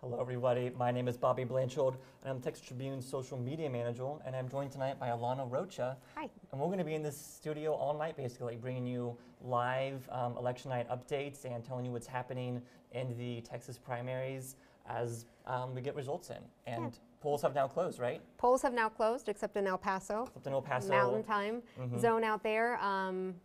Hello, everybody. My name is Bobby Blanchard, and I'm Texas Tribune's social media manager, and I'm joined tonight by Alana Rocha. Hi. And we're going to be in this studio all night, basically, bringing you live election night updates and telling you what's happening in the Texas primaries as we get results in. And polls have now closed, right? Polls have now closed, except in El Paso. Except in El Paso. Mountain time zone out there.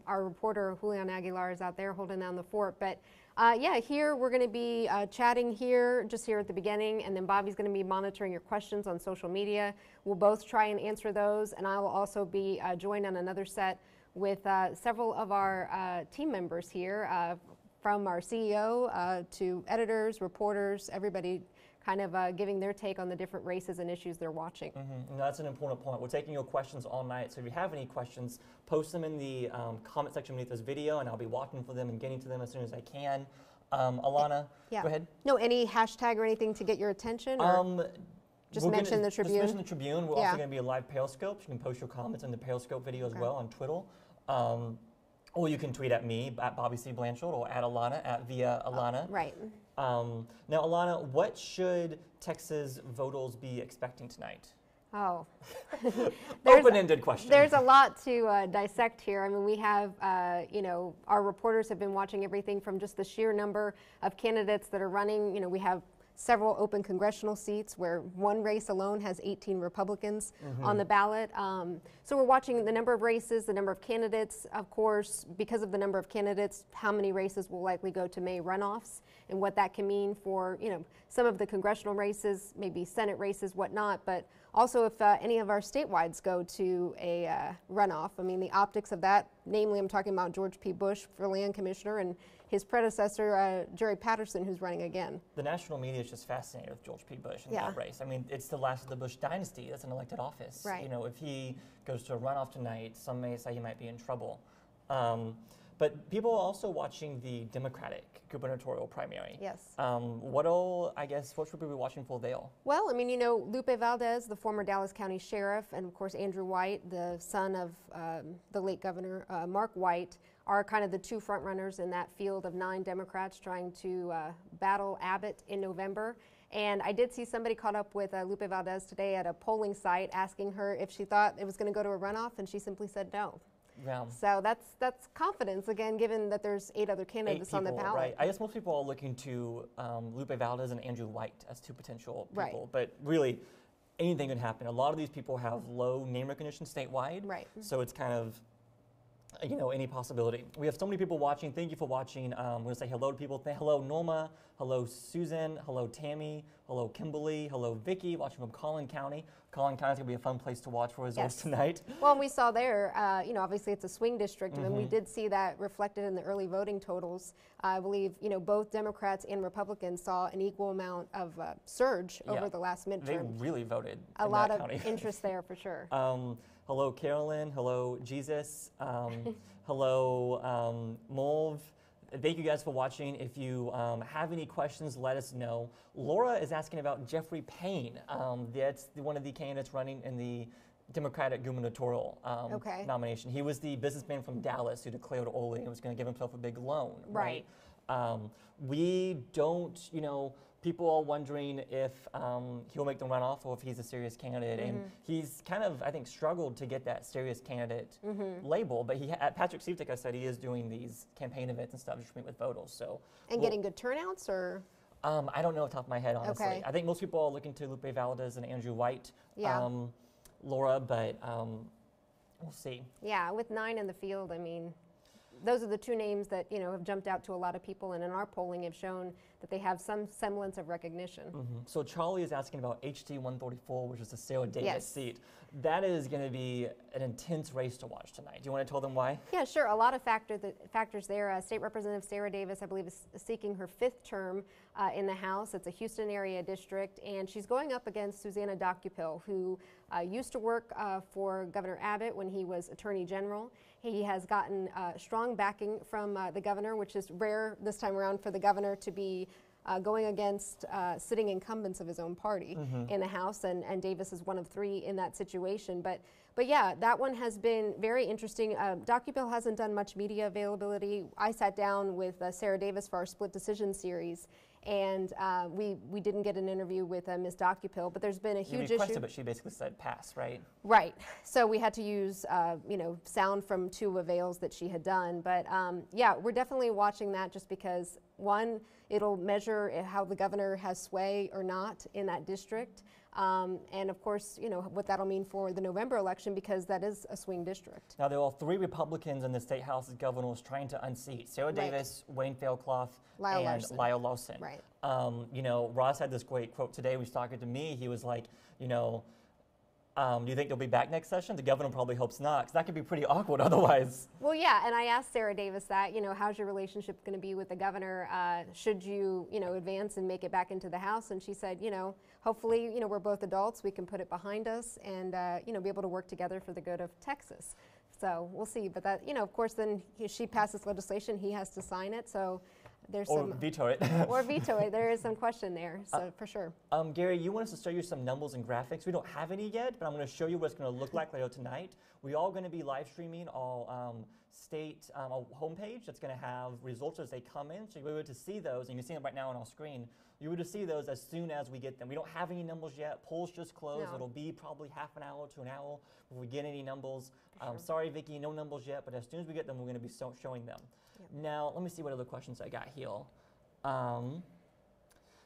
Our reporter, Julian Aguilar, is out there holding down the fort. But yeah, here we're going to be chatting here, just here at the beginning, and then Bobby's going to be monitoring your questions on social media. We'll both try and answer those, and I will also be joined on another set with several of our team members here, from our CEO to editors, reporters, everybody kind of giving their take on the different races and issues they're watching. And that's an important point. We're taking your questions all night, so if you have any questions, post them in the comment section beneath this video, and I'll be watching for them and getting to them as soon as I can. Alana, go ahead. No, any hashtag or anything to get your attention? Or just mention the Tribune? Just mention the Tribune. We're also going to be a live Periscope. You can post your comments in the Periscope video as well on Twitter. Or you can tweet at me, at Bobby C. Blanchard, or at Alana, at Via Alana. Right. Now, Alana, what should Texas voters be expecting tonight? Oh. Open-ended question. There's a lot to dissect here. I mean, we have, you know, our reporters have been watching everything from just the sheer number of candidates that are running. You know, we have several open congressional seats where one race alone has 18 Republicans on the ballot. So we're watching the number of races, the number of candidates, of course, because of the number of candidates, how many races will likely go to May runoffs and what that can mean for, you know, some of the congressional races, maybe Senate races, whatnot, but also if any of our statewides go to a runoff. I mean, the optics of that, namely I'm talking about George P. Bush for land commissioner and his predecessor, Jerry Patterson, who's running again. The national media is just fascinated with George P. Bush in that race. I mean, it's the last of the Bush dynasty. That's an elected office. Right. You know, if he goes to a runoff tonight, some may say he might be in trouble. But people are also watching the Democratic gubernatorial primary. Yes. What should we be watching for there? Well, I mean, you know, Lupe Valdez, the former Dallas County Sheriff, and of course Andrew White, the son of the late Governor Mark White, are kind of the two front runners in that field of 9 Democrats trying to battle Abbott in November. And I did see somebody caught up with Lupe Valdez today at a polling site asking her if she thought it was going to go to a runoff, and she simply said no. Yeah. So that's confidence, again, given that there's 8 other candidates on the ballot. Right. I guess most people are looking to Lupe Valdez and Andrew White as 2 potential people. But really, anything can happen. A lot of these people have low name recognition statewide. Right. So it's kind of, you know, any possibility. We have so many people watching. Thank you for watching. We're going to say hello to people. Hello, Norma. Hello, Susan. Hello, Tammy. Hello, Kimberly. Hello, Vicky, watching from Collin County. Collin County is going to be a fun place to watch for results tonight. Well, and we saw there, you know, obviously it's a swing district, and we did see that reflected in the early voting totals. I believe, you know, both Democrats and Republicans saw an equal amount of surge over the last midterm. They really voted a lot of interest there for sure. Hello, Carolyn. Hello, Jesus. Hello, Mulv. Thank you guys for watching. If you have any questions, let us know. Laura is asking about Jeffrey Payne. That's one of the candidates running in the Democratic gubernatorial nomination. He was the businessman from Dallas who declared early and was going to give himself a big loan. Right. We don't, you know, people are wondering if he'll make the runoff or if he's a serious candidate. And he's kind of, I think, struggled to get that serious candidate label. But Patrick Sivtek said he is doing these campaign events and stuff to meet with voters. So getting good turnouts, or? I don't know off the top of my head, honestly. I think most people are looking to Lupe Valdez and Andrew White, Laura, but we'll see. Yeah, with 9 in the field, I mean, those are the 2 names that, you know, have jumped out to a lot of people, and in our polling have shown that they have some semblance of recognition. So Charlie is asking about HD 134, which is the Sarah Davis seat. That is going to be an intense race to watch tonight. Do you want to tell them why? Yeah, sure. A lot of factors there. State Representative Sarah Davis, I believe, is seeking her 5th term in the House. It's a Houston area district, and she's going up against Susanna Docupil, who used to work for Governor Abbott when he was Attorney General. He has gotten strong backing from the governor, which is rare this time around for the governor to be going against sitting incumbents of his own party in the House, and Davis is one of 3 in that situation. But But yeah, that one has been very interesting. DocuBill hasn't done much media availability. I sat down with Sarah Davis for our Split Decision series, and we didn't get an interview with Ms. DocuPill, but there's been a huge issue. But she basically said pass, right? Right. So we had to use, sound from 2 avails that she had done. But yeah, we're definitely watching that just because, one, it'll measure how the governor has sway or not in that district. And of course, what that'll mean for the November election, because that is a swing district. Now, there are 3 Republicans in the state House of Governors trying to unseat Sarah Davis, Wayne Faircloth, and Lyle Larson. Right. Ross had this great quote today. He was talking to me. He was like, do you think they'll be back next session? The governor probably hopes not, because that could be pretty awkward otherwise. Well, yeah, and I asked Sarah Davis that, how's your relationship going to be with the governor? Should you, advance and make it back into the House? And she said, hopefully, we're both adults. We can put it behind us and, be able to work together for the good of Texas. So we'll see. But that, of course, then she passes legislation, he has to sign it. So there's or veto it. Or veto it. There is some question there, so for sure. Gary, you want us to show you some numbers and graphics. We don't have any yet, but I'm going to show you what it's going to look like later tonight. We're all going to be live streaming our state homepage that's going to have results as they come in. So you'll be able to see those, and you can see them right now on our screen. You'll be able to see those as soon as we get them. We don't have any numbers yet. Polls just closed. No. It'll be probably half an hour to an hour before we get any numbers. Sure. Sorry, Vicki, no numbers yet, but as soon as we get them, we're going to be showing them. Yep. Now, let me see what other questions I got here.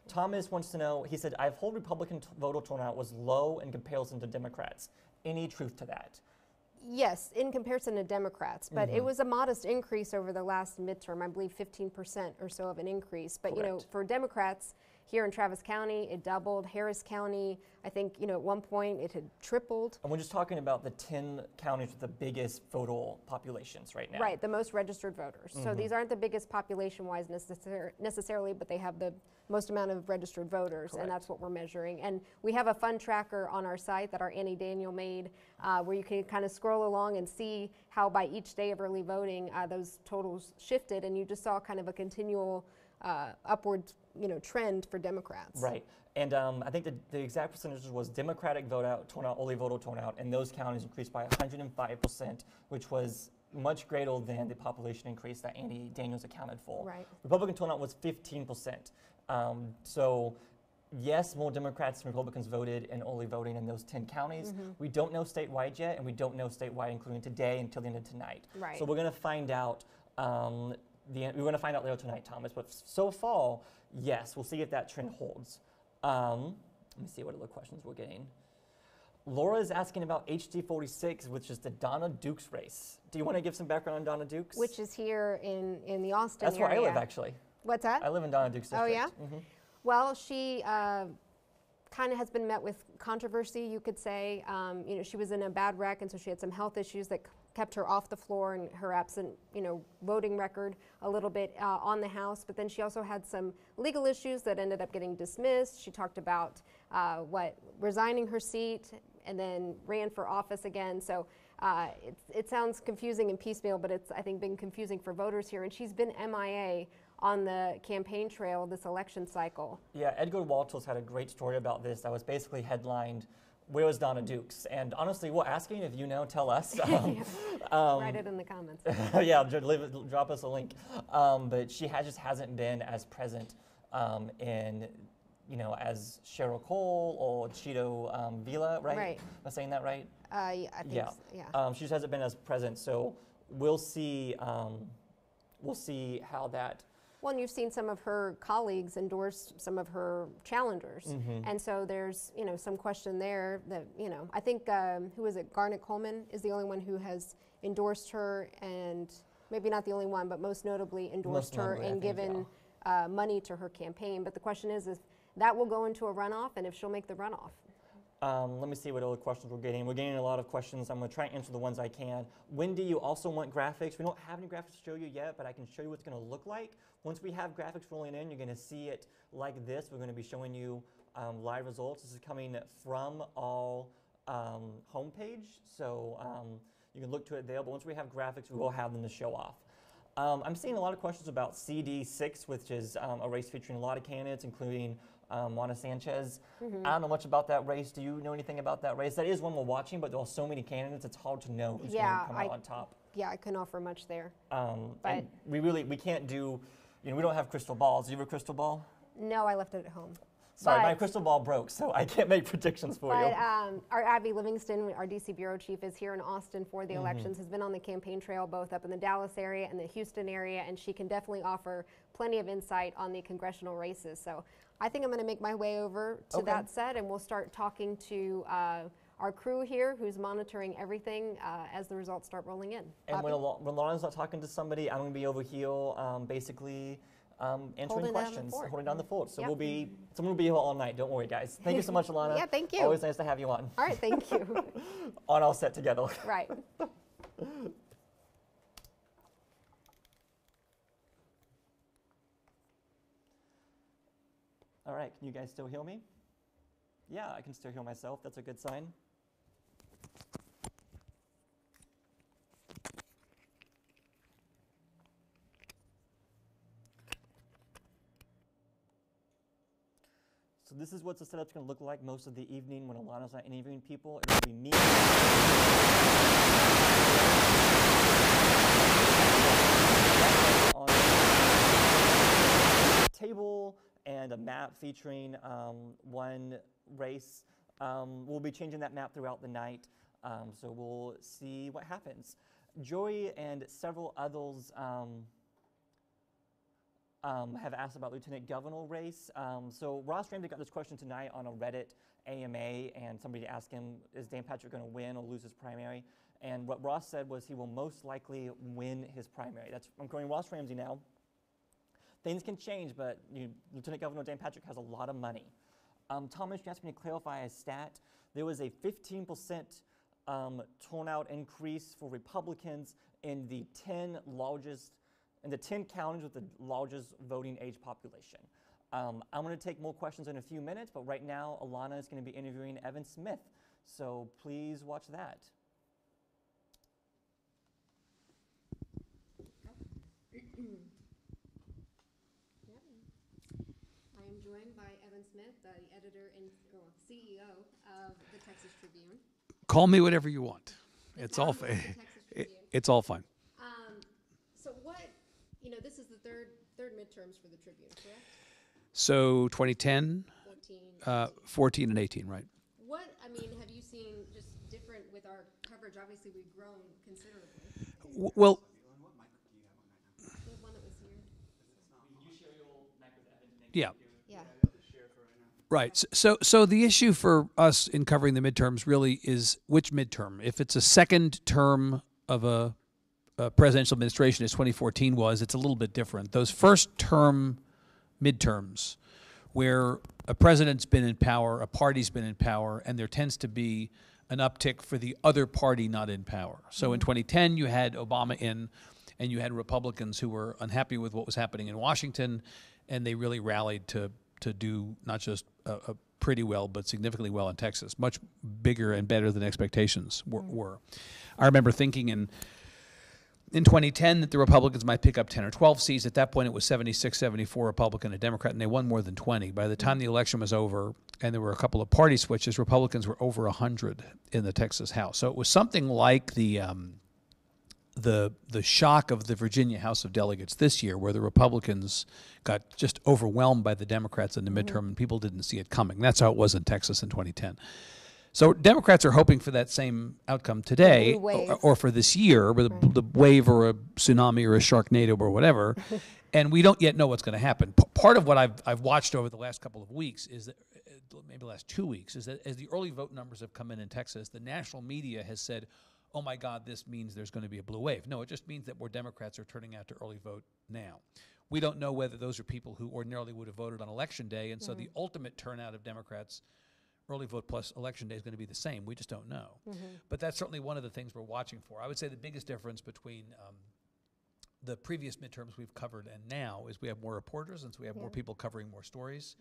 Thomas wants to know, he said, I've heard Republican voter turnout was low in comparison to Democrats. Any truth to that? Yes, in comparison to Democrats, but it was a modest increase over the last midterm. I believe 15% or so of an increase. But Correct. for Democrats here in Travis County, it doubled. Harris County, I think at one point it had tripled. And we're just talking about the 10 counties with the biggest voter populations right now. Right, the most registered voters. So these aren't the biggest population-wise necessarily, but they have the most amount of registered voters, Correct. and that's what we're measuring. And we have a fun tracker on our site that our Annie Daniel made, where you can kind of scroll along and see how by each day of early voting those totals shifted, and you just saw kind of a continual upward trend for Democrats. Right. And I think the exact percentages was Democratic turnout, early voter turnout, in those counties increased by 105%, which was much greater than the population increase that Annie Daniels accounted for. Right. Republican turnout was 15%. So yes, more Democrats and Republicans voted in early voting in those 10 counties. We don't know statewide yet, and we don't know statewide including today until the end of tonight. Right. So we're going to find out. We're going to find out later tonight, Thomas. But so far, yes, we'll see if that trend holds. Let me see what other questions we're getting. Laura is asking about HD 46, which is the Donna Dukes race. Do you want to give some background on Donna Dukes? Which is here in the Austin That's area. where I live, actually. What's that? I live in Donna Dukes district. Oh, yeah? Well, she kind of has been met with controversy, you could say. She was in a bad wreck, and so she had some health issues that kept her off the floor and her absent, voting record a little bit on the House. But then she also had some legal issues that ended up getting dismissed. She talked about resigning her seat and then ran for office again. So it sounds confusing and piecemeal, but it's, I think, been confusing for voters here. And she's been MIA on the campaign trail this election cycle. Yeah, Edgar Walters had a great story about this that was basically headlined, "Where was Donna Dukes?" And honestly, we're asking, if you know, tell us. Write it in the comments. Yeah, drop us a link. But she just hasn't been as present in, as Cheryl Cole or Cheeto Vila, right? Right. Am I saying that right? I think Yeah. so, yeah. She just hasn't been as present, so we'll see. We'll see how that. Well, and you've seen some of her colleagues endorse some of her challengers. And so there's, some question there that, I think, who is it? Garnet Coleman is the only one who has endorsed her, and maybe not the only one, but most notably endorsed her and given money to her campaign. But the question is if that will go into a runoff and if she'll make the runoff. Let me see what other questions we're getting. We're getting a lot of questions. I'm going to try and answer the ones I can. When do you also want graphics? We don't have any graphics to show you yet, but I can show you what it's going to look like. Once we have graphics rolling in, you're going to see it like this. We're going to be showing you live results. This is coming from our homepage, so you can look to it there. But once we have graphics, we will have them to show off. I'm seeing a lot of questions about CD6, which is a race featuring a lot of candidates, including Juana Sanchez. I don't know much about that race. Do you know anything about that race? That is one we're watching, but there are so many candidates, it's hard to know who's going to come out on top. Yeah, I couldn't offer much there. And we can't do, we don't have crystal balls. Do you have a crystal ball? No, I left it at home. Sorry, my crystal ball broke, so I can't make predictions for you. Our Abby Livingston, our DC bureau chief, is here in Austin for the elections, has been on the campaign trail both up in the Dallas area and the Houston area, and she can definitely offer plenty of insight on the congressional races. So I think I'm going to make my way over to that set, and we'll start talking to our crew here who's monitoring everything as the results start rolling in. And when Lauren's not talking to somebody, I'm going to be over here basically answering questions, holding down the fort. So someone will be here all night. Don't worry, guys. Thank you so much, Alana. Yeah, thank you. Always nice to have you on. All right, thank you. On all set together. Right. All right, can you guys still hear me? Yeah, I can still hear myself. That's a good sign. So this is what the setup's going to look like most of the evening when Alana's not interviewing people. It'll be me. On a table and a map featuring one race. We'll be changing that map throughout the night, so we'll see what happens. Joy and several others have asked about Lieutenant Governor race. So Ross Ramsey got this question tonight on a Reddit AMA, and somebody asked him, is Dan Patrick going to win or lose his primary? And what Ross said was he will most likely win his primary. I'm quoting Ross Ramsey now. Things can change, but Lieutenant Governor Dan Patrick has a lot of money. Thomas, you asked me to clarify a stat. There was a 15% turnout increase for Republicans in the 10 counties with the largest voting age population. I'm going to take more questions in a few minutes, but right now Alana is going to be interviewing Evan Smith. So please watch that. I am joined by Evan Smith, the editor and CEO of the Texas Tribune. Call me whatever you want. It's all fine. It's all fine. So this is the third midterms for the Tribune, correct? So 2010, 14 and 18, right? Have you seen just different with our coverage? Obviously, we've grown considerably. Well, The one that was here. yeah. Yeah. Right. So the issue for us in covering the midterms really is which midterm. If it's a second term of a presidential administration, as 2014 was, it's a little bit different. Those first term midterms, where a president's been in power, a party's been in power, and there tends to be an uptick for the other party not in power. So in 2010, you had Obama in, and you had Republicans who were unhappy with what was happening in Washington, and they really rallied to do not just pretty well, but significantly well in Texas, much bigger and better than expectations were. I remember thinking in 2010 that the Republicans might pick up 10 or 12 seats. At that point, it was 76, 74 Republican and Democrat, and they won more than 20. By the time the election was over and there were a couple of party switches, Republicans were over 100 in the Texas House. So it was something like the shock of the Virginia House of Delegates this year, where the Republicans got just overwhelmed by the Democrats in the midterm, and people didn't see it coming. That's how it was in Texas in 2010. So Democrats are hoping for that same outcome today, or for this year, with the wave or a tsunami or a Sharknado or whatever, and we don't yet know what's going to happen. Part of what I've watched over the last couple of weeks is that, maybe the last 2 weeks, is that as the early vote numbers have come in Texas, the national media has said, oh my God, this means there's going to be a blue wave. No, it just means that more Democrats are turning out to early vote now. We don't know whether those are people who ordinarily would have voted on Election Day, and so the ultimate turnout of Democrats early vote plus Election Day is going to be the same. We just don't know. But that's certainly one of the things we're watching for. I would say the biggest difference between the previous midterms we've covered and now is we have more reporters, and so we have more people covering more stories,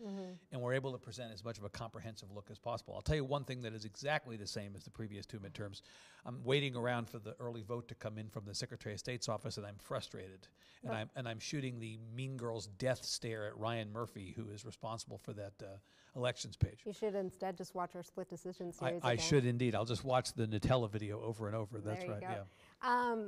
and we're able to present as much of a comprehensive look as possible. I'll tell you one thing that is exactly the same as the previous two midterms. I'm waiting around for the early vote to come in from the Secretary of State's office, and I'm frustrated. And I'm shooting the Mean Girls death stare at Ryan Murphy, who is responsible for that elections page. You should instead just watch our split decision series. I again. should indeed. I'll just watch the Nutella video over and over. That's There you right. go. Yeah.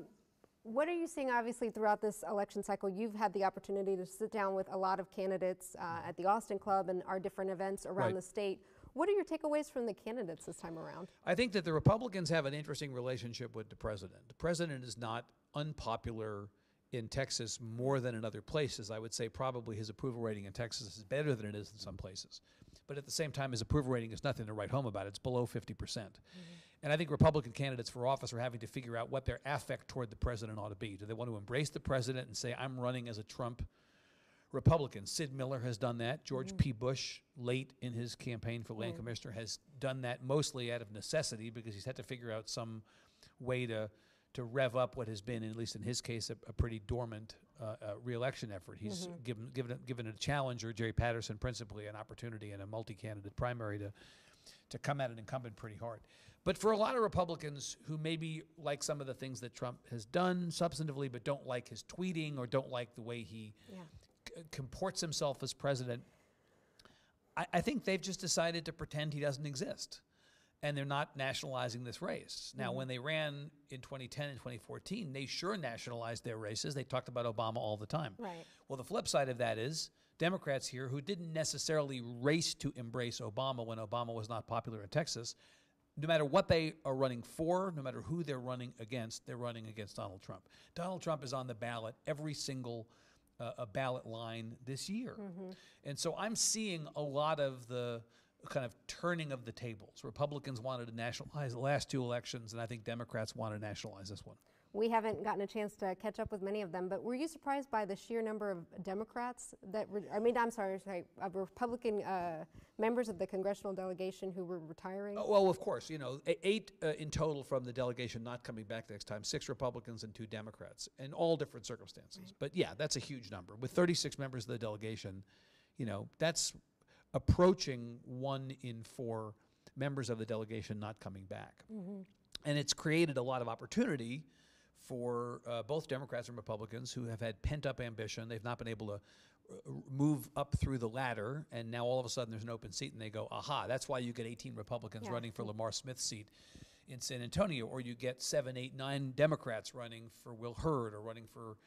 What are you seeing, obviously, throughout this election cycle? You've had the opportunity to sit down with a lot of candidates at the Austin Club and our different events around Right. the state. What are your takeaways from the candidates this time around? I think that the Republicans have an interesting relationship with the president. The president is not unpopular in Texas more than in other places. I would say probably his approval rating in Texas is better than it is in some places. But at the same time, his approval rating is nothing to write home about. It's below 50%. And I think Republican candidates for office are having to figure out what their affect toward the president ought to be. Do they want to embrace the president and say, I'm running as a Trump Republican? Sid Miller has done that. George P. Bush, late in his campaign for land commissioner, has done that mostly out of necessity because he's had to figure out some way to rev up what has been, at least in his case, a pretty dormant re-election effort. He's given a challenger, Jerry Patterson, principally an opportunity in a multi-candidate primary to come at an incumbent pretty hard. But for a lot of Republicans who maybe like some of the things that Trump has done substantively, but don't like his tweeting or don't like the way he comports himself as president, I think they've just decided to pretend he doesn't exist. And they're not nationalizing this race. Now, when they ran in 2010 and 2014, they sure nationalized their races. They talked about Obama all the time. Right. Well, the flip side of that is Democrats here who didn't necessarily race to embrace Obama when Obama was not popular in Texas, no matter what they are running for, no matter who they're running against Donald Trump. Donald Trump is on the ballot every single ballot line this year. And so I'm seeing a lot of the kind of turning of the tables. Republicans wanted to nationalize the last two elections, and I think Democrats want to nationalize this one. We haven't gotten a chance to catch up with many of them, but were you surprised by the sheer number of Democrats that of Republican members of the congressional delegation who were retiring? Well, of course, 8 in total from the delegation not coming back next time, 6 Republicans and 2 Democrats, in all different circumstances. Right. But yeah, that's a huge number. With 36 members of the delegation, that's approaching 1 in 4 members of the delegation not coming back. And it's created a lot of opportunity for both Democrats and Republicans who have had pent-up ambition. They've not been able to move up through the ladder, and now all of a sudden there's an open seat, and they go, aha, that's why you get 18 Republicans running for Lamar Smith's seat in San Antonio, or you get 7, 8, 9 Democrats running for Will Hurd or running for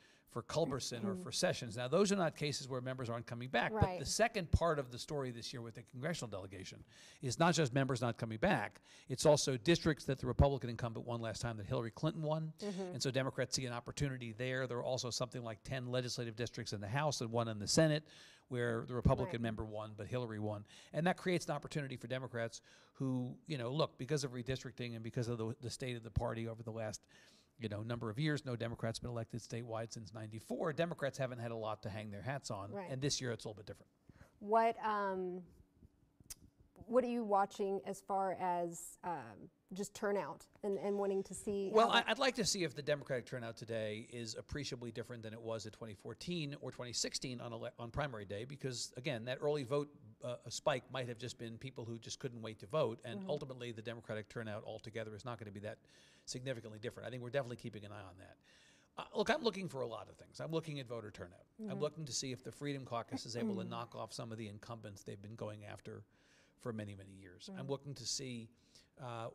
Culberson or for Sessions. Now, those are not cases where members aren't coming back. Right. But the second part of the story this year with the congressional delegation is not just members not coming back. It's also districts that the Republican incumbent won last time that Hillary Clinton won. And so Democrats see an opportunity there. There are also something like 10 legislative districts in the House and 1 in the Senate where the Republican member won, but Hillary won. And that creates an opportunity for Democrats who, look, because of redistricting and because of the state of the party over the last number of years, no Democrats been elected statewide since '94. Democrats haven't had a lot to hang their hats on, and this year it's a little bit different. What are you watching as far as just turnout and wanting to see? Well, I'd like to see if the Democratic turnout today is appreciably different than it was in 2014 or 2016 on primary day, because again, that early vote spike might have just been people who just couldn't wait to vote, and ultimately the Democratic turnout altogether is not going to be that significantly different. I think we're definitely keeping an eye on that. Look, I'm looking for a lot of things. I'm looking at voter turnout. I'm looking to see if the Freedom Caucus is able to knock off some of the incumbents they've been going after for many, many years. I'm looking to see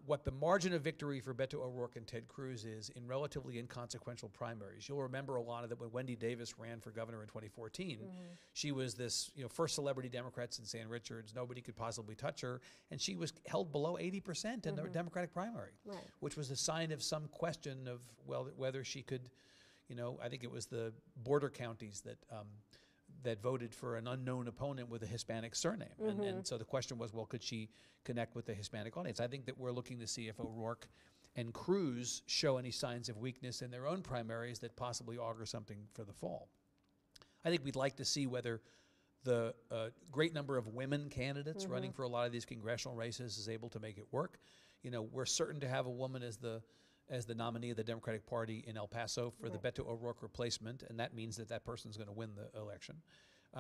what the margin of victory for Beto O'Rourke and Ted Cruz is in relatively inconsequential primaries. You'll remember a lot of that when Wendy Davis ran for governor in 2014. She was this first celebrity Democrat in San Richards. Nobody could possibly touch her. And she was held below 80% in the Democratic primary, which was a sign of some question of, whether she could, I think it was the border counties that voted for an unknown opponent with a Hispanic surname. And so the question was, could she connect with the Hispanic audience? I think that we're looking to see if O'Rourke and Cruz show any signs of weakness in their own primaries that possibly augur something for the fall. I think we'd like to see whether the great number of women candidates running for a lot of these congressional races is able to make it work. We're certain to have a woman as the as the nominee of the Democratic Party in El Paso for the Beto O'Rourke replacement, and that means that that person's going to win the election.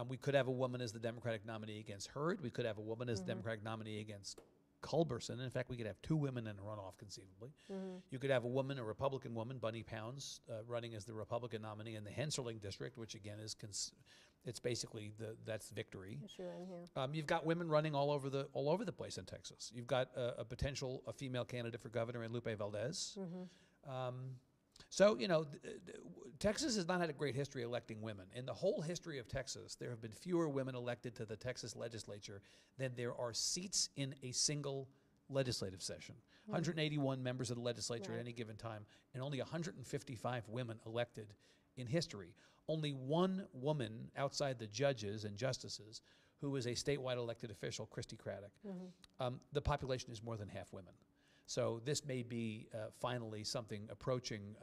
We could have a woman as the Democratic nominee against Hurd. We could have a woman as the Democratic nominee against Culberson. In fact, we could have two women in a runoff conceivably. You could have a woman, a Republican woman, Bunny Pounds, running as the Republican nominee in the Hensarling district, which again is it's basically that's victory. You've got women running all over the place in Texas. You've got a female candidate for governor in Lupe Valdez. So, you know, Texas has not had a great history electing women. In the whole history of Texas, there have been fewer women elected to the Texas legislature than there are seats in a single legislative session. 181 members of the legislature at any given time, and only 155 women elected in history. Only one woman outside the judges and justices who is a statewide elected official, Christy Craddock. The population is more than half women. So this may be finally something approaching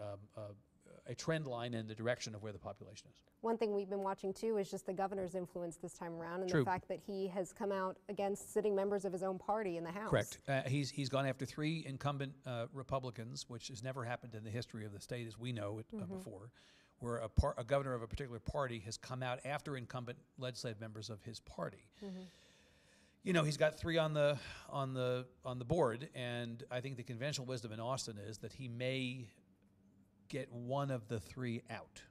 a trend line in the direction of where the population is. One thing we've been watching too is just the governor's influence this time around, and True. the fact that he has come out against sitting members of his own party in the House. Correct. He's gone after three incumbent Republicans, which has never happened in the history of the state as we know it before, where a governor of a particular party has come out after incumbent legislative members of his party. You know, he's got three on the board, and I think the conventional wisdom in Austin is that he may get one of the three out.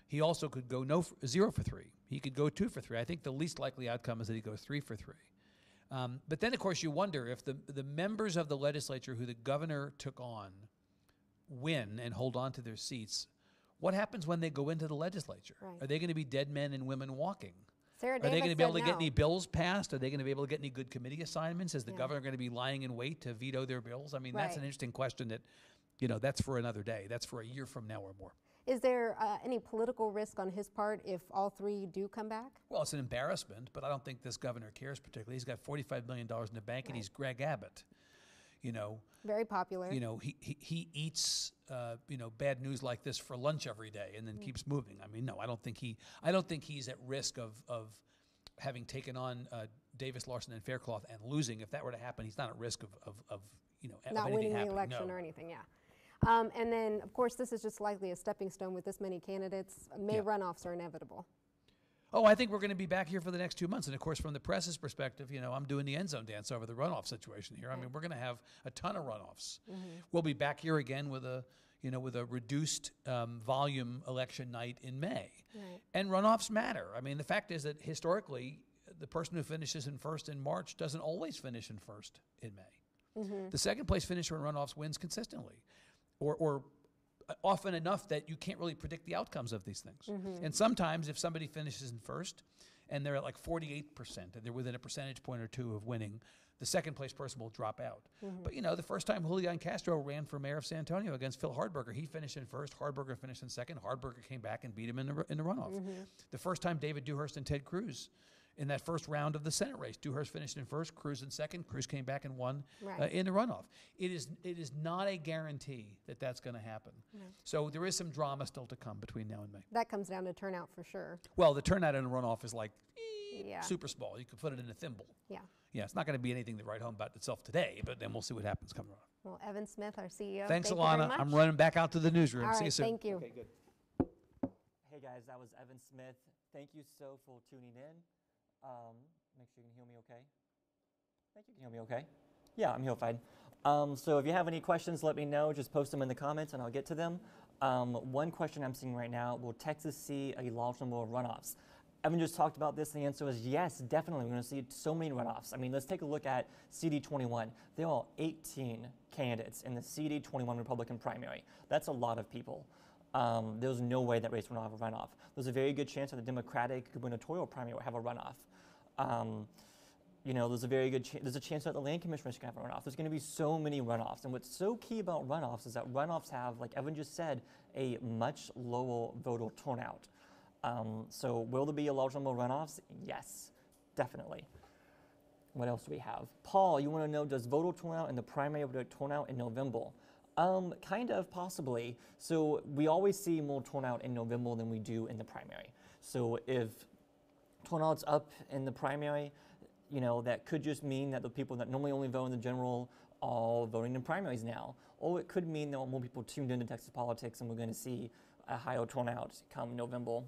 He also could go 0 for 3. He could go 2 for 3. I think the least likely outcome is that he goes 3 for 3. But then, of course, you wonder if the members of the legislature who the governor took on win and hold on to their seats, what happens when they go into the legislature? Right. Are they going to be dead men and women walking? Sarah Are they Davis going to be able to said get no. any bills passed? Are they going to be able to get any good committee assignments? Is the governor going to be lying in wait to veto their bills? I mean, that's an interesting question that, you know, that's for another day. That's for a year from now or more. Is there any political risk on his part if all three do come back? Well, it's an embarrassment, but I don't think this governor cares particularly. He's got $45 million in the bank, and he's Greg Abbott. You know, Very popular. you know, he eats you know, bad news like this for lunch every day and then keeps moving. I mean, no, I don't think he's at risk of having taken on Davis, Larson, and Faircloth and losing. If that were to happen, he's not at risk of you know, not of anything winning the happening. election No. or anything, and then, of course, this is just likely a stepping stone with this many candidates. May runoffs are inevitable. Oh, I think we're going to be back here for the next 2 months. And of course, from the press's perspective, you know, I'm doing the end zone dance over the runoff situation here. I mean, we're going to have a ton of runoffs. We'll be back here again with a reduced volume election night in May. Right. And runoffs matter. I mean, the fact is that historically, the person who finishes in first in March doesn't always finish in first in May. The second place finisher in runoffs wins consistently, or often enough that you can't really predict the outcomes of these things. And sometimes if somebody finishes in first and they're at like 48% and they're within a percentage point or two of winning, the second place person will drop out. But you know, the first time Julian Castro ran for mayor of San Antonio against Phil Hardberger, he finished in first, Hardberger finished in second, Hardberger came back and beat him in the runoff. The first time David Dewhurst and Ted Cruz in that first round of the Senate race, Dewhurst finished in first, Cruz in second. Cruz came back and won in the runoff. It is not a guarantee that that's going to happen. So there is some drama still to come between now and May. That comes down to turnout for sure. Well, the turnout in a runoff is like Yeah. super small. You could put it in a thimble. Yeah. Yeah, it's not going to be anything to write home about itself today, but then we'll see what happens coming around. Well, Evan Smith, our CEO. Thanks, thank you very Alana. much. I'm running back out to the newsroom. All See you right, soon. thank you. Okay, good. Hey guys, that was Evan Smith. Thank you so for tuning in. Make sure you can hear me okay. Thank you. Can you hear me okay? Yeah, I'm here fine. So if you have any questions, let me know. Just post them in the comments and I'll get to them. One question I'm seeing right now, will Texas see a large number of runoffs? Evan just talked about this, and the answer is yes, definitely. We're going to see so many runoffs. I mean, let's take a look at CD21. There are 18 candidates in the CD21 Republican primary. That's a lot of people. There's no way that race will not have a runoff. There's a very good chance that the Democratic gubernatorial primary will have a runoff. You know, there's a very good there's a chance that the land commissioners can have a runoff. There's going to be so many runoffs. And what's so key about runoffs is that runoffs have, like Evan just said, a much lower voter turnout. So will there be a large number of runoffs? Yes, definitely. What else do we have? Paul, you want to know, does voter turnout in the primary will turn out in November? Kind of, possibly. So we always see more turnout in November than we do in the primary. So if turnout's up in the primary, you know, that could just mean that the people that normally only vote in the general all voting in primaries now. Or it could mean there are more people tuned into Texas politics and we're going to see a higher turnout come November.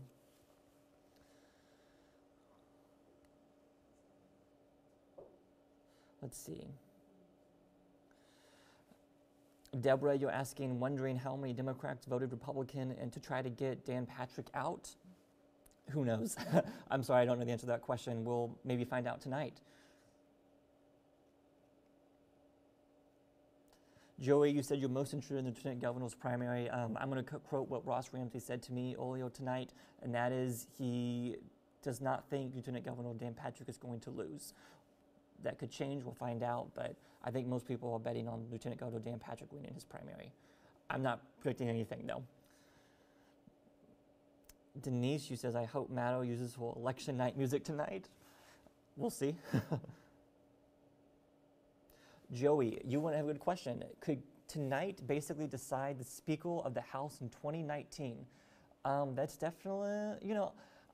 Let's see. Deborah, you're wondering how many Democrats voted Republican and to try to get Dan Patrick out? Who knows? I'm sorry, I don't know the answer to that question. We'll maybe find out tonight. Joey, you said you're most interested in the Lieutenant Governor's primary. I'm going to quote what Ross Ramsey said to me earlier tonight, and that is he does not think Lieutenant Governor Dan Patrick is going to lose. That could change, we'll find out, but I think most people are betting on Lieutenant Governor Dan Patrick winning his primary. I'm not predicting anything, though. Denise, you says, I hope Maddow uses her election night music tonight. We'll see. Joey, you want to have a good question. Could tonight basically decide the Speaker of the House in 2019? That's definitely, you know,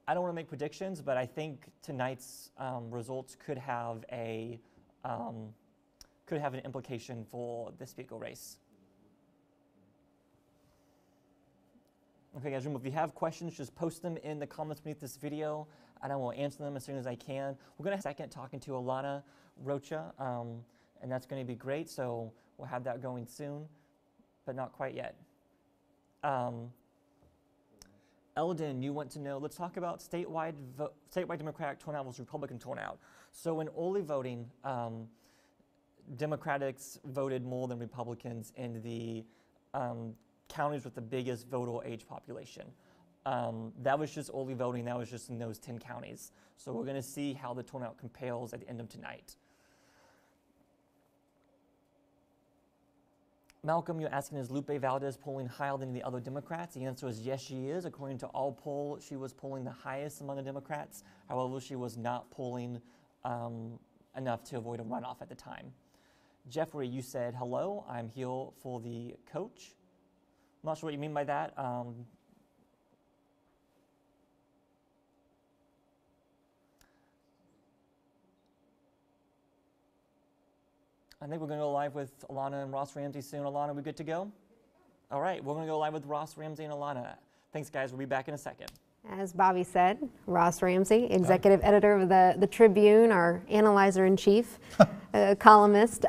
I don't want to make predictions, but I think tonight's results could have an implication for the Speaker race. Okay, guys, remember, if you have questions, just post them in the comments beneath this video, and I will answer them as soon as I can. We're going to have a second talking to Alana Rocha, and that's going to be great, so we'll have that going soon, but not quite yet. Eldon, you want to know, let's talk about statewide Democratic turnout versus Republican turnout. So in early voting, Democrats voted more than Republicans in the counties with the biggest voter age population. That was just early voting, that was just in those 10 counties. So we're going to see how the turnout compares at the end of tonight. Malcolm, you're asking, is Lupe Valdez polling higher than the other Democrats? The answer is yes, she is. According to all polls, she was polling the highest among the Democrats. However, she was not polling enough to avoid a runoff at the time. Jeffrey, you said, hello, I'm here for the coach. I'm not sure what you mean by that. I think we're going to go live with Alana and Ross Ramsey soon. Alana, we good to go? All right, we're going to go live with Ross Ramsey and Alana. Thanks, guys. We'll be back in a second. As Bobby said, Ross Ramsey, executive editor of the Tribune, our analyzer-in-chief, columnist.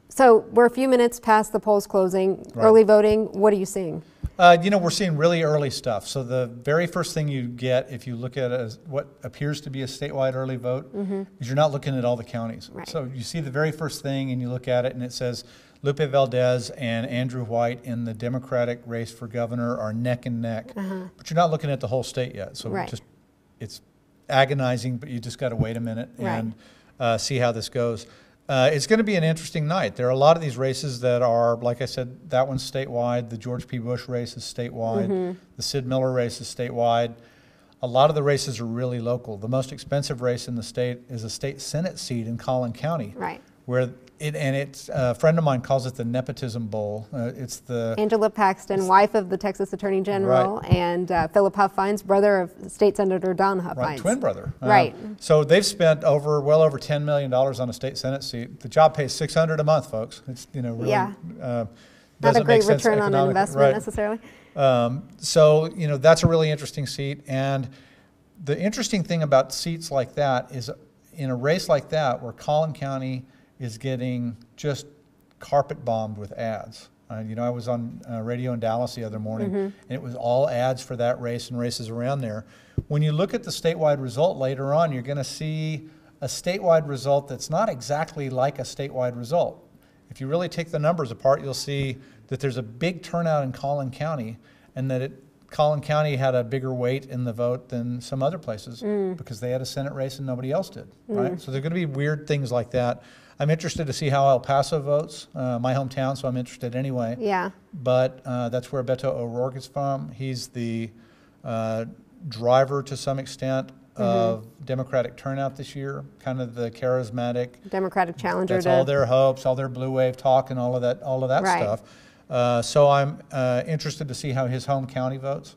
So we're a few minutes past the polls closing. Right. Early voting, what are you seeing? You know, we're seeing really early stuff. So the very first thing you get if you look at it as what appears to be a statewide early vote is you're not looking at all the counties. Right. So you see the very first thing and you look at it and it says Lupe Valdez and Andrew White in the Democratic race for governor are neck and neck. But you're not looking at the whole state yet. So it's agonizing, but you just got to wait a minute and see how this goes. It's going to be an interesting night. There are a lot of these races that are, like I said, that one's statewide. The George P. Bush race is statewide. The Sid Miller race is statewide. A lot of the races are really local. The most expensive race in the state is a state Senate seat in Collin County. Right. Where it's a friend of mine calls it the Nepotism Bowl. It's the Angela Paxton, wife of the Texas Attorney General, and Philip Huff Fines, brother of State Senator Don Huff Fines. Twin brother. Right. So they've spent well over $10 million on a state Senate seat. The job pays $600 a month, folks. It's really not a great return on investment necessarily. So that's a really interesting seat, and the interesting thing about seats like that is in a race like that where Collin County is getting just carpet bombed with ads. I was on radio in Dallas the other morning, and it was all ads for that race and races around there. When you look at the statewide result later on, you're going to see a statewide result that's not exactly like a statewide result. If you really take the numbers apart, you'll see that there's a big turnout in Collin County, and that Collin County had a bigger weight in the vote than some other places because they had a Senate race and nobody else did, right? So there are going to be weird things like that. I'm interested to see how El Paso votes, my hometown, so I'm interested anyway. Yeah. But that's where Beto O'Rourke is from. He's the driver to some extent of Democratic turnout this year, kind of the charismatic Democratic challenger. That's all their hopes, all their blue wave talk, and all of that stuff. So I'm interested to see how his home county votes.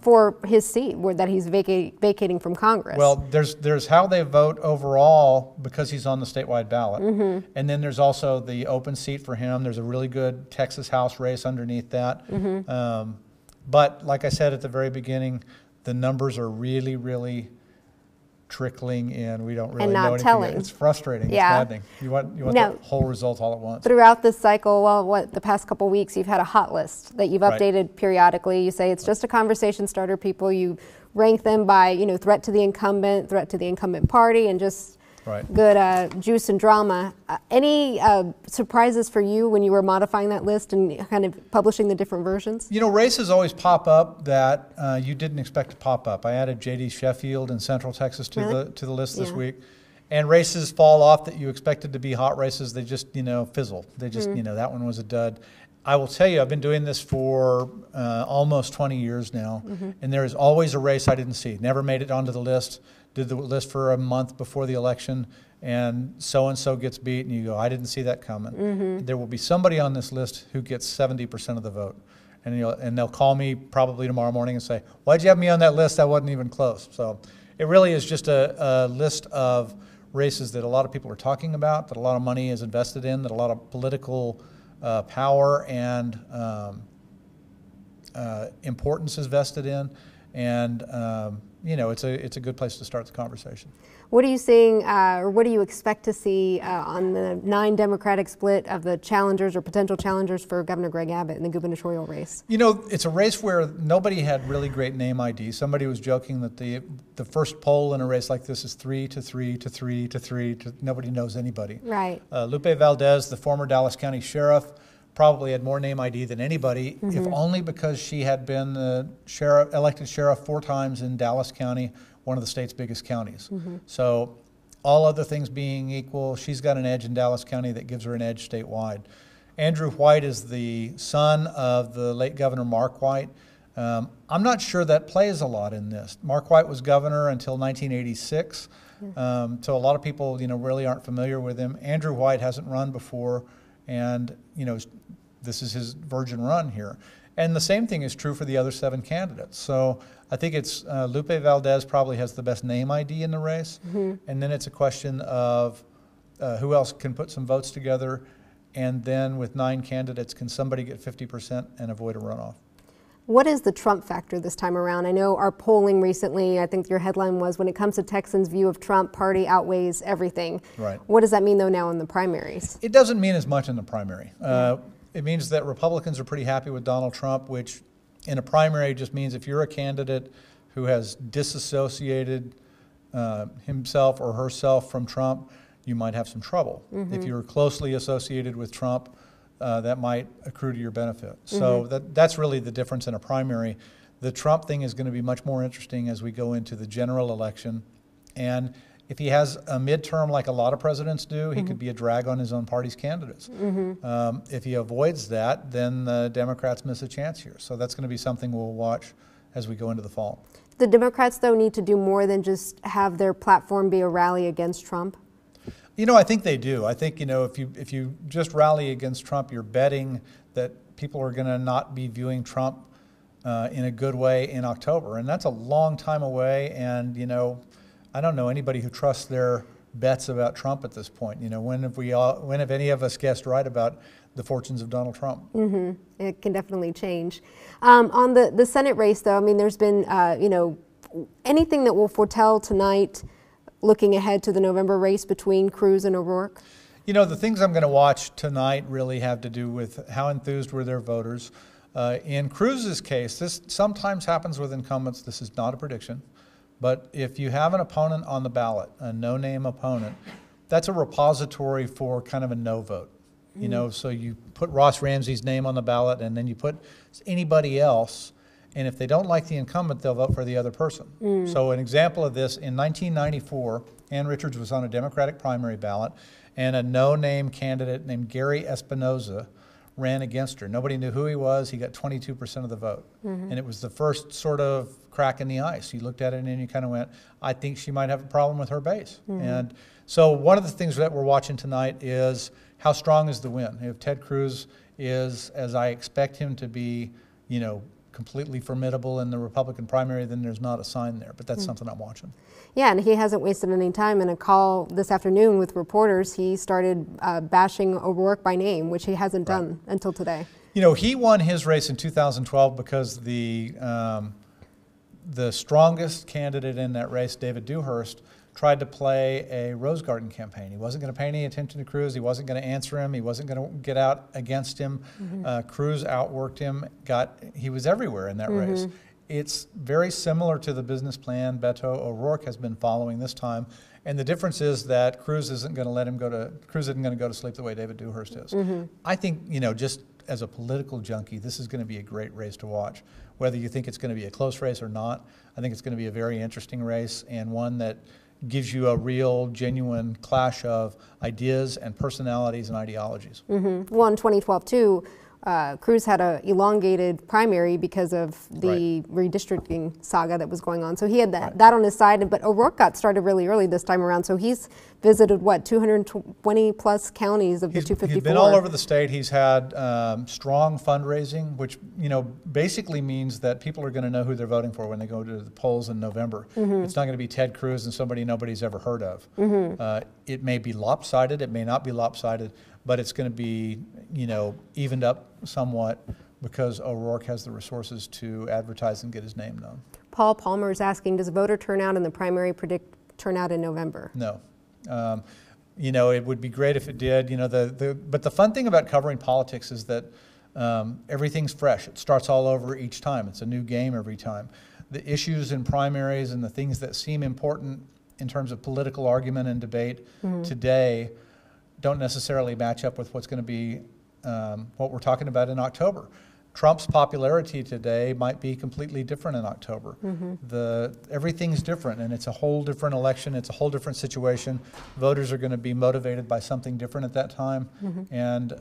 For his seat that he's vacating from Congress. Well, there's how they vote overall because he's on the statewide ballot. And then there's also the open seat for him. There's a really good Texas House race underneath that. But like I said at the very beginning, the numbers are really, really trickling in. We don't really not know anything telling. yet. It's frustrating. Yeah. It's maddening. You want No. the whole result all at once. Throughout this cycle, well, the past couple weeks, you've had a hot list that you've Right. updated periodically. You say it's just a conversation starter. People, you rank them by, threat to the incumbent party, and just Right. good juice and drama. Any surprises for you when you were modifying that list and kind of publishing the different versions? Races always pop up that you didn't expect to pop up. I added J.D. Sheffield in Central Texas to Really? the list this Yeah. week. And races fall off that you expected to be hot races. They just, fizzle. They just, that one was a dud. I will tell you, I've been doing this for almost 20 years now, and there is always a race I didn't see. Never made it onto the list. Did the list for a month before the election, and so gets beat, and you go, I didn't see that coming. There will be somebody on this list who gets 70% of the vote. And they'll call me probably tomorrow morning and say, why'd you have me on that list? That wasn't even close. So it really is just a list of races that a lot of people are talking about, that a lot of money is invested in, that a lot of political power and importance is vested in. And it's a good place to start the conversation. What are you seeing, or what do you expect to see on the 9 Democratic split of the challengers or potential challengers for Governor Greg Abbott in the gubernatorial race? It's a race where nobody had really great name ID. Somebody was joking that the first poll in a race like this is 3 to 3 to 3 to 3 to nobody knows anybody. Right. Lupe Valdez, the former Dallas County sheriff, probably had more name ID than anybody, if only because she had been the elected sheriff 4 times in Dallas County, one of the state's biggest counties. So all other things being equal, she's got an edge in Dallas County that gives her an edge statewide. Andrew White is the son of the late Governor Mark White. I'm not sure that plays a lot in this. Mark White was governor until 1986, so a lot of people really aren't familiar with him. Andrew White hasn't run before, and this is his virgin run here. And the same thing is true for the other 7 candidates. So I think it's Lupe Valdez probably has the best name ID in the race. And then it's a question of who else can put some votes together. And then with 9 candidates, can somebody get 50% and avoid a runoff? What is the Trump factor this time around? I know our polling recently, I think your headline was, when it comes to Texans' view of Trump, party outweighs everything. Right. What does that mean, though, now in the primaries? It doesn't mean as much in the primary. It means that Republicans are pretty happy with Donald Trump, which in a primary just means if you're a candidate who has disassociated himself or herself from Trump, you might have some trouble. If you're closely associated with Trump, that might accrue to your benefit. So that's really the difference in a primary. The Trump thing is going to be much more interesting as we go into the general election. And if he has a midterm like a lot of presidents do, he could be a drag on his own party's candidates. If he avoids that, then the Democrats miss a chance here. So that's going to be something we'll watch as we go into the fall. The Democrats, though, need to do more than just have their platform be a rally against Trump? I think they do. I think, if you just rally against Trump, you're betting that people are going to not be viewing Trump in a good way in October. And that's a long time away. And, I don't know anybody who trusts their bets about Trump at this point. When have any of us guessed right about the fortunes of Donald Trump? It can definitely change. On the Senate race, though, I mean, there's been, anything that will foretell tonight, looking ahead to the November race between Cruz and O'Rourke? The things I'm going to watch tonight really have to do with how enthused were their voters. In Cruz's case, this sometimes happens with incumbents. This is not a prediction. But if you have an opponent on the ballot, a no-name opponent, that's a repository for kind of a no vote. So you put Ross Ramsey's name on the ballot, and then you put anybody else, and if they don't like the incumbent, they'll vote for the other person. So an example of this, in 1994, Ann Richards was on a Democratic primary ballot, and a no-name candidate named Gary Espinoza ran against her. Nobody knew who he was. He got 22% of the vote. And it was the first sort of crack in the ice. You looked at it and you kind of went, I think she might have a problem with her base. And so one of the things that we're watching tonight is how strong is the win. If Ted Cruz is, as I expect him to be, you know, completely formidable in the Republican primary, then there's not a sign there. But that's something I'm watching. Yeah, and he hasn't wasted any time. In a call this afternoon with reporters, he started bashing O'Rourke by name, which he hasn't done until today. You know, he won his race in 2012 because the strongest candidate in that race, David Dewhurst, tried to play a Rose Garden campaign. He wasn't going to pay any attention to Cruz. He wasn't going to answer him. He wasn't going to get out against him. Cruz outworked him. He was everywhere in that race. It's very similar to the business plan Beto O'Rourke has been following this time. And the difference is that Cruz isn't going to let him Cruz isn't going to go to sleep the way David Dewhurst is. I think, you know, just as a political junkie, this is going to be a great race to watch. Whether you think it's going to be a close race or not, I think it's going to be a very interesting race, and one that gives you a real, genuine clash of ideas and personalities and ideologies. Well, in 2012 too, Cruz had a elongated primary because of the redistricting saga that was going on. So he had that on his side, but O'Rourke got started really early this time around. So he's visited, what, 220 plus counties of the 254. He's been all over the state. He's had strong fundraising, which, you know, basically means that people are going to know who they're voting for when they go to the polls in November. It's not going to be Ted Cruz and somebody nobody's ever heard of. It may be lopsided, it may not be lopsided, but it's going to be, you know, evened up somewhat because O'Rourke has the resources to advertise and get his name known. Paul Palmer is asking, does voter turnout in the primary predict turnout in November? No. You know, it would be great if it did. You know, but the fun thing about covering politics is that everything's fresh. It starts all over each time. It's a new game every time. The issues in primaries and the things that seem important in terms of political argument and debate today don't necessarily match up with what's going to be what we're talking about in October. Trump's popularity today might be completely different in October. Everything's different, and it's a whole different election. It's a whole different situation. Voters are going to be motivated by something different at that time, and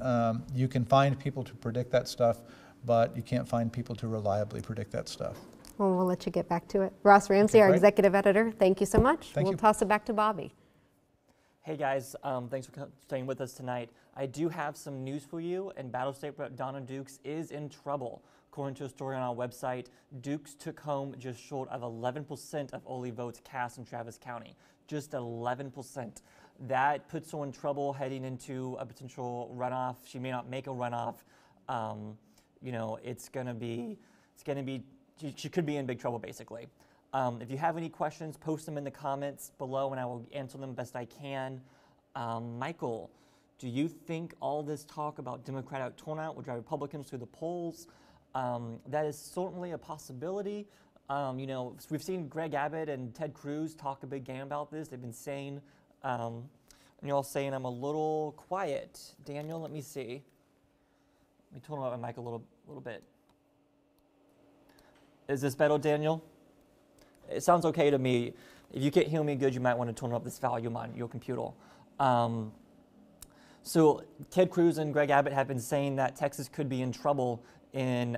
you can find people to predict that stuff, but you can't find people to reliably predict that stuff. Well, we'll let you get back to it. Ross Ramsey, our great. executive editor, thank you so much. Thank We'll you. toss it back to Bobby. Hey guys, thanks for staying with us tonight. I do have some news for you, and Battle State Rep Donna Dukes is in trouble. According to a story on our website, Dukes took home just short of 11% of Ole votes cast in Travis County. Just 11%. That puts her in trouble heading into a potential runoff. She may not make a runoff. You know, she could be in big trouble basically. If you have any questions, post them in the comments below and I will answer them best I can. Michael, do you think all this talk about Democratic turnout will drive Republicans to the polls? That is certainly a possibility. You know, we've seen Greg Abbott and Ted Cruz talk a big game about this. They've been saying, and you're all saying I'm a little quiet. Daniel, let me see. Let me turn up my mic a little bit. Is this better, Daniel? It sounds okay to me. If you can't hear me good, you might want to turn up this volume on your computer. So Ted Cruz and Greg Abbott have been saying that Texas could be in trouble in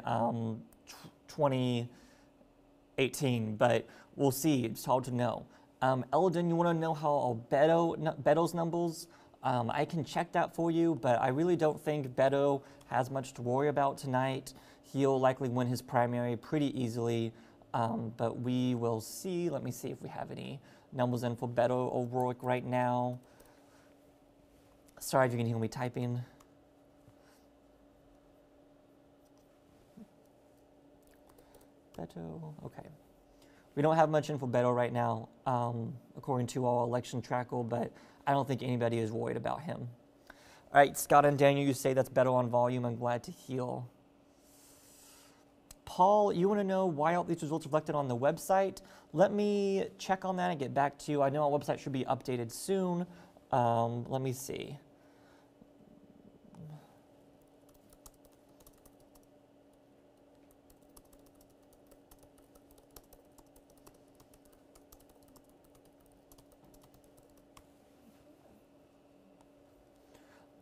2018, but we'll see. It's hard to know. Eldon, you want to know how Beto's numbers? I can check that for you, but I really don't think Beto has much to worry about tonight. He'll likely win his primary pretty easily. But we will see. Let me see if we have any numbers in for Beto O'Rourke right now. Sorry if you can hear me typing. Beto, okay. We don't have much info Beto right now, according to our election tracker, but I don't think anybody is worried about him. All right, Scott and Daniel, you say that's Beto on volume. I'm glad to hear. Paul, you want to know why aren't these results reflected on the website? Let me check on that and get back to you. I know our website should be updated soon. Let me see.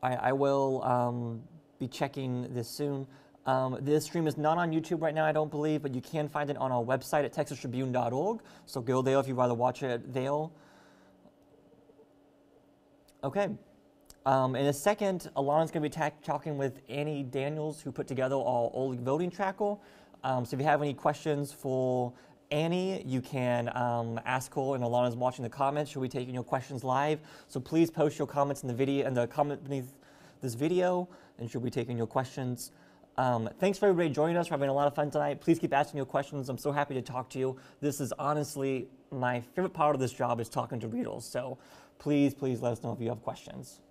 I will be checking this soon. This stream is not on YouTube right now, I don't believe, but you can find it on our website at texastribune.org. So go there if you'd rather watch it there. Okay. In a second, Alana's going to be talking with Annie Daniels, who put together our early voting tracker. So if you have any questions for Annie, you can ask her, and Alana's watching the comments. She'll be taking your questions live. So please post your comments in the video and the comment beneath this video, and she'll be taking your questions. Thanks for everybody joining us. We're having a lot of fun tonight. Please keep asking your questions. I'm so happy to talk to you. This is honestly my favorite part of this job, is talking to readers. So please let us know if you have questions.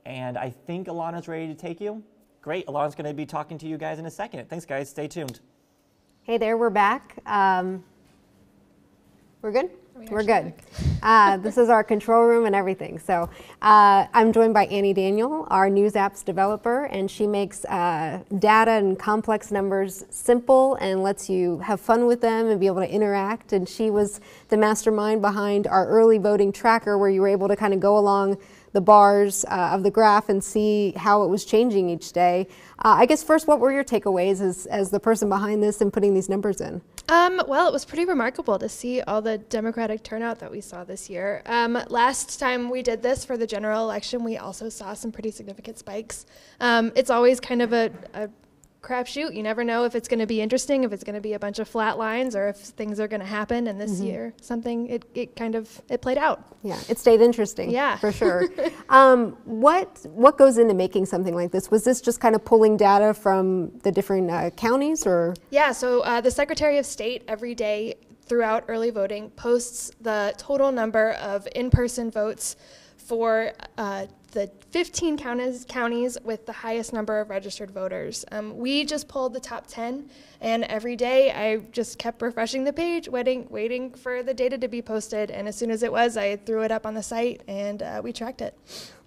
And I think Alana's ready to take you. Great. Alana's going to be talking to you guys in a second. Thanks, guys. Stay tuned. Hey there, we're back. We're good? We're good. This is our control room and everything. So I'm joined by Annie Daniel, our News Apps developer, and she makes data and complex numbers simple and lets you have fun with them and be able to interact. And she was the mastermind behind our early voting tracker, where you were able to kind of go along the bars of the graph and see how it was changing each day. I guess first, what were your takeaways as the person behind this and putting these numbers in? Well, it was pretty remarkable to see all the Democratic turnout that we saw this year. Last time we did this for the general election, we also saw some pretty significant spikes. It's always kind of a crapshoot. You never know if it's going to be interesting, if it's going to be a bunch of flat lines, or if things are going to happen. And this year, it played out. Yeah, it stayed interesting. Yeah, for sure. What goes into making something like this? Was this just kind of pulling data from the different counties, or? Yeah. So the Secretary of State every day throughout early voting posts the total number of in-person votes for the 15 counties with the highest number of registered voters. We just pulled the top 10, and every day I just kept refreshing the page, waiting for the data to be posted, and as soon as it was, I threw it up on the site, and we tracked it.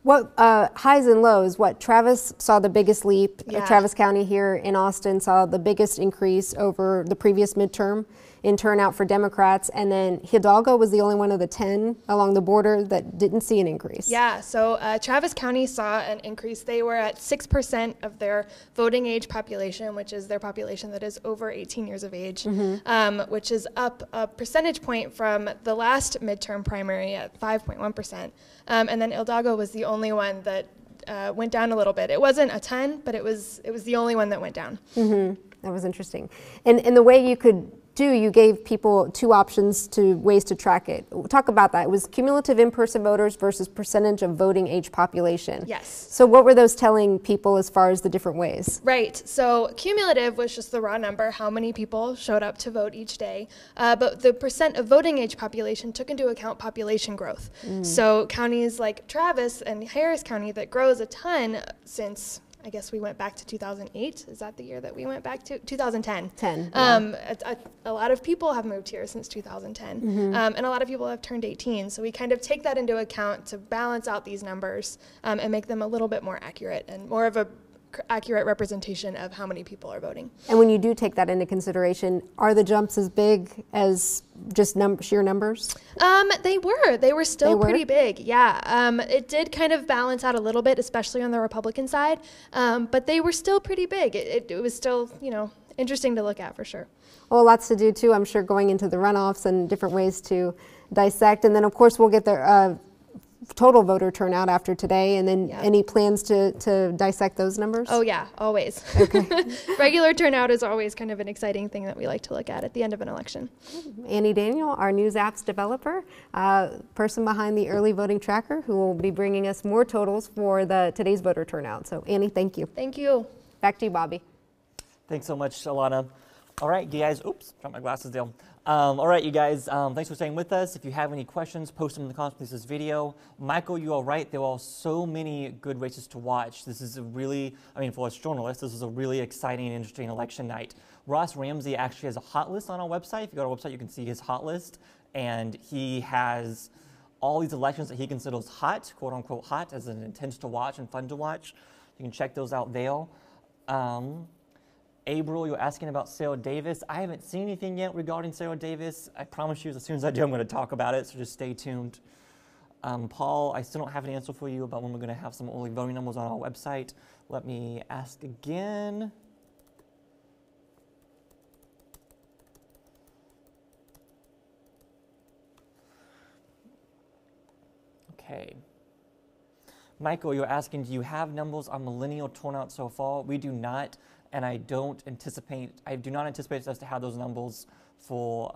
What highs and lows? What Travis saw the biggest leap. Yeah. Travis County here in Austin saw the biggest increase over the previous midterm in turnout for Democrats, and then Hidalgo was the only one of the 10 along the border that didn't see an increase. Yeah, so Travis County saw an increase. They were at 6% of their voting age population, which is their population that is over 18 years of age, which is up a percentage point from the last midterm primary at 5.1%. And then Hidalgo was the only one that went down a little bit. It wasn't a ton, but it was the only one that went down. That was interesting. And the way you gave people two options to ways to track it. Talk about that. It was cumulative in-person voters versus percentage of voting age population. Yes. So what were those telling people as far as the different ways? Right. So cumulative was just the raw number, how many people showed up to vote each day. But the percent of voting age population took into account population growth. So counties like Travis and Harris County that grows a ton since, I guess we went back to 2008. Is that the year that we went back to? 2010. A lot of people have moved here since 2010, and a lot of people have turned 18. So we kind of take that into account to balance out these numbers and make them a little bit more accurate and more of a accurate representation of how many people are voting. And when you do take that into consideration, are the jumps as big as just sheer numbers? They were still pretty big. Yeah. It did kind of balance out a little bit, especially on the Republican side. But they were still pretty big. It was still, interesting to look at for sure. Well, lots to do too, I'm sure, going into the runoffs and different ways to dissect. And then of course we'll get the total voter turnout after today, and then any plans to dissect those numbers? Oh yeah, always. Okay. Regular turnout is always kind of an exciting thing that we like to look at the end of an election. Annie Daniel, our News Apps developer, person behind the early voting tracker, who will be bringing us more totals for today's voter turnout. So Annie, thank you. Thank you. Back to you, Bobby. Thanks so much, Alana. All right, you guys. Oops, dropped my glasses down. All right, you guys. Thanks for staying with us. If you have any questions, post them in the comments of this video. Michael, you are right. There are so many good races to watch. This is for us journalists, this is a really exciting and interesting election night. Ross Ramsey actually has a hot list on our website. If you go to our website, you can see his hot list, and he has all these elections that he considers hot, quote unquote hot, as in intense to watch and fun to watch. You can check those out there. April, you're asking about Sarah Davis. I haven't seen anything yet regarding Sarah Davis. I promise you, as soon as I do, I'm going to talk about it, so just stay tuned. Paul, I still don't have an answer for you about when we're going to have some early voting numbers on our website. Let me ask again. Okay. Michael, you're asking, do you have numbers on millennial turnout so far? We do not, and I do not anticipate us to have those numbers for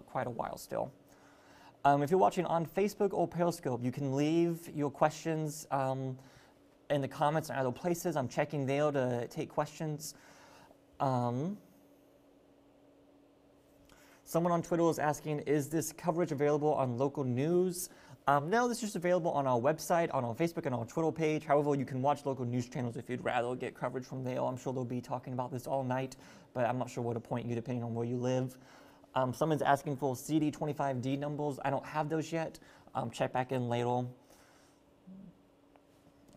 quite a while still. If you're watching on Facebook or Periscope, you can leave your questions in the comments in other places. I'm checking there to take questions. Someone on Twitter is asking, is this coverage available on local news? No, this is just available on our website, on our Facebook and our Twitter page. However, you can watch local news channels if you'd rather get coverage from there. I'm sure they'll be talking about this all night, but I'm not sure where to point you depending on where you live. Someone's asking for CD25D numbers. I don't have those yet. Check back in later.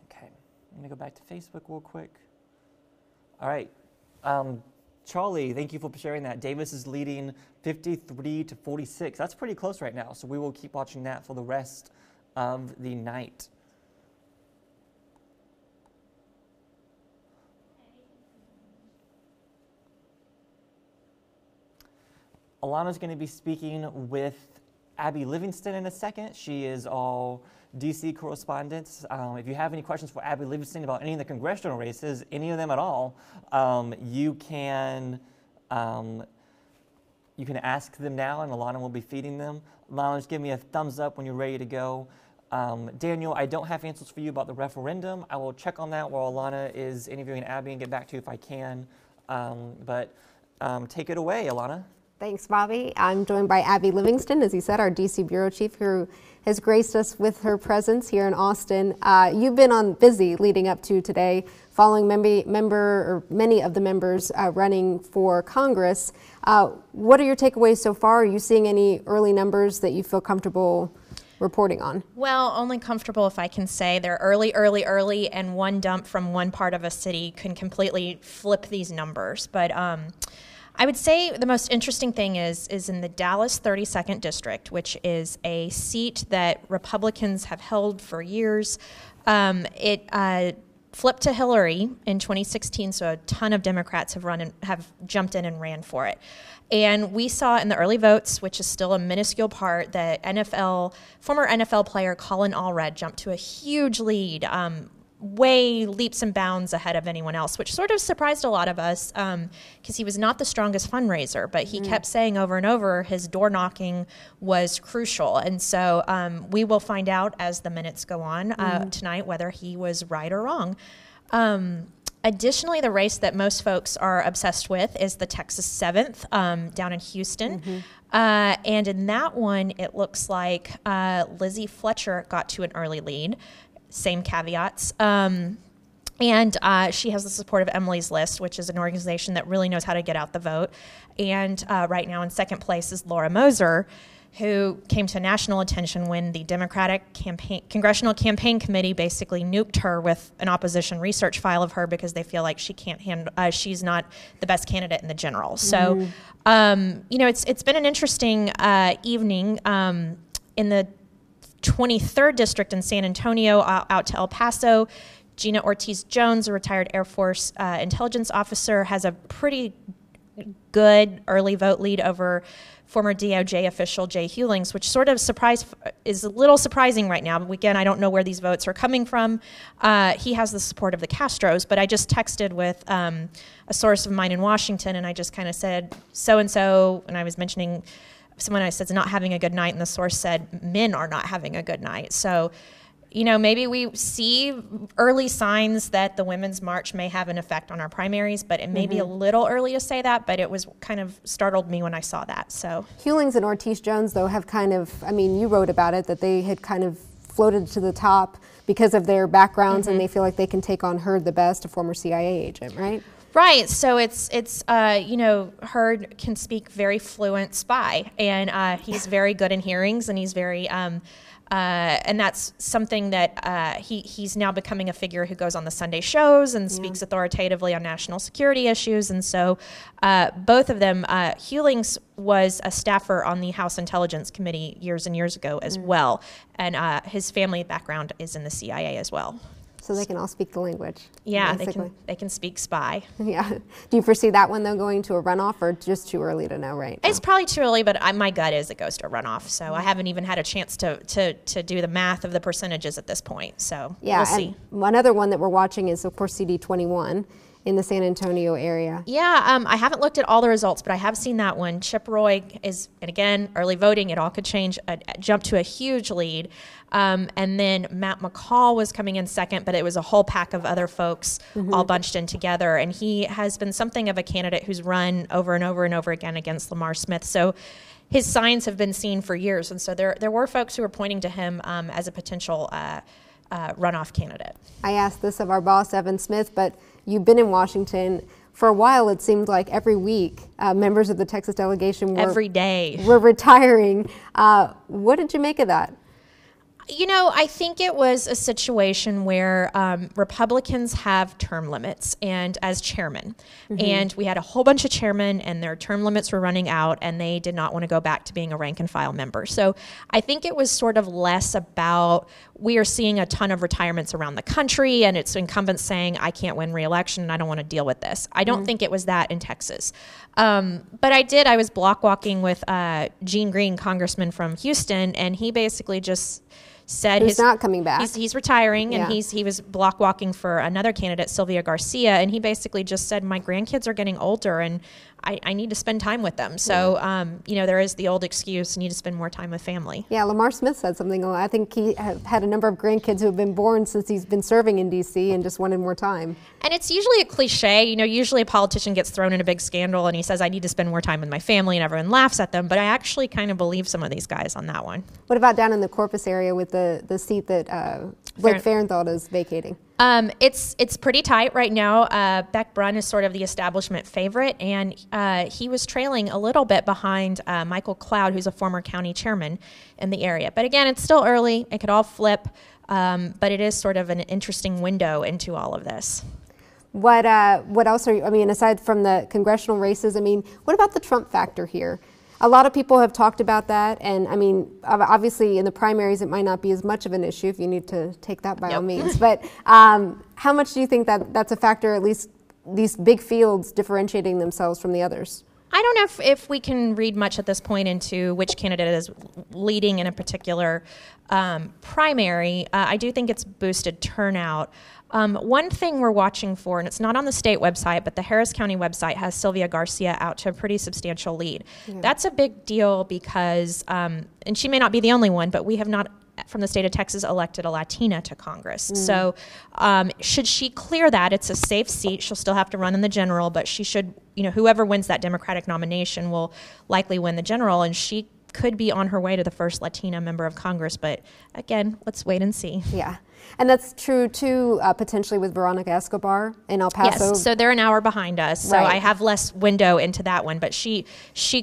Okay, I'm gonna go back to Facebook real quick. All right, Charlie, thank you for sharing that. Davis is leading 53-46. That's pretty close right now, so we will keep watching that for the rest of the night. Alana's going to be speaking with Abby Livingston in a second. She is our DC correspondent. If you have any questions for Abby Livingston about any of the congressional races, any of them at all, you can ask them now, and Alana will be feeding them. Alana, just give me a thumbs up when you're ready to go. Daniel, I don't have answers for you about the referendum. I will check on that while Alana is interviewing Abby and get back to you if I can. But take it away, Alana. Thanks, Bobby. I'm joined by Abby Livingston, as you said, our DC Bureau Chief, who has graced us with her presence here in Austin. You've been busy leading up to today, following many of the members running for Congress. What are your takeaways so far? Are you seeing any early numbers that you feel comfortable reporting on? Well, only comfortable if I can say they're early, and one dump from one part of a city can completely flip these numbers. But I would say the most interesting thing is in the Dallas 32nd District, which is a seat that Republicans have held for years. It flipped to Hillary in 2016, so a ton of Democrats have jumped in and ran for it. And we saw in the early votes, which is still a minuscule part, that former NFL player Colin Allred jumped to a huge lead, way leaps and bounds ahead of anyone else, which sort of surprised a lot of us because he was not the strongest fundraiser, but he kept saying over and over his door knocking was crucial. And so we will find out as the minutes go on tonight whether he was right or wrong. Additionally, the race that most folks are obsessed with is the Texas 7th down in Houston. And in that one, it looks like Lizzie Fletcher got to an early lead. Same caveats. And she has the support of Emily's List, which is an organization that really knows how to get out the vote. And right now in second place is Laura Moser, who came to national attention when the Democratic Congressional Campaign Committee basically nuked her with an opposition research file of her because they feel like she can't handle, she's not the best candidate in the general. So, it's been an interesting evening in the 23rd District in San Antonio, out to El Paso. Gina Ortiz-Jones, a retired Air Force intelligence officer, has a pretty good early vote lead over former DOJ official Jay Hewlings, which sort of is a little surprising right now. But again, I don't know where these votes are coming from. He has the support of the Castros, but I just texted with a source of mine in Washington, and I just kind of said, so-and-so, and I was mentioning someone I said is not having a good night, and the source said men are not having a good night. So, maybe we see early signs that the Women's March may have an effect on our primaries, but it may be a little early to say that, but it was kind of startled me when I saw that. So Hewlings and Ortiz-Jones, though, have kind of, you wrote about it, that they had kind of floated to the top because of their backgrounds, and they feel like they can take on Hurd the best, a former CIA agent, right? Right. So it's Hurd can speak very fluent spy, and he's very good in hearings, and he's very and that's something that he's now becoming a figure who goes on the Sunday shows and speaks authoritatively on national security issues. And so both of them, Hewlings was a staffer on the House Intelligence Committee years and years ago as well, and his family background is in the CIA as well. So they can all speak the language. Yeah, basically. they can speak spy. Yeah. Do you foresee that one, though, going to a runoff, or just too early to know right now? It's probably too early, but my gut is it goes to a runoff. So I haven't even had a chance to do the math of the percentages at this point. So Yeah, we'll see. and another one that we're watching is, of course, CD21 in the San Antonio area. Yeah, I haven't looked at all the results, but I have seen that one. Chip Roy is, and again, early voting, it all could change, jumped to a huge lead. And then Matt McCall was coming in second, but it was a whole pack of other folks all bunched in together. And he has been something of a candidate who's run over and over and over again against Lamar Smith. So his signs have been seen for years. And so there were folks who were pointing to him as a potential runoff candidate. I asked this of our boss, Evan Smith, but you've been in Washington. For a while, it seemed like every week, members of the Texas delegation Every day. were retiring. What did you make of that? You know, I think it was a situation where Republicans have term limits, and as chairman, and we had a whole bunch of chairmen, and their term limits were running out, and they did not want to go back to being a rank and file member. So I think it was sort of less about, we are seeing a ton of retirements around the country, and it's incumbents saying, I can't win re-election, and I don't want to deal with this. I don't think it was that in Texas. But I was block walking with Gene Green, congressman from Houston, and he basically just said He's not coming back. He's retiring, and Yeah. he was block walking for another candidate, Sylvia Garcia, and he basically just said, my grandkids are getting older, and I need to spend time with them. So, you know, there is the old excuse, you need to spend more time with family. Yeah, Lamar Smith said something. I think he had a number of grandkids who have been born since he's been serving in D.C. and just wanted more time. And it's usually a cliche. You know, usually a politician gets thrown in a big scandal and he says, I need to spend more time with my family, and everyone laughs at them. But I actually kind of believe some of these guys on that one. What about down in the Corpus area with the seat that Blake Farenthold is vacating? It's pretty tight right now. Beck Brunn is sort of the establishment favorite, and he was trailing a little bit behind Michael Cloud, who's a former county chairman in the area. But again, it's still early. It could all flip, but it is sort of an interesting window into all of this. What else are you, I mean, aside from the congressional races, I mean, what about the Trump factor here? A lot of people have talked about that, and I mean, obviously in the primaries it might not be as much of an issue if you need to take that by all means, but how much do you think that that's a factor, at least these big fields differentiating themselves from the others? I don't know if we can read much at this point into which candidate is leading in a particular primary. I do think it's boosted turnout. One thing we're watching for, and it's not on the state website, but the Harris County website has Sylvia Garcia out to a pretty substantial lead. Yeah. That's a big deal because, and she may not be the only one, but we have not, from the state of Texas, elected a Latina to Congress. So should she clear that, it's a safe seat. She'll still have to run in the general, but she should, you know, whoever wins that Democratic nomination will likely win the general, and she could be on her way to the first Latina member of Congress. But again, let's wait and see. Yeah. And that's true, too, potentially with Veronica Escobar in El Paso. Yes, so they're an hour behind us, so I have less window into that one, but she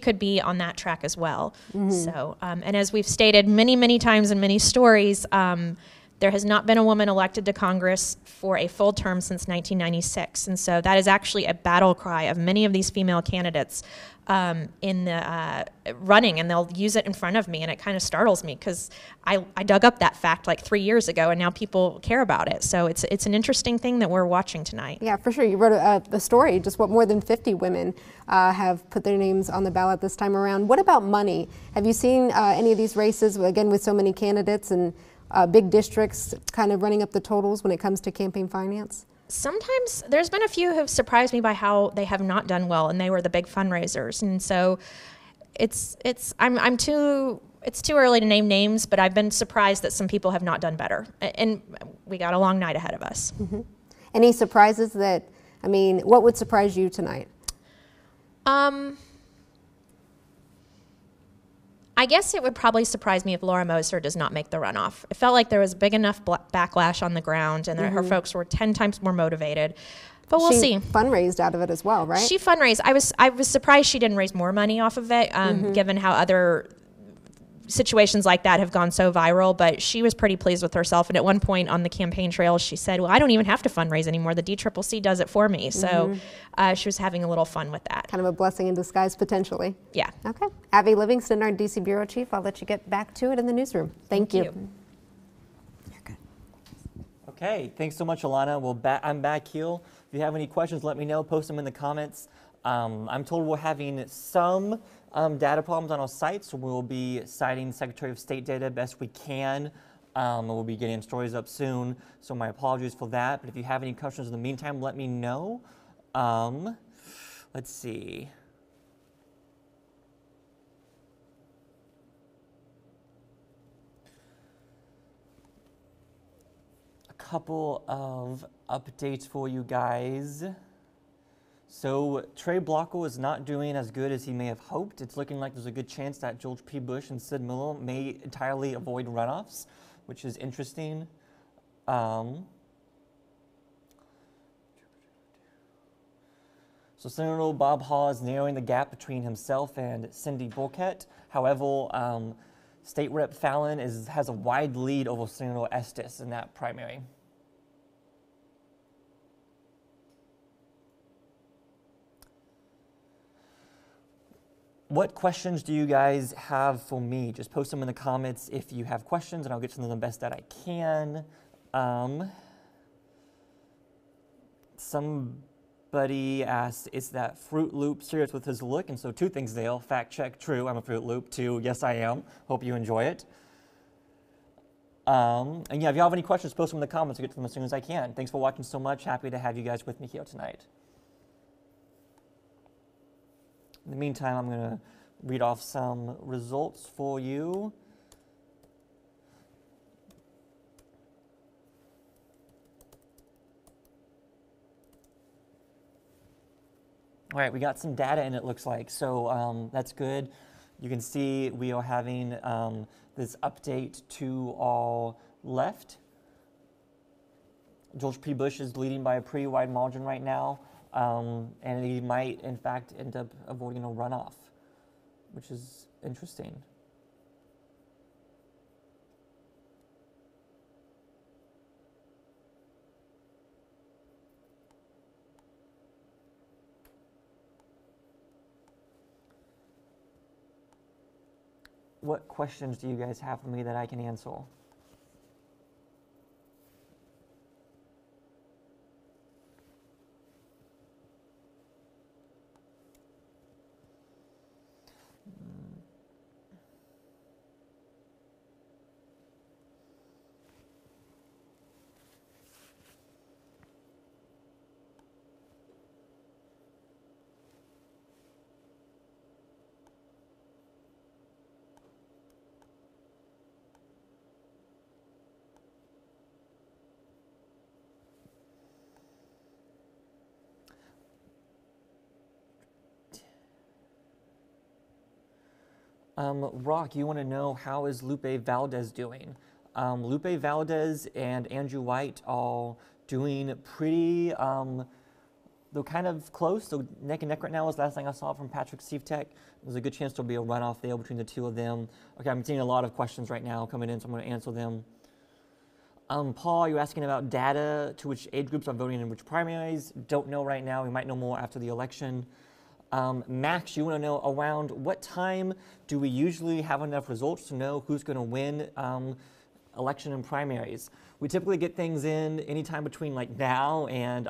could be on that track as well. So, and as we've stated many, many times in many stories, there has not been a woman elected to Congress for a full term since 1996, and so that is actually a battle cry of many of these female candidates in the running, and they'll use it in front of me, and it kind of startles me because I dug up that fact like 3 years ago, and now people care about it. So it's an interesting thing that we're watching tonight. Yeah, for sure. You wrote a story, just what more than 50 women have put their names on the ballot this time around. What about money? Have you seen any of these races, again, with so many candidates and big districts kind of running up the totals when it comes to campaign finance? Sometimes there's been a few who have surprised me by how they have not done well, and they were the big fundraisers. And so it's too early to name names, but I've been surprised that some people have not done better. And we got a long night ahead of us. Any surprises that, I mean, what would surprise you tonight? I guess it would probably surprise me if Laura Moser does not make the runoff. It felt like there was big enough backlash on the ground, and that her folks were 10 times more motivated. But we'll see. She fundraised out of it as well, right? She fundraised. I was surprised she didn't raise more money off of it, given how other situations like that have gone so viral, but she was pretty pleased with herself. And at one point on the campaign trail, she said, well, I don't even have to fundraise anymore. The DCCC does it for me. So she was having a little fun with that. Kind of a blessing in disguise, potentially. Yeah. Okay. Abby Livingston, our DC Bureau Chief, I'll let you get back to it in the newsroom. Thank you. Okay. Okay, thanks so much, Alana. Well, I'm back here. If you have any questions, let me know. Post them in the comments. I'm told we're having some data problems on our site, so we'll be citing Secretary of State data best we can. We'll be getting stories up soon, so my apologies for that. But if you have any questions in the meantime, let me know. Let's see. A couple of updates for you guys. So Trey Blockel is not doing as good as he may have hoped. It's looking like there's a good chance that George P. Bush and Sid Miller may entirely avoid runoffs, which is interesting. So Senator Bob Hall is narrowing the gap between himself and Cindy Burkett. However, State Rep Fallon has a wide lead over Senator Estes in that primary. What questions do you guys have for me? Just post them in the comments if you have questions, and I'll get to them the best that I can. Somebody asked, is that Fruit Loop serious with his look? And so 2 things there. Fact check, true, I'm a Fruit Loop. 2, yes, I am. Hope you enjoy it. And yeah, if you have any questions, post them in the comments. I'll get to them as soon as I can. Thanks for watching so much. Happy to have you guys with me here tonight. In the meantime, I'm going to read off some results for you. All right, we got some data in, it looks like, so that's good. You can see we are having this update to our left. George P. Bush is leading by a pretty wide margin right now. And he might, in fact, end up avoiding a runoff, which is interesting. What questions do you guys have for me that I can answer? Rock, you want to know how is Lupe Valdez doing? Lupe Valdez and Andrew White are doing pretty, they're kind of close, so neck and neck right now is the last thing I saw from Patrick Svitek. There's a good chance there'll be a runoff there between the 2 of them. Okay, I'm seeing a lot of questions right now coming in, so I'm going to answer them. Paul, you're asking about data to which age groups are voting in which primaries. Don't know right now. We might know more after the election. Max, you want to know around what time do we usually have enough results to know who's going to win election and primaries? We typically get things in anytime between like now and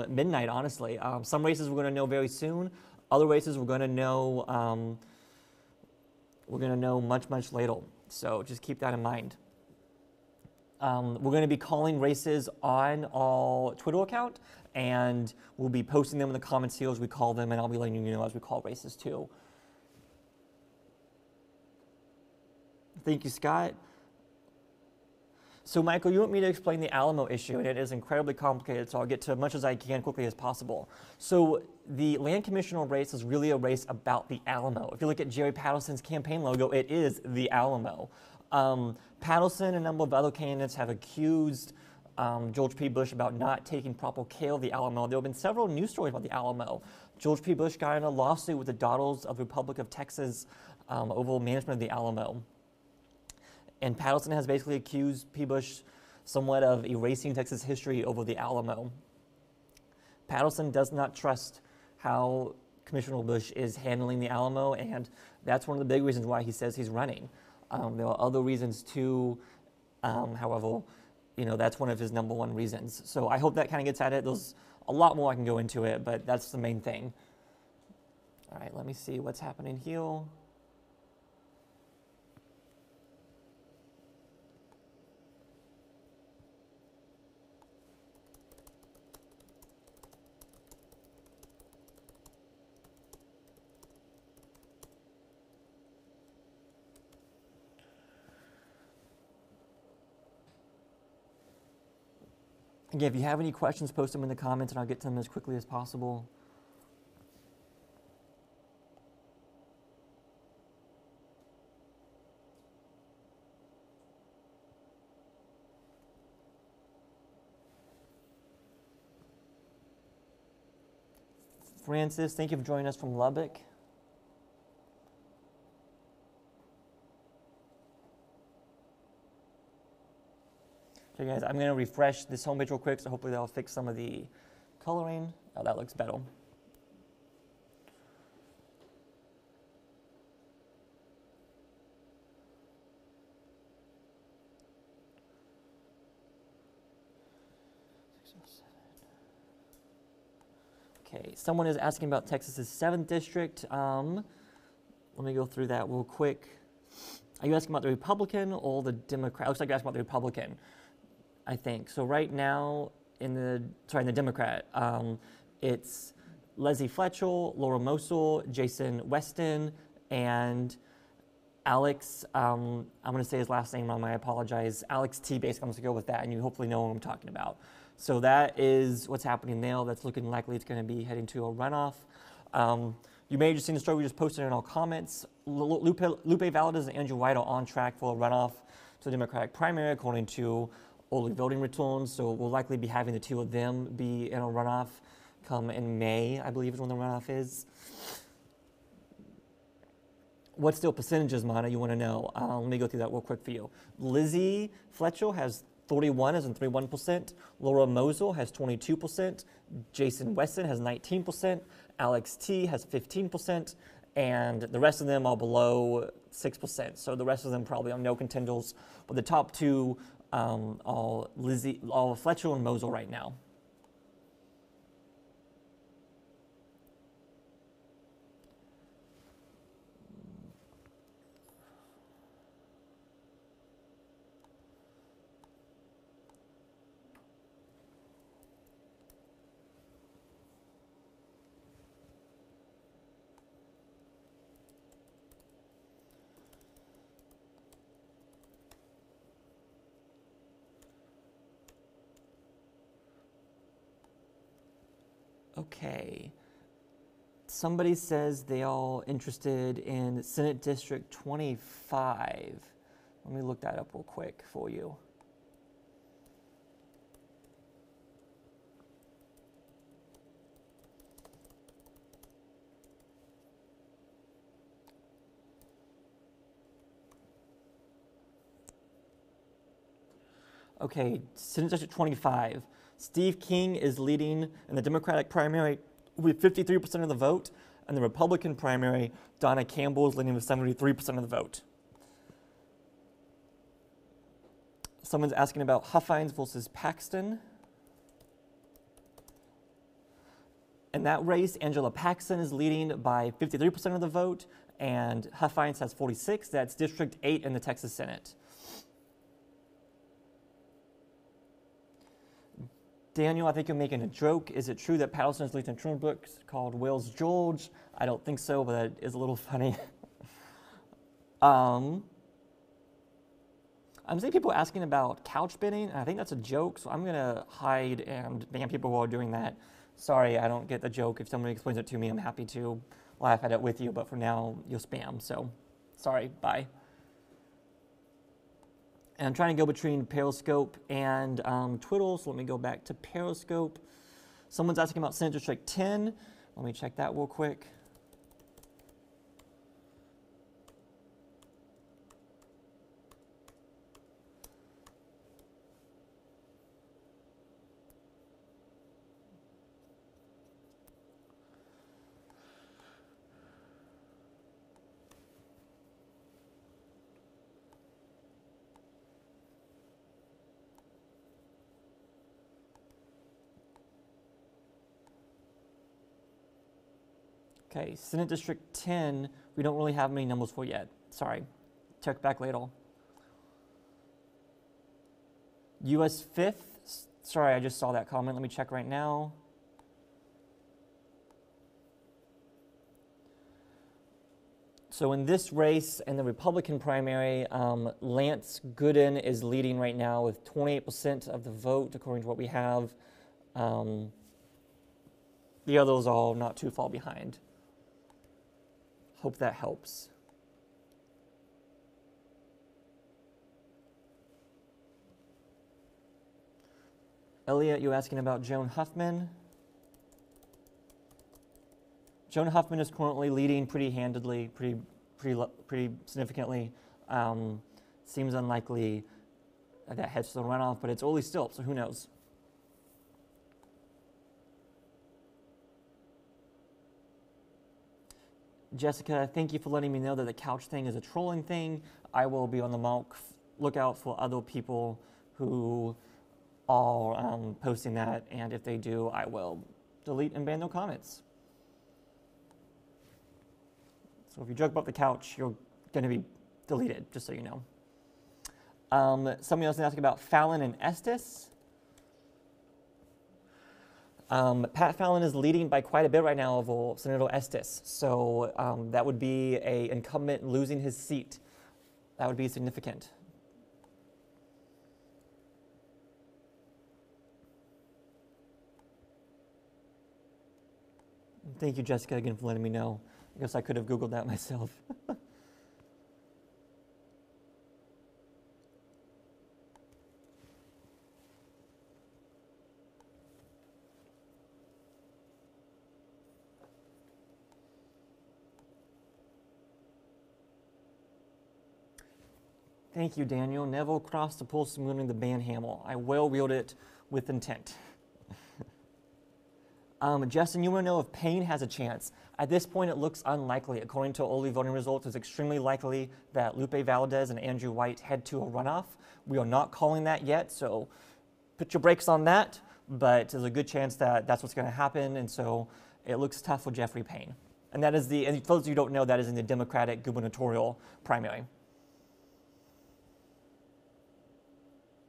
midnight, honestly. Some races we're going to know very soon. Other races we're going to know much, much later. So just keep that in mind. We're going to be calling races on our Twitter account, and we'll be posting them in the comments here as we call them, and I'll be letting you know as we call races too. Thank you, Scott. So, Michael, you want me to explain the Alamo issue, and it is incredibly complicated, so I'll get to as much as I can quickly as possible. So, the land commissioner race is really a race about the Alamo. If you look at Jerry Patterson's campaign logo, it is the Alamo. Patterson and a number of other candidates have accused George P. Bush about not taking proper care of the Alamo. There have been several news stories about the Alamo. George P. Bush got in a lawsuit with the daughters of the Republic of Texas over management of the Alamo. And Patterson has basically accused P. Bush somewhat of erasing Texas history over the Alamo. Patterson does not trust how Commissioner Bush is handling the Alamo, and that's one of the big reasons why he says he's running. There are other reasons too. However, that's one of his number one reasons. So I hope that kind of gets at it. There's a lot more I can go into it, but that's the main thing. All right, let me see what's happening here. Again, if you have any questions, post them in the comments and I'll get to them as quickly as possible. Francis, thank you for joining us from Lubbock. Okay, guys, I'm going to refresh this homepage real quick, so hopefully that'll fix some of the coloring. Oh, that looks better. Okay, someone is asking about Texas's 7th district. Let me go through that real quick. Are you asking about the Republican or the Democrat? Looks like you're asking about the Republican, I think. So right now, in the Democrat, it's Leslie Fletcher, Laura Mosel, Jason Weston, and Alex, I'm going to say his last name wrong, I apologize. Alex T, basically, I'm going to go with that, and you hopefully know what I'm talking about. So that is what's happening now. That's looking likely it's going to be heading to a runoff. You may have just seen the story we just posted in our comments. Lupe Valdez and Andrew White are on track for a runoff to the Democratic primary, according to early voting returns. So we'll likely be having the two of them be in a runoff come in May, I believe is when the runoff is. What's still percentages, Mana, you want to know? Let me go through that real quick for you. Lizzie Fletcher has 31, as in 31%. Laura Mosel has 22%. Jason Weston has 19%. Alex T has 15%. And the rest of them are below 6%. So the rest of them probably are no contenders. But the top two are Fletcher and Mosel right now. Okay. Somebody says they are interested in Senate District 25. Let me look that up real quick for you. Okay, Senate District 25. Steve King is leading in the Democratic primary with 53% of the vote, and the Republican primary, Donna Campbell is leading with 73% of the vote. Someone's asking about Huffines versus Paxton. In that race, Angela Paxton is leading by 53% of the vote, and Huffines has 46. That's District 8 in the Texas Senate. Daniel, I think you're making a joke. Is it true that Patterson is leading a book called Wales George? I don't think so, but that is a little funny. I'm seeing people asking about couch bidding, and I think that's a joke, so I'm going to hide and ban people who are doing that. Sorry, I don't get the joke. If somebody explains it to me, I'm happy to laugh at it with you, but for now, you'll spam, so sorry, bye. And I'm trying to go between Periscope and Twitter, so let me go back to Periscope. Someone's asking about Senate District 10. Let me check that real quick. Okay, Senate District 10, we don't really have many numbers for yet. Sorry, check back later. US 5th, sorry, I just saw that comment. Let me check right now. So in this race and the Republican primary, Lance Gooden is leading right now with 28% of the vote, according to what we have. The others all not too far behind. Hope that helps. Elliot, you're asking about Joan Huffman. Joan Huffman is currently leading pretty handedly, pretty significantly. Seems unlikely that heads to the runoff, but it's early still, so who knows? Jessica, thank you for letting me know that the couch thing is a trolling thing. I will be on the lookout for other people who are posting that, and if they do, I will delete and ban their comments. So if you joke about the couch, you're going to be deleted, just so you know. Somebody else is asking about Fallon and Estes. Pat Fallon is leading by quite a bit right now over Senator Estes. So that would be an incumbent losing his seat. That would be significant. Thank you, Jessica, again for letting me know. I guess I could have Googled that myself. Thank you, Daniel. Neville crossed the pulse wielding the banhammer. I will wield it with intent. Justin, you want to know if Payne has a chance. At this point, it looks unlikely. According to early voting results, it's extremely likely that Lupe Valdez and Andrew White head to a runoff. We are not calling that yet, so put your brakes on that, but there's a good chance that that's what's going to happen, and so it looks tough for Jeffrey Payne. And that is and for those of you who don't know, that is in the Democratic gubernatorial primary.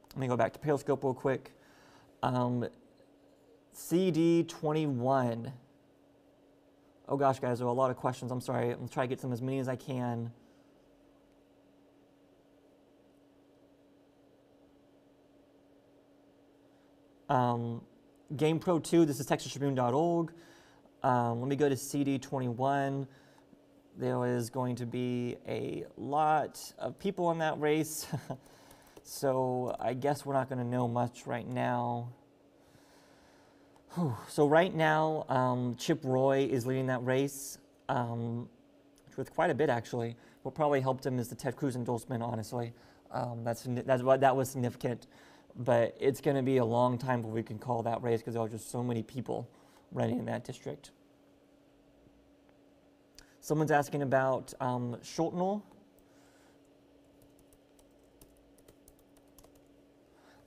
Let me go back to Periscope real quick. CD21. Oh gosh, guys, there are a lot of questions. I'm sorry. I'm going to try to get to as many as I can. GamePro 2, this is TexasTribune.org. Let me go to CD21. There is going to be a lot of people in that race. So I guess we're not going to know much right now. So right now, Chip Roy is leading that race with quite a bit, actually. What probably helped him is the Ted Cruz endorsement, honestly. That was significant. But it's going to be a long time before we can call that race because there are just so many people running in that district. Someone's asking about Shortnell.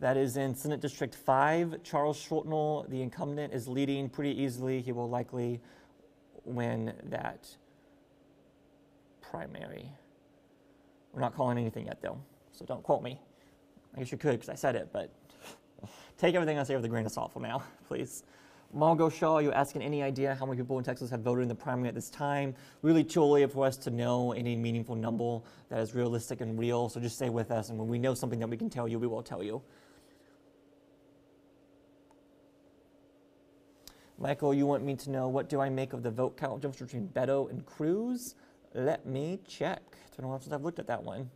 That is in Senate District 5. Charles Shortnell, the incumbent, is leading pretty easily. He will likely win that primary. We're not calling anything yet, though, so don't quote me. I guess you could because I said it, but take everything I say with a grain of salt for now, please. Margot Shaw, you're asking any idea how many people in Texas have voted in the primary at this time? Really too early for us to know any meaningful number that is realistic and real, so just stay with us, and when we know something that we can tell you, we will tell you. Michael, you want me to know what do I make of the vote count difference between Beto and Cruz? Let me check. It's been a while since I've looked at that one.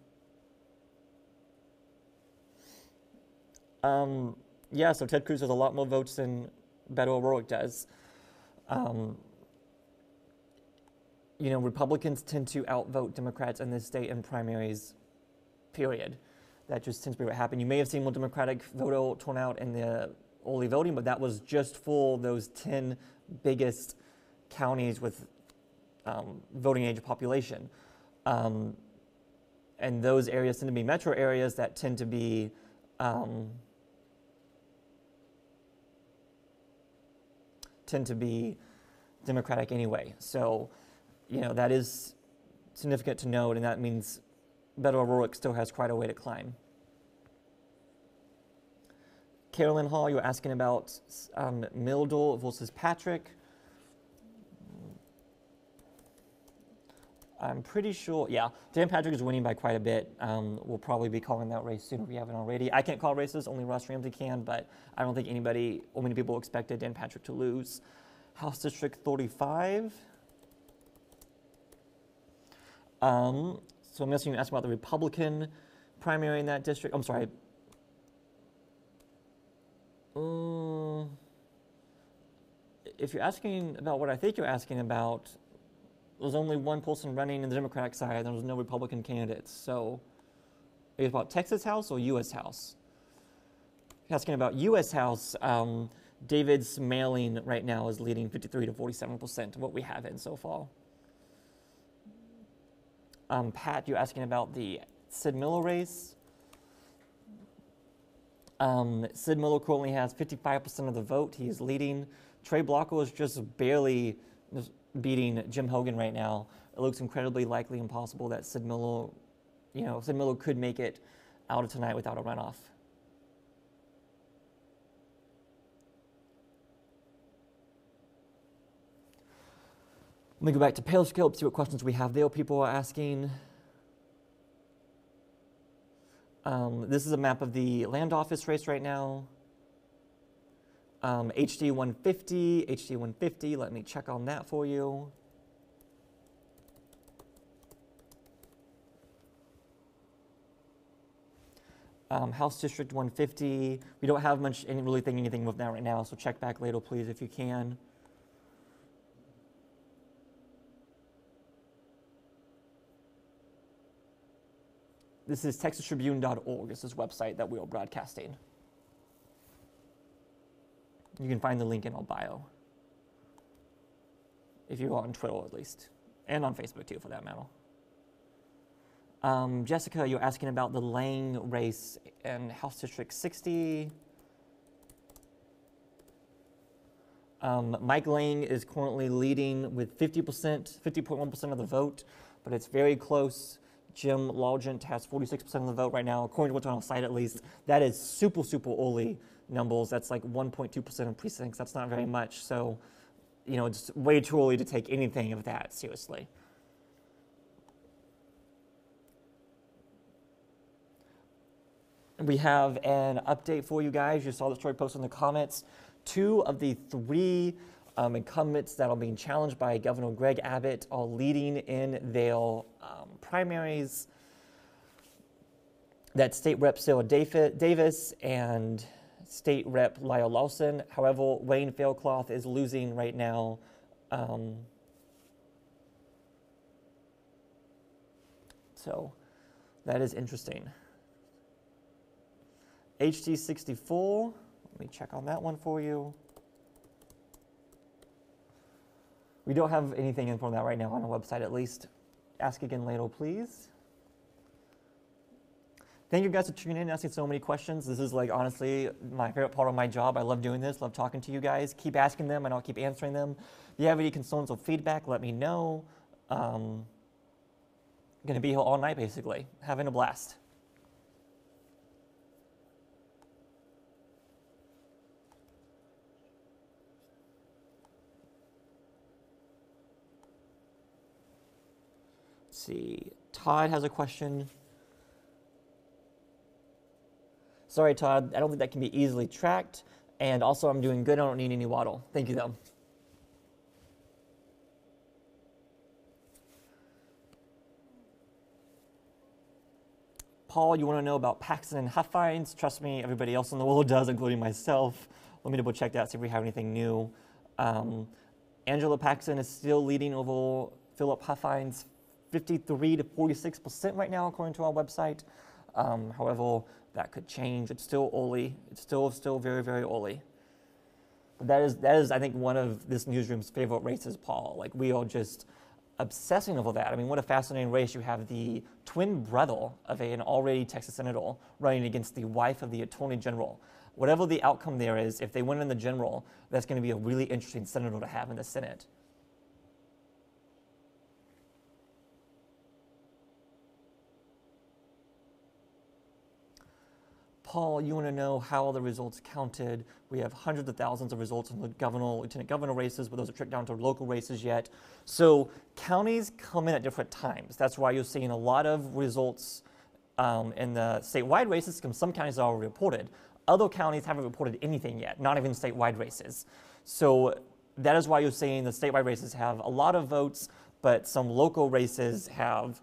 Yeah, so Ted Cruz has a lot more votes than Beto O'Rourke does. You know, Republicans tend to outvote Democrats in this state in primaries, period. That just tends to be what happened. You may have seen more Democratic voter turnout in the early voting, but that was just for those 10 biggest counties with voting age population. And those areas tend to be metro areas that tend to be Democratic anyway. So, that is significant to note, and that means Beto O'Rourke still has quite a way to climb. Carolyn Hall, you're asking about Mildel versus Patrick. I'm pretty sure, yeah, Dan Patrick is winning by quite a bit. We'll probably be calling that race soon if we haven't already. I can't call races, only Ross Ramsey can, but I don't think many people expected Dan Patrick to lose. House District 35. So I'm guessing you asked about the Republican primary in that district. I'm sorry. If you're asking about what I think you're asking about, there's only one person running in the Democratic side. There was no Republican candidates. So, are you about Texas House or U.S. House? If you're asking about U.S. House, David Smalling right now is leading 53 to 47% of what we have in so far. Pat, you're asking about the Sid Miller race. Sid Miller currently has 55% of the vote. He is leading. Trey Blocker is just barely beating Jim Hogan right now. It looks incredibly likely and possible that Sid Miller could make it out of tonight without a runoff. Let me go back to Periscope, see what questions we have there. People are asking. This is a map of the land office race right now. HD 150, let me check on that for you. House District 150, we don't have anything with that right now, so check back later, please, if you can. This is TexasTribune.org. This is a website that we are broadcasting. You can find the link in our bio, if you're on Twitter at least, and on Facebook too, for that matter. Jessica, you're asking about the Lang race in House District 60. Mike Lang is currently leading with 50.1% of the vote, but it's very close. Jim Largent has 46% of the vote right now, according to what's on our site at least. That is super, super early numbers. That's like 1.2% of precincts. That's not very much. So, it's way too early to take anything of that seriously. We have an update for you guys. You saw the story posted in the comments. 2 of the 3 incumbents that are being challenged by Governor Greg Abbott are leading in their primaries. That's State Rep Sarah Davis and State Rep Lyle Lawson. However, Wayne Faircloth is losing right now. So that is interesting. HD 64, let me check on that one for you. We don't have anything in for that right now on our website, at least. Ask again later, please. Thank you guys for tuning in and asking so many questions. This is honestly my favorite part of my job. I love doing this, love talking to you guys. Keep asking them and I'll keep answering them. If you have any concerns or feedback, let me know. I'm gonna be here all night basically, having a blast. Let's see, Todd has a question. Sorry, Todd, I don't think that can be easily tracked. And also, I'm doing good. I don't need any waddle. Thank you, though. Paul, you want to know about Paxton and Huffines? Trust me, everybody else in the world does, including myself. Let me double check that, see if we have anything new. Angela Paxton is still leading over Philip Huffines, 53 to 46% right now, according to our website. However, that could change. It's still early. It's still very, very early. But that is, I think, one of this newsroom's favorite races, Paul. We are just obsessing over that. I mean, what a fascinating race. You have the twin brother of an already Texas senator running against the wife of the attorney general. Whatever the outcome there is, if they win in the general, that's going to be a really interesting senator to have in the Senate. Paul, you want to know how all the results counted. We have hundreds of thousands of results in the governor, lieutenant governor races, but those are tricked down to local races yet. So counties come in at different times. That's why you're seeing a lot of results in the statewide races, because some counties are already reported. Other counties haven't reported anything yet, not even statewide races. So that is why you're seeing the statewide races have a lot of votes, but some local races have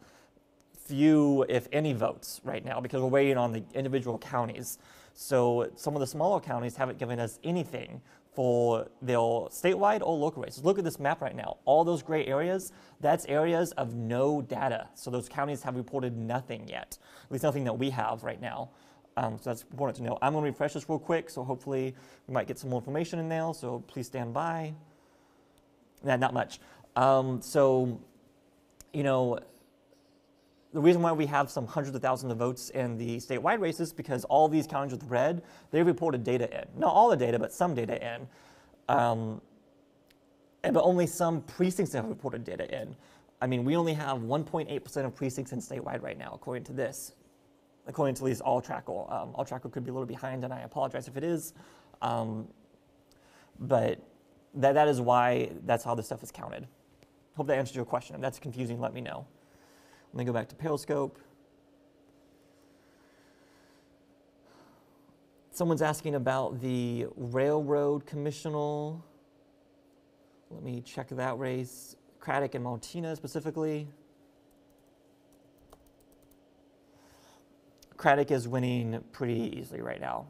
few, if any, votes right now, because we're waiting on the individual counties. So some of the smaller counties haven't given us anything for their statewide or local races. Look at this map right now. All those gray areas, that's areas of no data. So those counties have reported nothing yet, at least nothing that we have right now. So that's important to know. I'm going to refresh this real quick, so hopefully we might get some more information in there, so please stand by. Nah, not much. So, you know, the reason why we have some hundreds of thousands of votes in the statewide races is because all these counties with red, they reported data in. Not all the data, but some data in. But only some precincts have reported data in. I mean, we only have 1.8% of precincts in statewide right now, according to this. According to at least Alltrackle. Alltrackle could be a little behind, and I apologize if it is. But that is why that's how this stuff is counted. Hope that answers your question. If that's confusing, let me know. Let me go back to Periscope. Someone's asking about the railroad commissional. Let me check that race. Craddock and Martinez specifically. Craddock is winning pretty easily right now.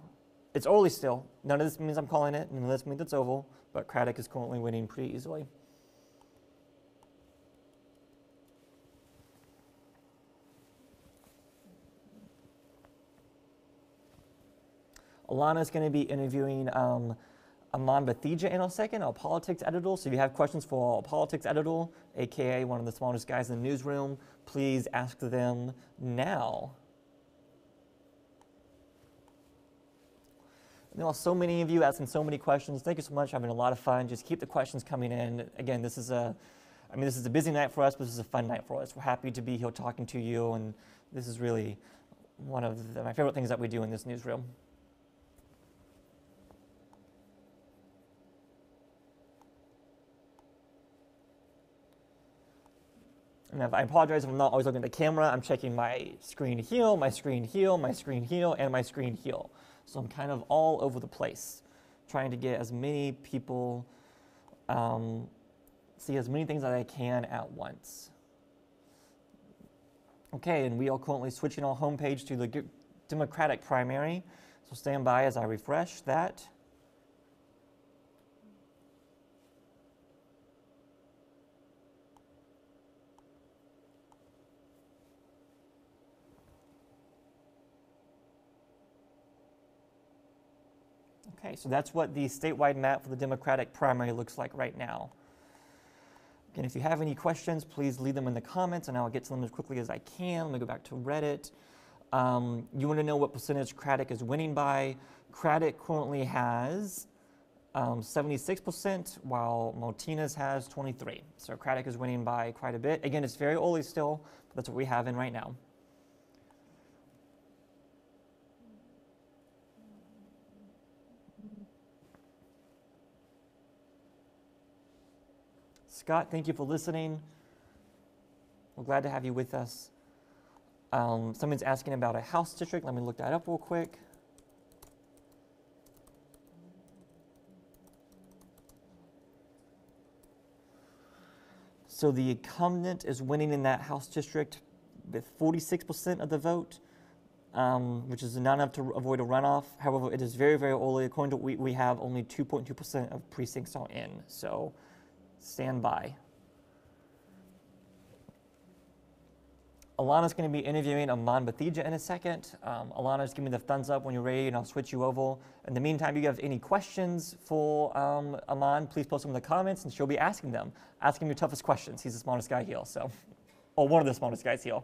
It's early still. None of this means I'm calling it. None of this means it's oval. But Craddock is currently winning pretty easily. Alana is going to be interviewing Aman Bathija in a second, our politics editor. So if you have questions for our politics editor, aka one of the smartest guys in the newsroom, please ask them now. There are so many of you asking so many questions. Thank you so much. Having a lot of fun. Just keep the questions coming in. Again, this is a busy night for us, but this is a fun night for us. We're happy to be here talking to you, and this is really one of my favorite things that we do in this newsroom. And I apologize if I'm not always looking at the camera. I'm checking my screen here, my screen here, my screen here, and my screen here. So I'm kind of all over the place, trying to get as many people, see as many things as I can at once. Okay, and we are currently switching our homepage to the Democratic primary. So stand by as I refresh that. Okay, so that's what the statewide map for the Democratic primary looks like right now. Again, if you have any questions, please leave them in the comments, and I'll get to them as quickly as I can. Let me go back to Reddit. You want to know what percentage Craddock is winning by? Craddock currently has 76%, while Martinez has 23%. So Craddock is winning by quite a bit. Again, it's very early still, but that's what we have in right now. Scott, thank you for listening. We're glad to have you with us. Someone's asking about a House district. Let me look that up real quick. So the incumbent is winning in that House district with 46% of the vote, which is not enough to avoid a runoff. However, it is very, very early. According to we have only 2.2% of precincts are in. So stand by. Alana's going to be interviewing Aman Bathija in a second. Alana, just give me the thumbs up when you're ready, and I'll switch you over. In the meantime, if you have any questions for Aman, please post them in the comments, and she'll be asking them. Ask him your toughest questions. He's the smartest guy here, so, or one of the smartest guys here.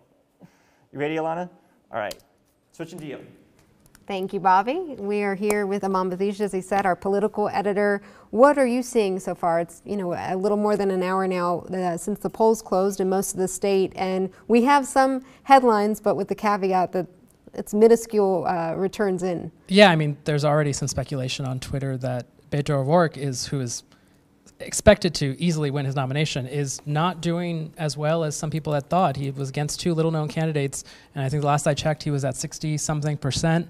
You ready, Alana? All right, switching to you. Thank you, Bobby. We are here with Aman Bathija, as he said, our political editor. What are you seeing so far? It's a little more than an hour now since the polls closed in most of the state, and we have some headlines, but with the caveat that it's minuscule returns in. Yeah, I mean, there's already some speculation on Twitter that Beto O'Rourke who is expected to easily win his nomination, is not doing as well as some people had thought. He was against two little-known candidates, and I think the last I checked, he was at 60-something%.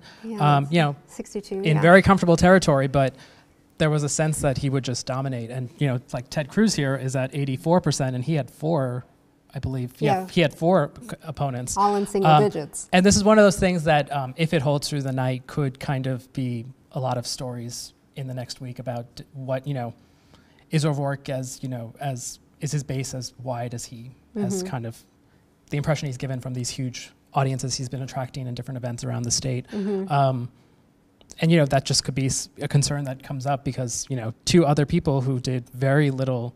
Yeah, 62. In very comfortable territory, but there was a sense that he would just dominate. And like Ted Cruz here is at 84%, and he had four, I believe. Yeah. He had four opponents, all in single digits. And this is one of those things that, if it holds through the night, could kind of be a lot of stories in the next week about what is O'Rourke is his base as wide as he has kind of the impression he's given from these huge audiences he's been attracting in different events around the state. And that just could be a concern that comes up because two other people who did very little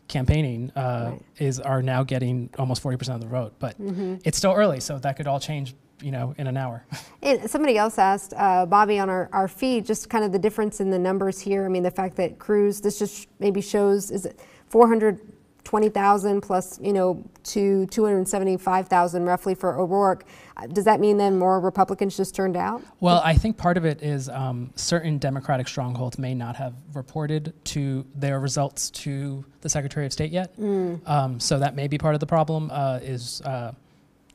campaigning are now getting almost 40% of the vote, but it's still early, so that could all change in an hour. And somebody else asked, Bobby, on our feed, just kind of the difference in the numbers here. I mean, the fact that Cruz, this just maybe shows, is it 420,000 plus, to 275,000 roughly for O'Rourke. Does that mean then more Republicans just turned out? Well, I think part of it is certain Democratic strongholds may not have reported to their results to the Secretary of State yet. So that may be part of the problem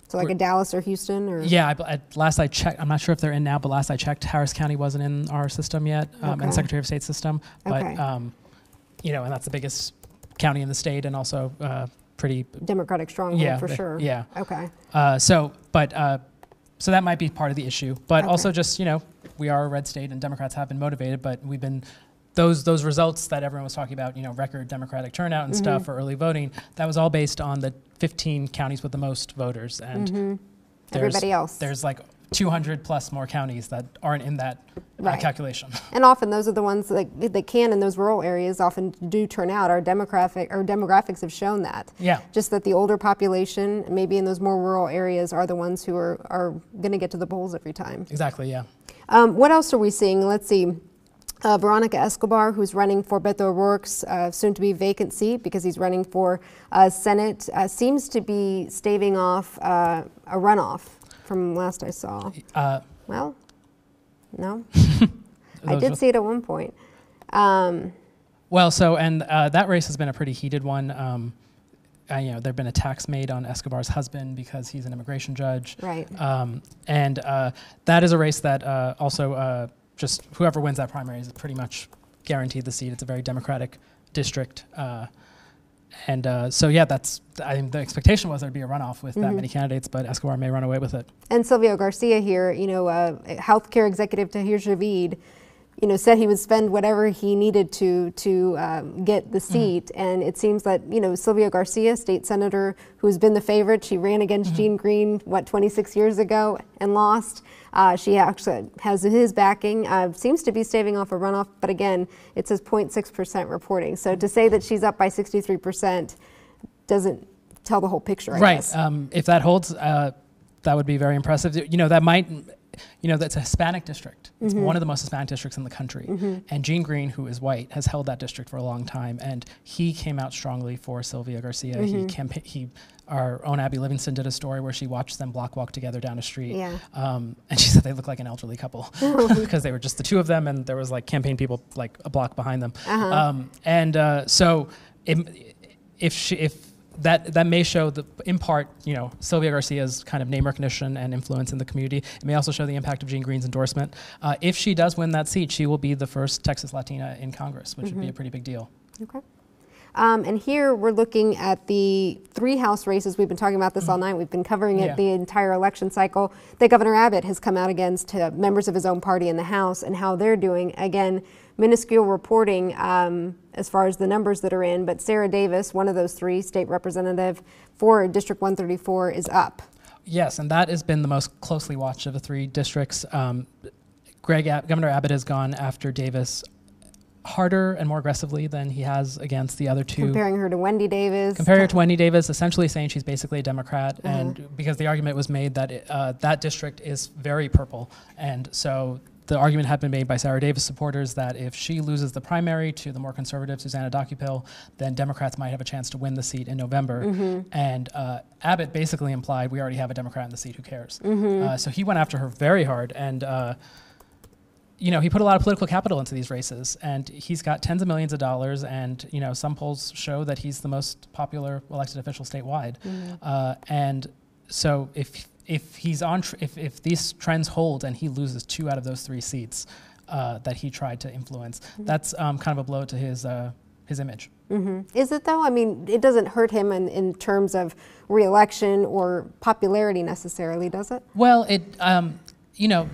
So like a Dallas or Houston? Or? Yeah, last I checked, I'm not sure if they're in now, but last I checked, Harris County wasn't in our system yet, and Secretary of State system. But, and that's the biggest county in the state and also pretty... Democratic stronghold for sure. Yeah. Okay. So that might be part of the issue. But also just, we are a red state and Democrats have been motivated, but we've been... Those results that everyone was talking about, record Democratic turnout and stuff for early voting, that was all based on the 15 counties with the most voters. And everybody else. There's like 200 plus more counties that aren't in that calculation. And often those are the ones that can in those rural areas often do turn out. Our demographics have shown that. Yeah. Just that the older population, maybe in those more rural areas, are the ones who are going to get to the polls every time. Exactly, yeah. What else are we seeing? Let's see. Veronica Escobar, who's running for Beto O'Rourke's soon-to-be vacant seat because he's running for Senate, seems to be staving off a runoff from last I saw. Well, no. I did see it at one point. That race has been a pretty heated one. There have been attacks made on Escobar's husband because he's an immigration judge. Right. That is a race that also... just whoever wins that primary is pretty much guaranteed the seat. It's a very Democratic district. I think the expectation was there'd be a runoff with that many candidates, but Escobar may run away with it. And Silvio Garcia here, healthcare executive Tahir Javid, said he would spend whatever he needed to get the seat. And it seems that, Silvio Garcia, state senator who's been the favorite, she ran against Gene Green, 26 years ago and lost. She actually has his backing, seems to be staving off a runoff, but again, it says 0.6% reporting. So to say that she's up by 63% doesn't tell the whole picture, I guess. If that holds, that would be very impressive. That might... that's a Hispanic district. It's one of the most Hispanic districts in the country. And Gene Green, who is white, has held that district for a long time. And he came out strongly for Silvio Garcia. Our own Abby Livingston did a story where she watched them block walk together down a street. Yeah. And she said they looked like an elderly couple because they were just the two of them and there was like campaign people like a block behind them. That may show, in part, Silvio Garcia's kind of name recognition and influence in the community. It may also show the impact of Gene Green's endorsement. If she does win that seat, she will be the first Texas Latina in Congress, which would be a pretty big deal. Okay. And here we're looking at the 3 House races. We've been talking about this all night. We've been covering it the entire election cycle. That Governor Abbott has come out against members of his own party in the House and how they're doing. Again, minuscule reporting as far as the numbers that are in, but Sarah Davis, one of those 3, state representative for District 134, is up. Yes, and that has been the most closely watched of the 3 districts. Governor Abbott has gone after Davis harder and more aggressively than he has against the other 2. Comparing her to Wendy Davis. Comparing her to Wendy Davis, essentially saying she's basically a Democrat, and because the argument was made that that district is very purple, and so the argument had been made by Sarah Davis supporters that if she loses the primary to the more conservative Susanna Dockupil, then Democrats might have a chance to win the seat in November. And Abbott basically implied, we already have a Democrat in the seat, who cares? So he went after her very hard, and you know, he put a lot of political capital into these races, and he's got tens of millions of dollars, and you know, some polls show that he's the most popular elected official statewide. And so if he's on, if these trends hold and he loses 2 out of those 3 seats that he tried to influence, that's kind of a blow to his image. Is it though? I mean, it doesn't hurt him in terms of re-election or popularity necessarily, does it? Well, it you know,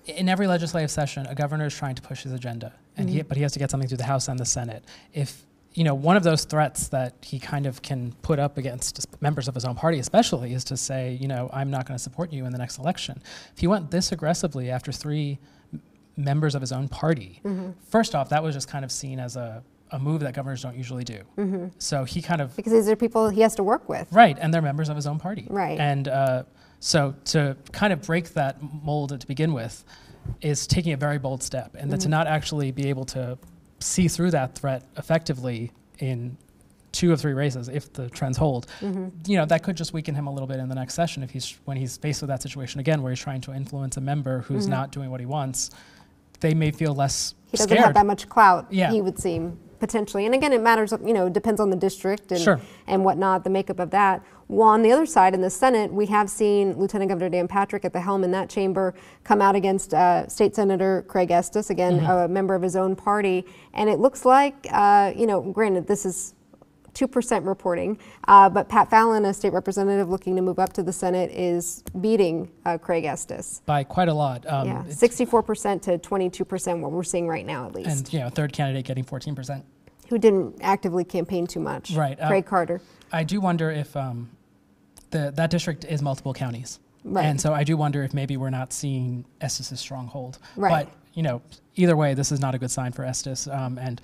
in every legislative session, a governor is trying to push his agenda, and but he has to get something through the House and the Senate. If you know, one of those threats that he kind of can put up against members of his own party especially is to say, you know, I'm not going to support you in the next election. If he went this aggressively after 3 members of his own party, first off, that was just kind of seen as a move that governors don't usually do. So he kind of... Because these are people he has to work with. Right, and they're members of his own party. Right. And so to kind of break that mold to begin with is taking a very bold step, and to not actually be able to see through that threat effectively in 2 of 3 races, if the trends hold, you know, that could just weaken him a little bit in the next session when he's faced with that situation again, where he's trying to influence a member who's not doing what he wants. They may feel less He doesn't scared. have that much clout, Yeah. he would seem, potentially. And again, it matters, you know, depends on the district and whatnot, the makeup of that. Well, on the other side, in the Senate, we have seen Lieutenant Governor Dan Patrick at the helm in that chamber come out against State Senator Craig Estes, again, a member of his own party. And it looks like, you know, granted, this is 2% reporting, but Pat Fallon, a state representative looking to move up to the Senate, is beating Craig Estes. By quite a lot. Yeah, 64% to 22%, what we're seeing right now at least. And, you know, third candidate getting 14%. Who didn't actively campaign too much. Right. Craig Carter. I do wonder if that district is multiple counties. Right. And so I do wonder if maybe we're not seeing Estes' stronghold. Right. But, you know, either way, this is not a good sign for Estes. And,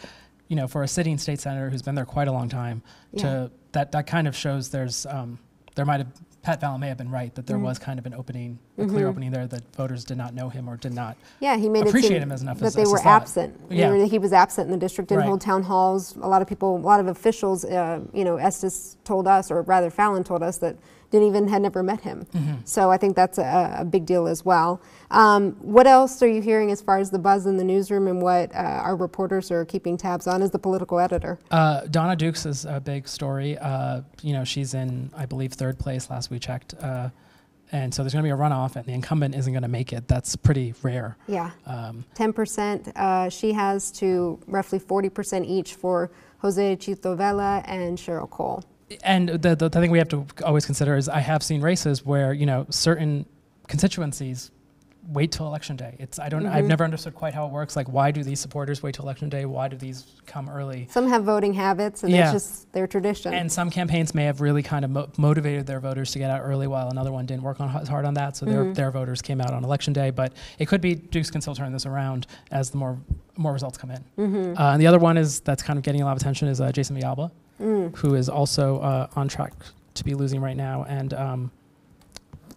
you know, for a sitting state senator who's been there quite a long time, that kind of shows Pat Fallon may have been right, that there was kind of an opening, a clear opening there, that voters did not know him or did not he made appreciate it him as enough that as they were thought. absent. Yeah. He was absent in the district, didn't Right. hold town halls. A lot of officials, you know, Estes told us, or rather Fallon told us, that had never met him. So I think that's a big deal as well. What else are you hearing as far as the buzz in the newsroom and what our reporters are keeping tabs on as the political editor? Donna Dukes is a big story. You know, she's in, I believe, 3rd place last we checked. And so there's going to be a runoff, and the incumbent isn't going to make it. That's pretty rare. Yeah, 10%. She has to roughly 40% each for Jose Chito Vela and Cheryl Cole. And the thing we have to always consider is I have seen races where, you know, certain constituencies wait till election day. I've never understood quite how it works. Like, why do these supporters wait till election day? Why do these come early? Some have voting habits, and it's just their tradition. And some campaigns may have really kind of motivated their voters to get out early, while another one didn't work as hard on that. So their voters came out on election day. But it could be Dukes can still turn this around as the more results come in. And the other one that's kind of getting a lot of attention is Jason Villalba, who is also on track to be losing right now. And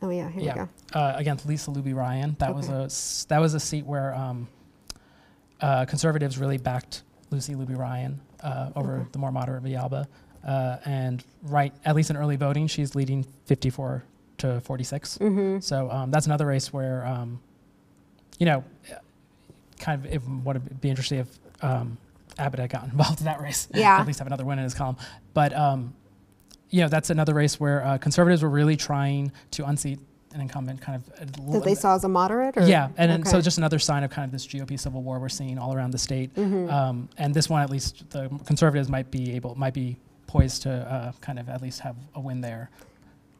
here we go. Against Lisa Luby Ryan. That was a seat where conservatives really backed Lucy Luby Ryan over the more moderate Villalba. And at least in early voting, she's leading 54 to 46. So that's another race where, you know, kind of it would be interesting if Abbott had gotten involved in that race. Yeah. At least have another win in his column. But you know, that's another race where conservatives were really trying to unseat an incumbent, kind of that they saw as a moderate, or and so just another sign of kind of this GOP civil war we're seeing all around the state. And this one, at least, the conservatives might be poised to kind of at least have a win there.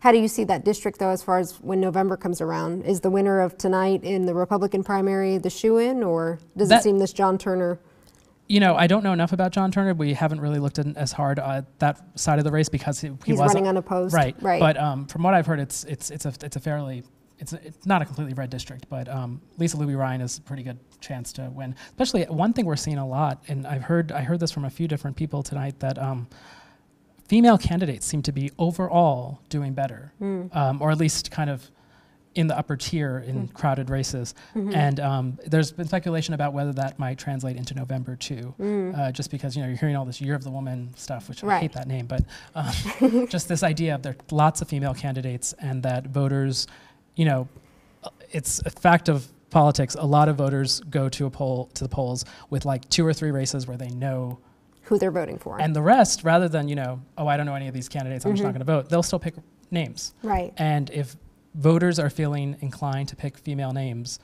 How do you see that district, though, as far as when November comes around? Is the winner of tonight in the Republican primary the shoo-in, or does it seem this John Turner? You know, I don't know enough about John Turner. We haven't really looked at as hard at that side of the race because he was running unopposed. Right. But from what I've heard, it's not a completely red district, but Lisa Luby Ryan has a pretty good chance to win. Especially one thing we're seeing a lot, and I heard this from a few different people tonight, that female candidates seem to be overall doing better, or at least kind of in the upper tier in crowded races. And there's been speculation about whether that might translate into November too, just because, you know, you're hearing all this Year of the Woman stuff, which I hate that name, but just this idea of there are lots of female candidates and that voters, you know, it's a fact of politics. A lot of voters go to the polls with like 2 or 3 races where they know Who they're voting for. and the rest, rather than, you know, oh, I don't know any of these candidates, I'm just not going to vote, they'll still pick names. Right. And if voters are feeling inclined to pick female names,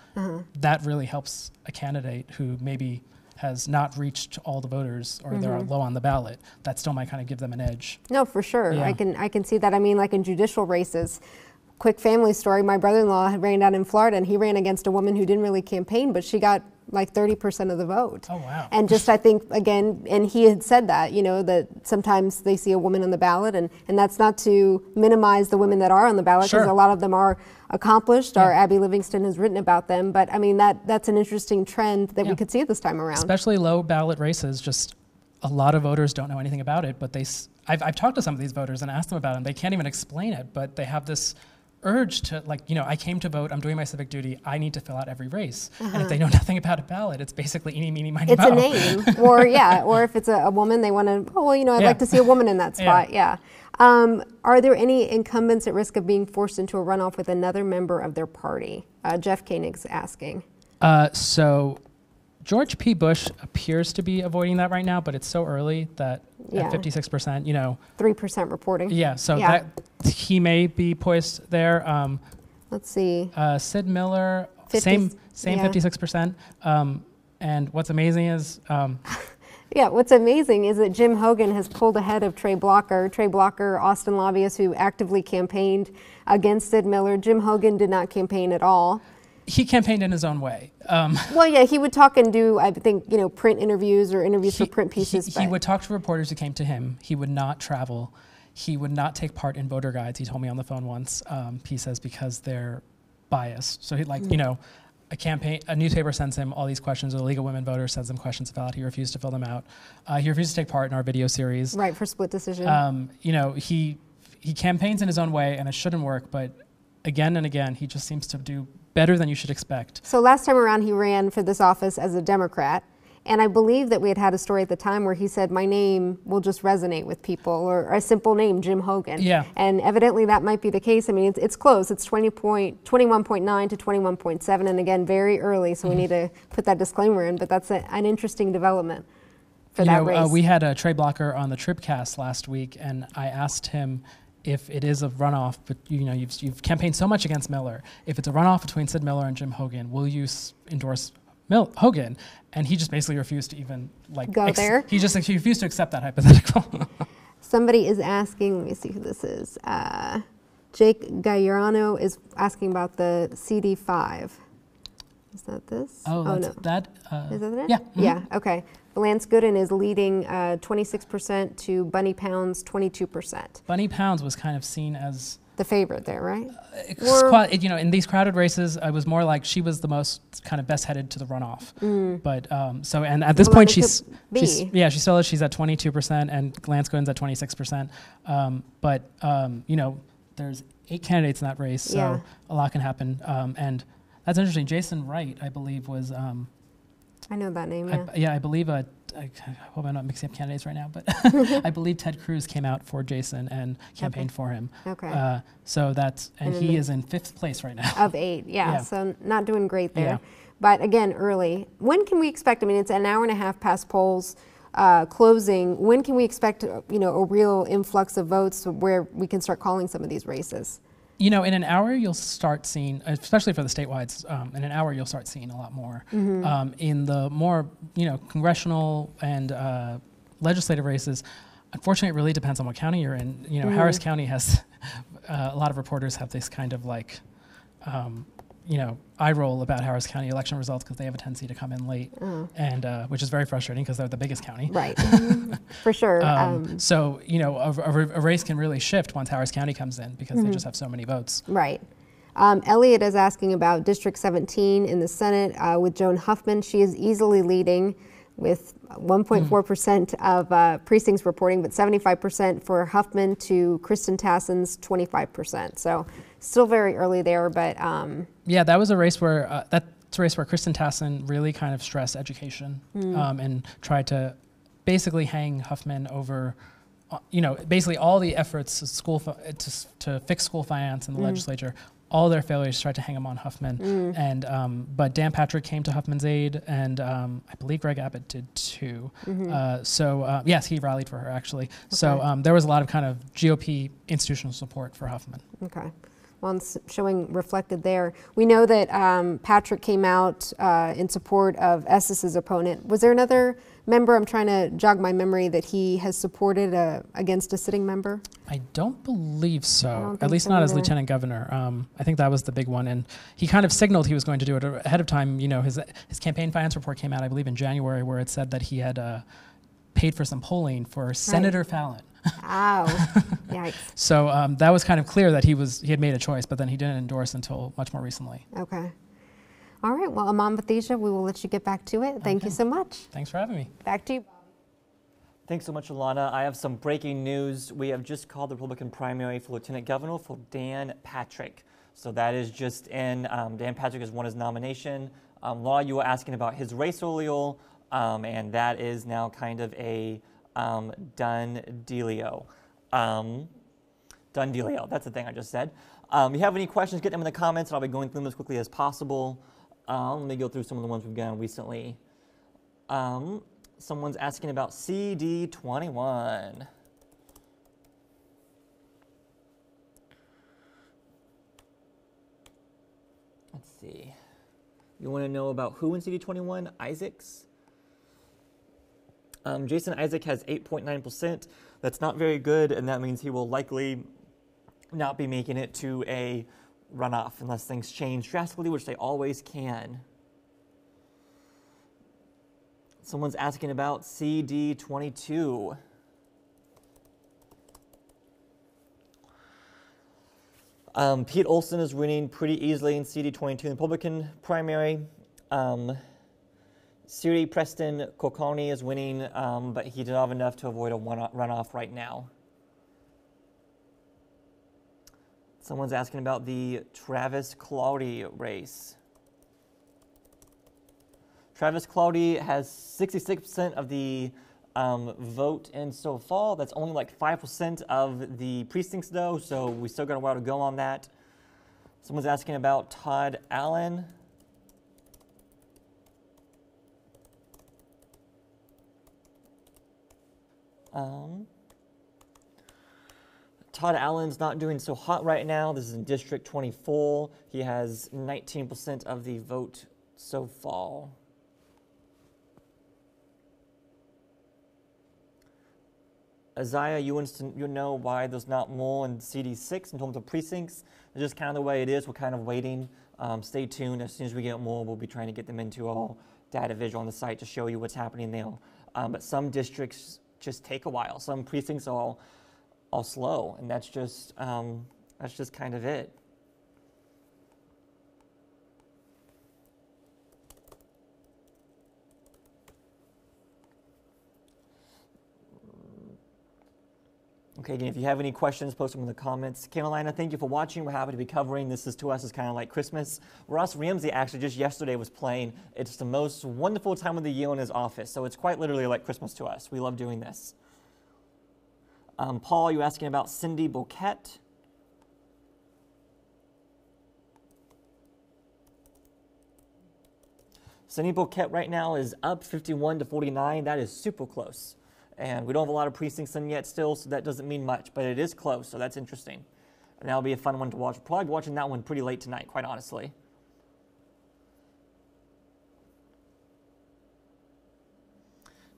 that really helps a candidate who maybe has not reached all the voters or they're low on the ballot. That still might kind of give them an edge. No, for sure. Yeah. I can see that. I mean, like in judicial races, quick family story, my brother-in-law had ran down in Florida and he ran against a woman who didn't really campaign, but she got like 30% of the vote. Oh, wow. And just, I think, again, and he had said that, you know, that sometimes they see a woman on the ballot, and that's not to minimize the women that are on the ballot, because Sure. a lot of them are accomplished. Our Yeah. Abby Livingston has written about them, but I mean, that's an interesting trend that we could see this time around. Especially low ballot races, just a lot of voters don't know anything about it, but I've talked to some of these voters and asked them about it, and they can't even explain it, but they have this urge to, like, you know, I came to vote, I'm doing my civic duty, I need to fill out every race. And if they know nothing about a ballot, it's basically eeny, meeny, miny, It's moe. a name, or or if it's a woman, they want to, oh, well, you know, I'd like to see a woman in that spot, Are there any incumbents at risk of being forced into a runoff with another member of their party? Jeff Koenig's asking. So George P. Bush appears to be avoiding that right now, but it's so early that at 56%, you know. 3% reporting. So that he may be poised there. Let's see. Sid Miller, 50, same 56%. And what's amazing is What's amazing is that Jim Hogan has pulled ahead of Trey Blocker. Trey Blocker, Austin lobbyist who actively campaigned against Sid Miller. Jim Hogan did not campaign at all. he campaigned in his own way. Well, yeah, he would talk and do, I think, you know, print interviews or interviews for print pieces. He would talk to reporters who came to him. He would not travel. He would not take part in voter guides. He told me on the phone once, he says, because they're biased. So he, like, you know, a newspaper sends him all these questions, or the League of Women Voters sends him questions to fill out. He refused to fill them out. He refused to take part in our video series. Right, for split decision. You know, he campaigns in his own way, and it shouldn't work, but again and again, he just seems to do better than you should expect. So last time around, he ran for this office as a Democrat. And I believe that we had a story at the time where he said, my name will just resonate with people, or a simple name, Jim Hogan. Yeah. And evidently that might be the case. I mean, it's close. It's 21.9 to 21.7. And again, very early. So we need to put that disclaimer in. But that's an interesting development for that race. We had a Trey Blocker on the Tribcast last week, and I asked him if it is a runoff, but you know, you've campaigned so much against Miller. If it's a runoff between Sid Miller and Jim Hogan, will you endorse Hogan? And he just basically refused to even go there. He refused to accept that hypothetical. Somebody is asking. Let me see who this is. Jake Gagliano is asking about the CD5. Is that this? Oh, that's no. that. Is that it? Yeah. Yeah. Okay. Lance Gooden is leading 26% to Bunny Pounds 22%. Bunny Pounds was kind of seen as the favorite there, right? You know, in these crowded races, I was more like she was the most kind of best headed to the runoff. But and at this point, she's still is. She's at 22%, and Lance Gooden's at 26%. You know, there's 8 candidates in that race, so a lot can happen. And that's interesting. Jason Wright, I believe, was. I know that name. Yeah. I believe I hope I'm not mixing up candidates right now, but I believe Ted Cruz came out for Jason and campaigned for him. Okay. So that's, and he is in 5th place right now. Of 8, yeah. So not doing great there. Yeah. But again, early. When can we expect, I mean, it's an hour and a half past polls closing. When can we expect, you know, a real influx of votes where we can start calling some of these races? You know, in an hour, you'll start seeing, especially for the statewide, in an hour, you'll start seeing a lot more. In the more, you know, congressional and legislative races, unfortunately, it really depends on what county you're in. You know, Harris County has, a lot of reporters have this kind of like, you know, eye roll about Harris County election results because they have a tendency to come in late, and which is very frustrating because they're the biggest county. Right, for sure. So, you know, a race can really shift once Harris County comes in because they just have so many votes. Right. Elliot is asking about District 17 in the Senate with Joan Huffman. She is easily leading. with 1.4% of precincts reporting, but 75% for Huffman to Kristen Tassen's 25%. So still very early there, but yeah, that was a race where Kristen Tassen really kind of stressed education and tried to basically hang Huffman over, basically all the efforts to fix school finance in the legislature. All their failures tried to hang him on Huffman, but Dan Patrick came to Huffman's aid, and I believe Greg Abbott did too. Yes, he rallied for her actually. Okay. So there was a lot of kind of GOP institutional support for Huffman. Okay. Well, it's showing reflected there. We know that Patrick came out in support of Essex's opponent. Was there another member, I'm trying to jog my memory, that he has supported against a sitting member? I don't believe so, at least not as lieutenant governor. I think that was the big one, and he kind of signaled he was going to do it ahead of time. His campaign finance report came out, I believe, in January, where it said that he had paid for some polling for Senator Fallon. Ow. Yikes. So that was kind of clear that he had made a choice, but then he didn't endorse until much more recently. Okay. All right. Well, Imam Bathija, we will let you get back to it. Thank you so much. Thanks for having me. Back to you. Thanks so much, Alana. I have some breaking news. We have just called the Republican primary for Lieutenant Governor for Dan Patrick. So that is just in. Dan Patrick has won his nomination. Laura, you were asking about his race earlier, and that is now kind of a done dealio. Done dealio. That's the thing I just said. If you have any questions, get them in the comments, and I'll be going through them as quickly as possible. Let me go through some of the ones we've gotten recently. Someone's asking about CD21. Let's see. You want to know about who in CD21? Isaacs? Jason Isaac has 8.9%. That's not very good, and that means he will likely not be making it to a runoff unless things change drastically, which they always can. Someone's asking about CD22. Pete Olson is winning pretty easily in CD22 in the Republican primary. Siri Preston Kokoni is winning, but he did not have enough to avoid a runoff right now. Someone's asking about the Travis Claudy race. Travis Claudy has 66% of the vote in so far. That's only like 5% of the precincts though, so we still got a while to go on that. Someone's asking about Todd Allen. Todd Allen's not doing so hot right now. This is in District 24. He has 19% of the vote so far. Isaiah, you know why there's not more in CD6 in terms of precincts. It's just kind of the way it is. We're kind of waiting. Stay tuned. As soon as we get more, we'll be trying to get them into our data visual on the site to show you what's happening there. But some districts just take a while. Some precincts are slow, and that's just kind of it. Okay, again, if you have any questions, post them in the comments. Carolina, thank you for watching. We're happy to be covering. This is, to us, is kind of like Christmas. Ross Ramsey actually just yesterday was playing. It's the most wonderful time of the year in his office, so it's quite literally like Christmas to us. We love doing this. Paul, you're asking about Cindy Boquette. Cindy Boquette right now is up 51 to 49. That is super close. And we don't have a lot of precincts in yet still, so that doesn't mean much, but it is close, so that's interesting. And that'll be a fun one to watch. We'll probably be watching that one pretty late tonight, quite honestly.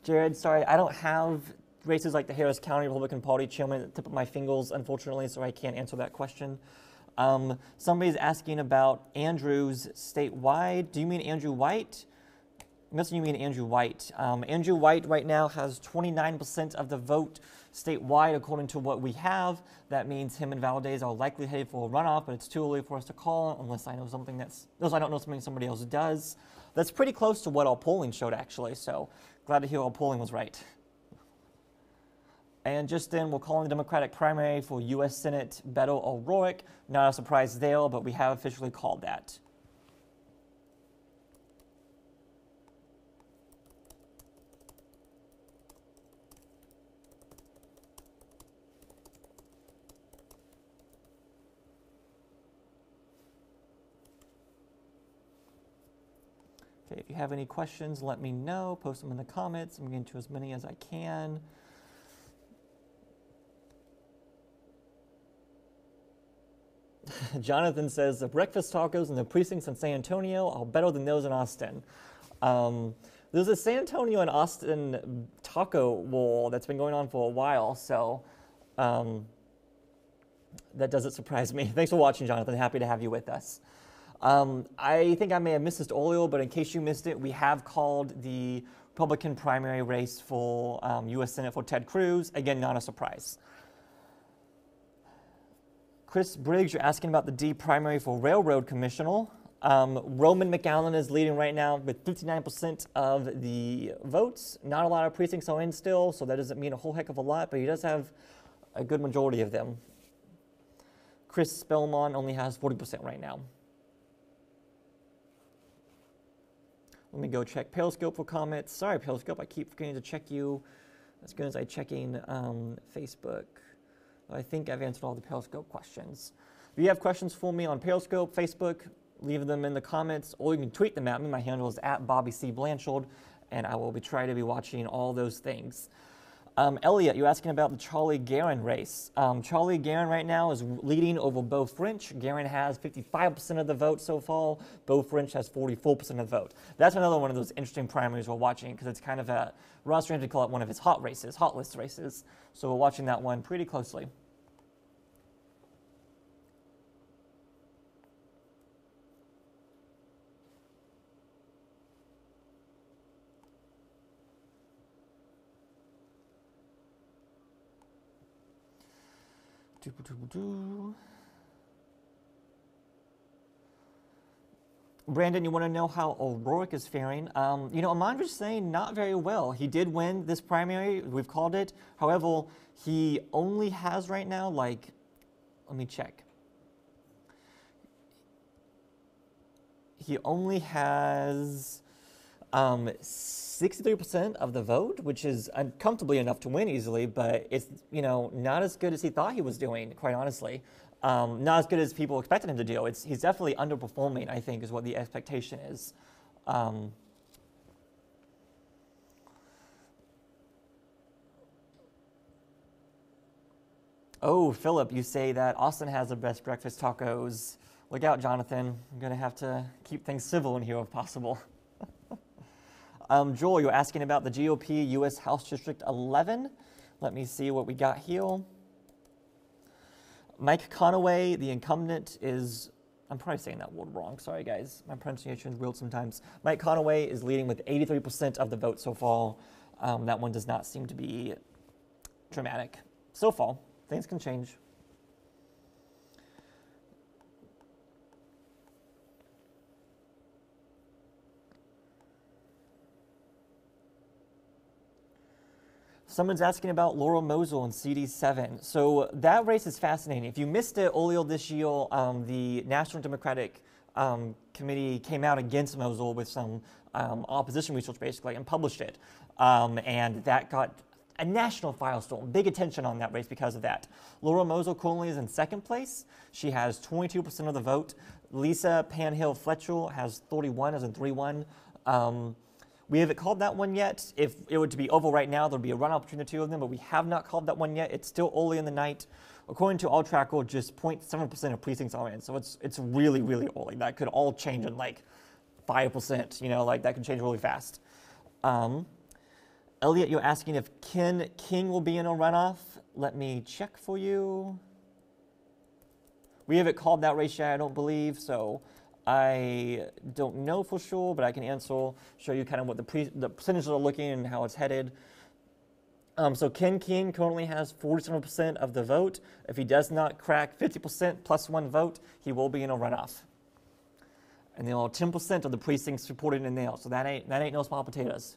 Jared, sorry, I don't have races like the Harris County Republican Party chairman at the tip of my fingers, unfortunately, so I can't answer that question. Somebody's asking about Andrews statewide. Do you mean Andrew White? I'm guessing you mean Andrew White. Andrew White right now has 29% of the vote statewide, according to what we have. That means him and Valdez are likely headed for a runoff, but it's too early for us to call unless I know something I don't know something somebody else does. That's pretty close to what our polling showed, actually. So Glad to hear all polling was right. And just then, we're calling the Democratic primary for U.S. Senate Beto O'Rourke. Not a surprise there, but we have officially called that. Okay, if you have any questions, let me know. Post them in the comments. I'm getting to as many as I can. Jonathan says, the breakfast tacos in the precincts in San Antonio are better than those in Austin. There's a San Antonio and Austin taco war that's been going on for a while, so that doesn't surprise me. Thanks for watching, Jonathan. Happy to have you with us. I think I may have missed this earlier, but in case you missed it, we have called the Republican primary race for U.S. Senate for Ted Cruz. Again, not a surprise. Chris Briggs, you're asking about the D primary for Railroad Commissioner. Roman McAllen is leading right now with 59% of the votes. Not a lot of precincts are in still, so that doesn't mean a whole heck of a lot, but he does have a good majority of them. Chris Spellman only has 40% right now. Let me go check Periscope for comments. Sorry, Periscope, I keep forgetting to check you as good as I checking Facebook. I think I've answered all the Periscope questions. If you have questions for me on Periscope, Facebook, leave them in the comments, or you can tweet them at me. My handle is @BobbyC.Blanchard, and I will be trying to be watching all those things. Elliot, you're asking about the Charlie Geren race. Charlie Geren right now is leading over Beau French. Geren has 55% of the vote so far. Beau French has 44% of the vote. That's another one of those interesting primaries we're watching because it's kind of a, Ross Rand would call it one of his hot races, hot list races. So we're watching that one pretty closely. Brandon, you want to know how O'Rourke is faring? You know, Amandra's saying not very well. He did win this primary. We've called it. However, he only has right now, like, let me check. He only has 63% of the vote, which is uncomfortably enough to win easily, but it's, you know, not as good as he thought he was doing, quite honestly. Not as good as people expected him to do. He's definitely underperforming, I think, is what the expectation is. Oh, Philip, you say that Austin has the best breakfast tacos. Look out, Jonathan. I'm going to have to keep things civil in here if possible. Joel, you're asking about the GOP U.S. House District 11. Let me see what we got here. Mike Conaway, the incumbent, is, I'm probably saying that word wrong. Sorry, guys. My pronunciation is weird sometimes. Mike Conaway is leading with 83% of the vote so far. That one does not seem to be dramatic. So far, things can change. Someone's asking about Laura Mosel and CD7. So that race is fascinating. If you missed it earlier this year, the National Democratic Committee came out against Mosel with some opposition research, basically, and published it. And that got a national firestorm, big attention on that race because of that. Laura Mosel currently is in second place. She has 22% of the vote. Lisa Panhill Fletcher has 31, as in 3-1. We haven't called that one yet. If it were to be over right now, there'd be a runoff between the two of them, but we have not called that one yet. It's still early in the night. According to Alltrackle, just 0.7% of precincts are in, so it's really, really early. That could all change in like 5%, you know, like that could change really fast. Elliot, you're asking if Ken King will be in a runoff. Let me check for you. We haven't called that race yet, I don't believe, so I don't know for sure, but I can answer, show you kind of what the percentages are looking and how it's headed. So Ken King currently has 47% of the vote. If he does not crack 50% plus 1 vote, he will be in a runoff. And there are 10% of the precincts reported in there, so that ain't no small potatoes.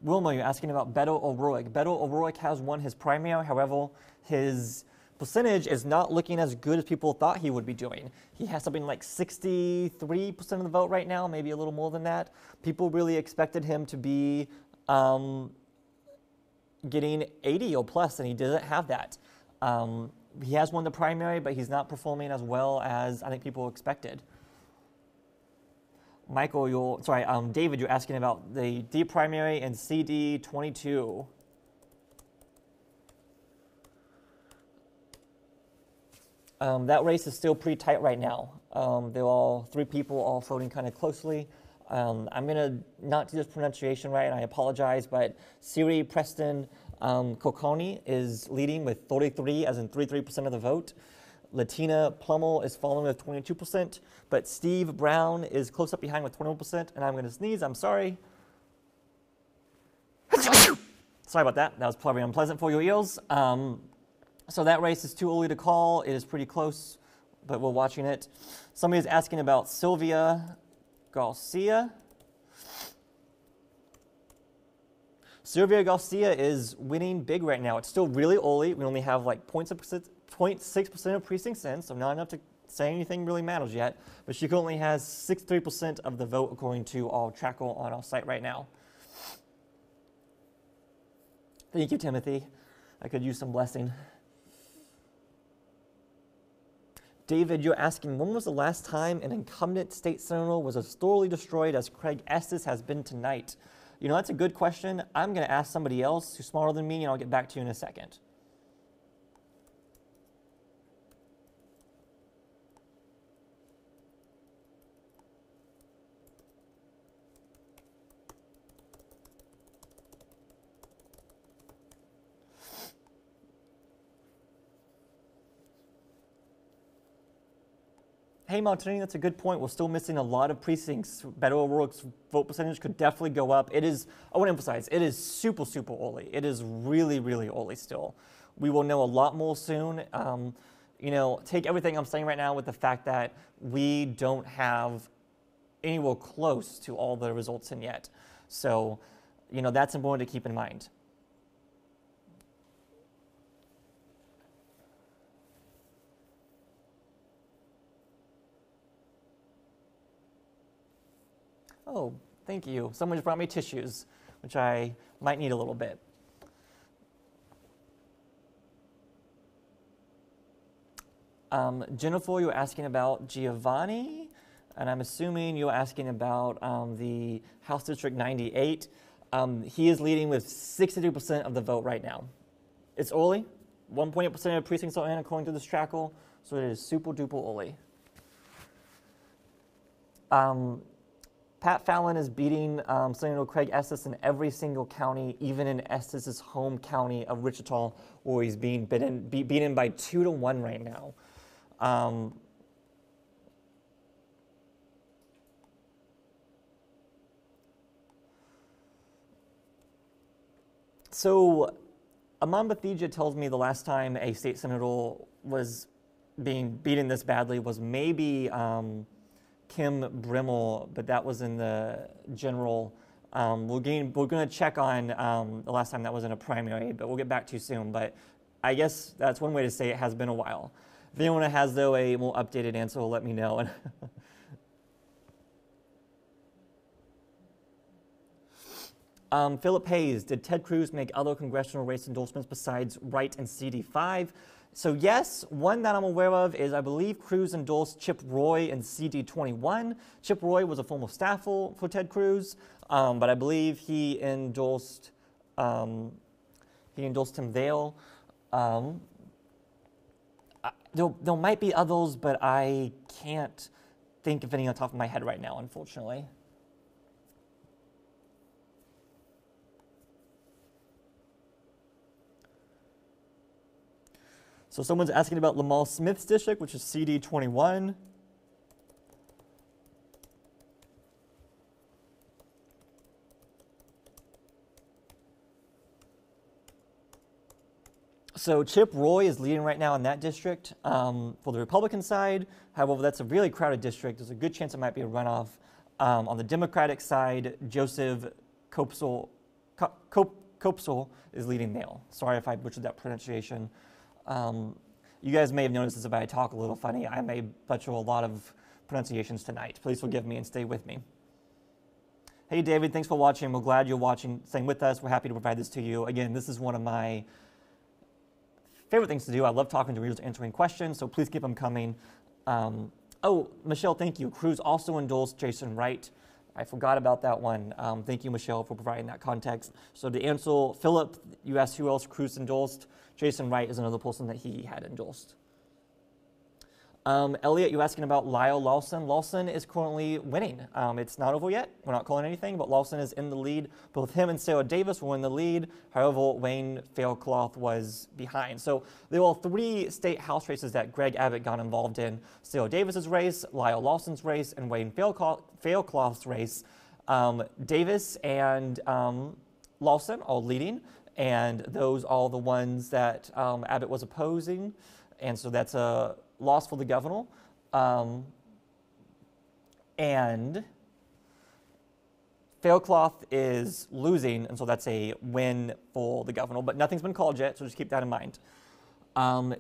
Wilma, you're asking about Beto O'Rourke. Beto O'Rourke has won his primary. However, his percentage is not looking as good as people thought he would be doing. He has something like 63% of the vote right now, maybe a little more than that. People really expected him to be getting 80 or plus, and he didn't have that. He has won the primary, but he's not performing as well as I think people expected. Michael, David, you're asking about the D primary and CD 22. That race is still pretty tight right now. They're all 3 people all voting kind of closely. I'm going to not do this pronunciation right, and I apologize, but Siri Preston Kokoni is leading with 33, as in 33% of the vote. Latina Plummel is following with 22%, but Steve Brown is close up behind with 21%, and I'm going to sneeze, I'm sorry. Sorry about that, that was probably unpleasant for your ears. So that race is too early to call. It is pretty close, but we're watching it. Somebody is asking about Sylvia Garcia. Sylvia Garcia is winning big right now. It's still really early. We only have like 0.6% of precincts in, so not enough to say anything really matters yet. But she currently has 63% of the vote according to our tracker on our site right now. Thank you, Timothy. I could use some blessing. David, you're asking, when was the last time an incumbent state senator was as thoroughly destroyed as Craig Estes has been tonight? You know, that's a good question. I'm going to ask somebody else who's smarter than me, and I'll get back to you in a second. Hey, Martini, that's a good point. We're still missing a lot of precincts. Beto O'Rourke's vote percentage could definitely go up. It is, I want to emphasize, it is super, super early. It is really, really early still. We will know a lot more soon. You know, take everything I'm saying right now with the fact that we don't have anywhere close to all the results in yet. So, you know, that's important to keep in mind. Oh, thank you. Someone just brought me tissues, which I might need a little bit. Jennifer, you're asking about Giovanni, and I'm assuming you're asking about the House District 98. He is leading with 62% of the vote right now. It's early. 1.8% of precincts are in according to this tracker, so it is super duper early. Pat Fallon is beating Senator Craig Estes in every single county, even in Estes' home county of Wichita, where he's being beaten by 2-1 right now. So Aman Bathija tells me the last time a state senator was being beaten this badly was maybe Kim Brimmel, but that was in the general. We're going to check on the last time that was in a primary, but we'll get back to you soon. But I guess that's one way to say it has been a while. If anyone has, though, a more updated answer, let me know. Philip Hayes, did Ted Cruz make other congressional race endorsements besides Wright and CD5? So yes, one that I'm aware of is I believe Cruz endorsed Chip Roy in CD21. Chip Roy was a former staffer for Ted Cruz, but I believe he endorsed him there. There might be others, but I can't think of any on top of my head right now, unfortunately. So someone's asking about Lamar Smith's district, which is CD21. So Chip Roy is leading right now in that district for the Republican side. However, that's a really crowded district. There's a good chance it might be a runoff. On the Democratic side, Joseph Kopsel, Kopsel is leading male. Sorry if I butchered that pronunciation. You guys may have noticed this if I talk a little funny. I may butcher a lot of pronunciations tonight. Please forgive me and stay with me. Hey, David, thanks for watching. We're glad you're watching, staying with us. We're happy to provide this to you. Again, this is one of my favorite things to do. I love talking to readers, answering questions, so please keep them coming. Oh, Michelle, thank you. Cruz also endorsed Jason Wright. I forgot about that one. Thank you, Michelle, for providing that context. So to answer Philip, you asked who else Cruz endorsed. Jason Wright is another person that he had endorsed. Elliot, you're asking about Lyle Lawson. Lawson is currently winning. It's not over yet. We're not calling anything, but Lawson is in the lead. Both him and Sarah Davis were in the lead. However, Wayne Faircloth was behind. So there were 3 state house races that Greg Abbott got involved in. Sarah Davis's race, Lyle Lawson's race, and Wayne Faircloth's race. Davis and Lawson are leading, and those are the ones that Abbott was opposing. And so that's a loss for the governor. And Faircloth is losing, and so that's a win for the governor, but nothing's been called yet, so just keep that in mind.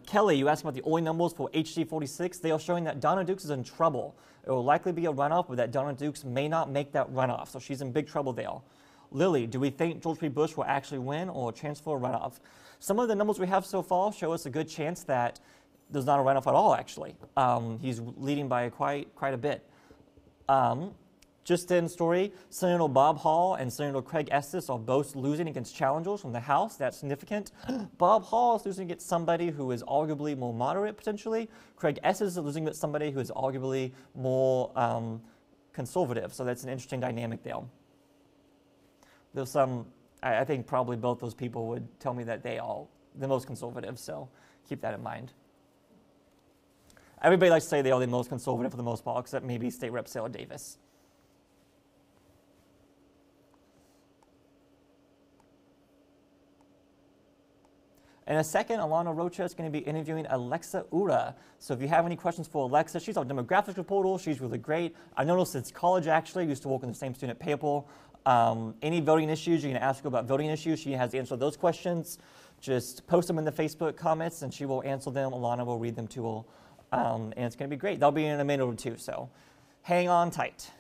Kelly, you asked about the early numbers for HD46. They are showing that Donna Dukes is in trouble. It will likely be a runoff, but that Donna Dukes may not make that runoff, so she's in big trouble there. Lily, do we think George P. Bush will actually win or transfer a runoff? Some of the numbers we have so far show us a good chance that there's not a runoff at all, actually. He's leading by quite a bit. Just in story, Senator Bob Hall and Senator Craig Estes are both losing against challengers from the House. That's significant. Bob Hall is losing against somebody who is arguably more moderate, potentially. Craig Estes is losing against somebody who is arguably more conservative. So that's an interesting dynamic there. There's some, I think probably both those people would tell me that they are the most conservative, so keep that in mind. Everybody likes to say they are the most conservative for the most part, except maybe State Rep Sarah Davis. In a second, Alana Rocha is going to be interviewing Alexa Ura. So if you have any questions for Alexa, she's our demographics reporter. She's really great. I noticed since college, actually, used to work in the same student paper. Any voting issues, you can ask her about voting issues. She has the answer to those questions. Just post them in the Facebook comments, and she will answer them. Alana will read them to her. And it's going to be great. They'll be in a minute or two, so hang on tight.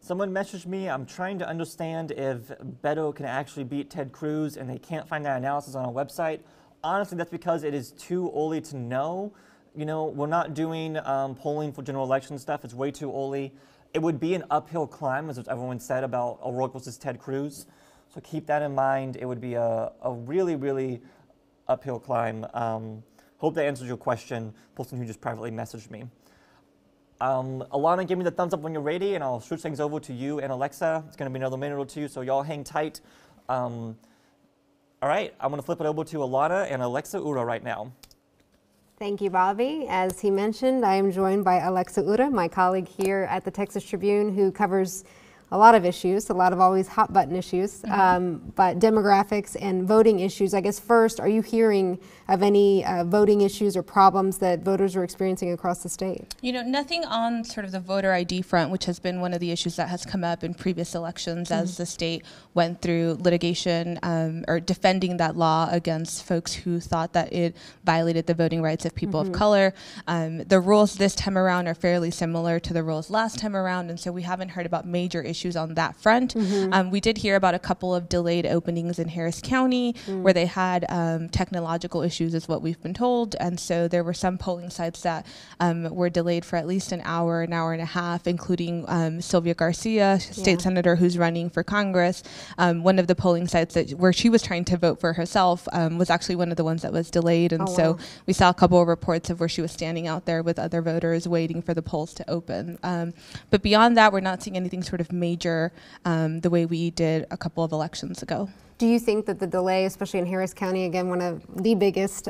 Someone messaged me, I'm trying to understand if Beto can actually beat Ted Cruz, and they can't find that analysis on our website. Honestly, that's because it is too early to know. You know, we're not doing polling for general election stuff. It's way too early. It would be an uphill climb, as everyone said about O'Rourke versus Ted Cruz. So keep that in mind. It would be a really, really uphill climb. Hope that answers your question, person who just privately messaged me. Alana, give me the thumbs up when you're ready, and I'll switch things over to you and Alexa. It's going to be another minute or two, so y'all hang tight. All right, I'm going to flip it over to Alana and Alexa Ura right now. Thank you, Bobby. As he mentioned, I am joined by Alexa Ura, my colleague here at the Texas Tribune, who covers a lot of issues, a lot of always hot button issues, but demographics and voting issues. I guess first, are you hearing of any voting issues or problems that voters are experiencing across the state? You know, nothing on sort of the voter ID front, which has been one of the issues that has come up in previous elections as the state went through litigation or defending that law against folks who thought that it violated the voting rights of people of color. The rules this time around are fairly similar to the rules last time around, and so we haven't heard about major issues issues on that front. We did hear about a couple of delayed openings in Harris County where they had technological issues, is what we've been told. And so there were some polling sites that were delayed for at least an hour and a half, including Sylvia Garcia, state senator who's running for Congress. One of the polling sites where she was trying to vote for herself was actually one of the ones that was delayed. And so we saw a couple of reports of where she was standing out there with other voters waiting for the polls to open. But beyond that, we're not seeing anything sort of major the way we did a couple of elections ago. Do you think that the delay, especially in Harris County, again, one of the biggest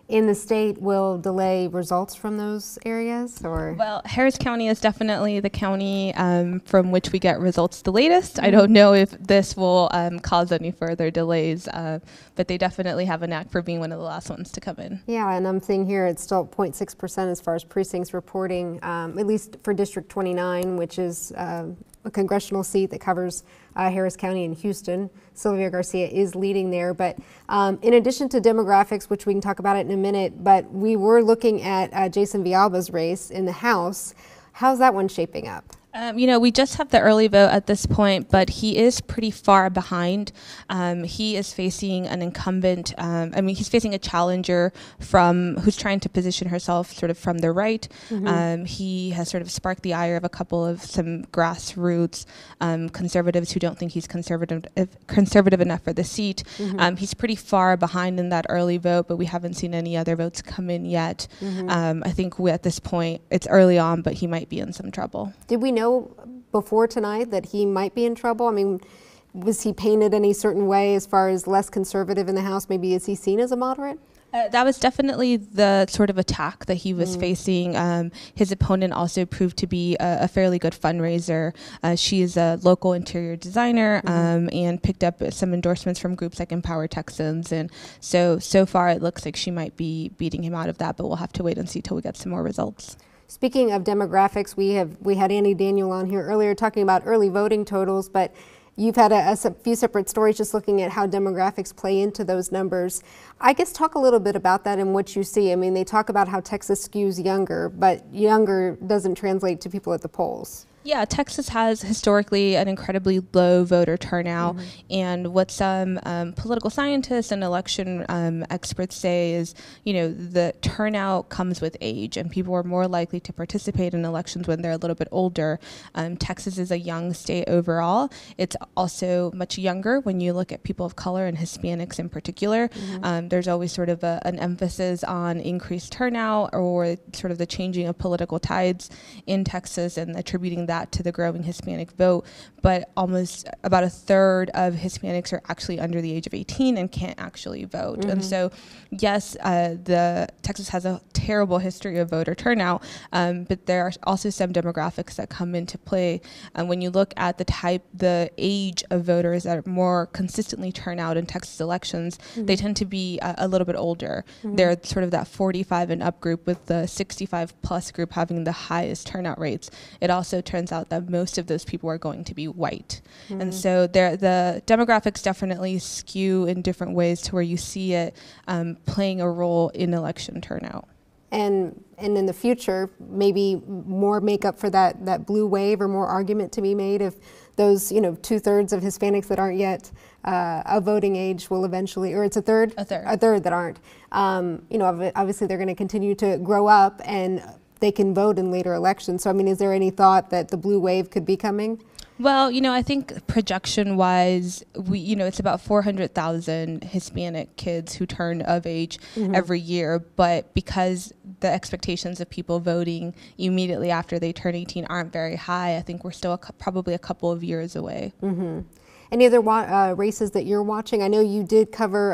in the state, will delay results from those areas? Or well, Harris County is definitely the county from which we get results the latest. I don't know if this will cause any further delays, but they definitely have a knack for being one of the last ones to come in. Yeah, and I'm seeing here it's still 0.6% as far as precincts reporting, at least for District 29, which is a congressional seat that covers Harris County and Houston. Sylvia Garcia is leading there. But in addition to demographics, which we can talk about it in a minute, but we were looking at Jason Villalba's race in the House. How's that one shaping up? We just have the early vote at this point, but he is pretty far behind. He is facing an incumbent. He's facing a challenger who's trying to position herself sort of from the right. He has sort of sparked the ire of some grassroots conservatives who don't think he's conservative enough for the seat. He's pretty far behind in that early vote, but we haven't seen any other votes come in yet. I think at this point, it's early on, but he might be in some trouble. Did we know before tonight that he might be in trouble? I mean, was he painted any certain way as far as less conservative in the House? Maybe is he seen as a moderate? That was definitely the sort of attack that he was facing. His opponent also proved to be a fairly good fundraiser. She is a local interior designer and picked up some endorsements from groups like Empower Texans. And so far it looks like she might be beating him out of that, but we'll have to wait and see till we get some more results. Speaking of demographics, we had Annie Daniel on here earlier talking about early voting totals, but you've had a few separate stories just looking at how demographics play into those numbers. I guess talk a little bit about that and what you see. I mean, they talk about how Texas skews younger, but younger doesn't translate to people at the polls. Yeah, Texas has historically an incredibly low voter turnout, and what some political scientists and election experts say is, the turnout comes with age, and people are more likely to participate in elections when they're a little bit older. Texas is a young state overall. It's also much younger when you look at people of color and Hispanics in particular. There's always sort of an emphasis on increased turnout or sort of the changing of political tides in Texas and attributing that to the growing Hispanic vote, but almost about a third of Hispanics are actually under the age of 18 and can't actually vote. And so, yes, Texas has a terrible history of voter turnout, but there are also some demographics that come into play. When you look at the age of voters that are more consistently turn out in Texas elections, they tend to be a little bit older. They're sort of that 45 and up group, with the 65 plus group having the highest turnout rates. It also turns out that most of those people are going to be white. And so the demographics definitely skew in different ways to where you see it playing a role in election turnout. And in the future, maybe more makeup for that blue wave, or more argument to be made if those 2/3 of Hispanics that aren't yet of voting age will eventually, or it's a third that aren't. Obviously they're going to continue to grow up and they can vote in later elections. So, I mean, is there any thought that the blue wave could be coming? Well, I think projection-wise, it's about 400,000 Hispanic kids who turn of age every year. But because the expectations of people voting immediately after they turn 18 aren't very high, I think we're still probably a couple of years away. Any other races that you're watching? I know you did cover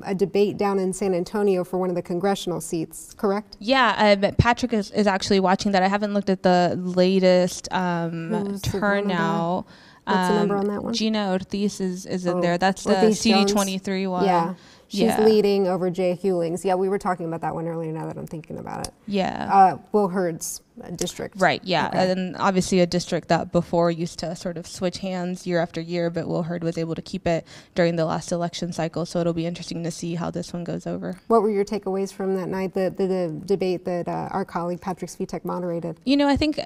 a debate down in San Antonio for one of the congressional seats, correct? Yeah, Patrick is actually watching that. I haven't looked at the latest turnout. What's the number on that one? Gina Ortiz is in there. That's the CD23 one. Yeah. She's leading over Jay Hewlings. Yeah, we were talking about that one earlier now that I'm thinking about it. Yeah. Will Hurd's district. Right, yeah. Okay. And obviously a district that before used to sort of switch hands year after year, but Will Hurd was able to keep it during the last election cycle. So it'll be interesting to see how this one goes over. What were your takeaways from that night, the debate that our colleague Patrick Svitek moderated? You know, I think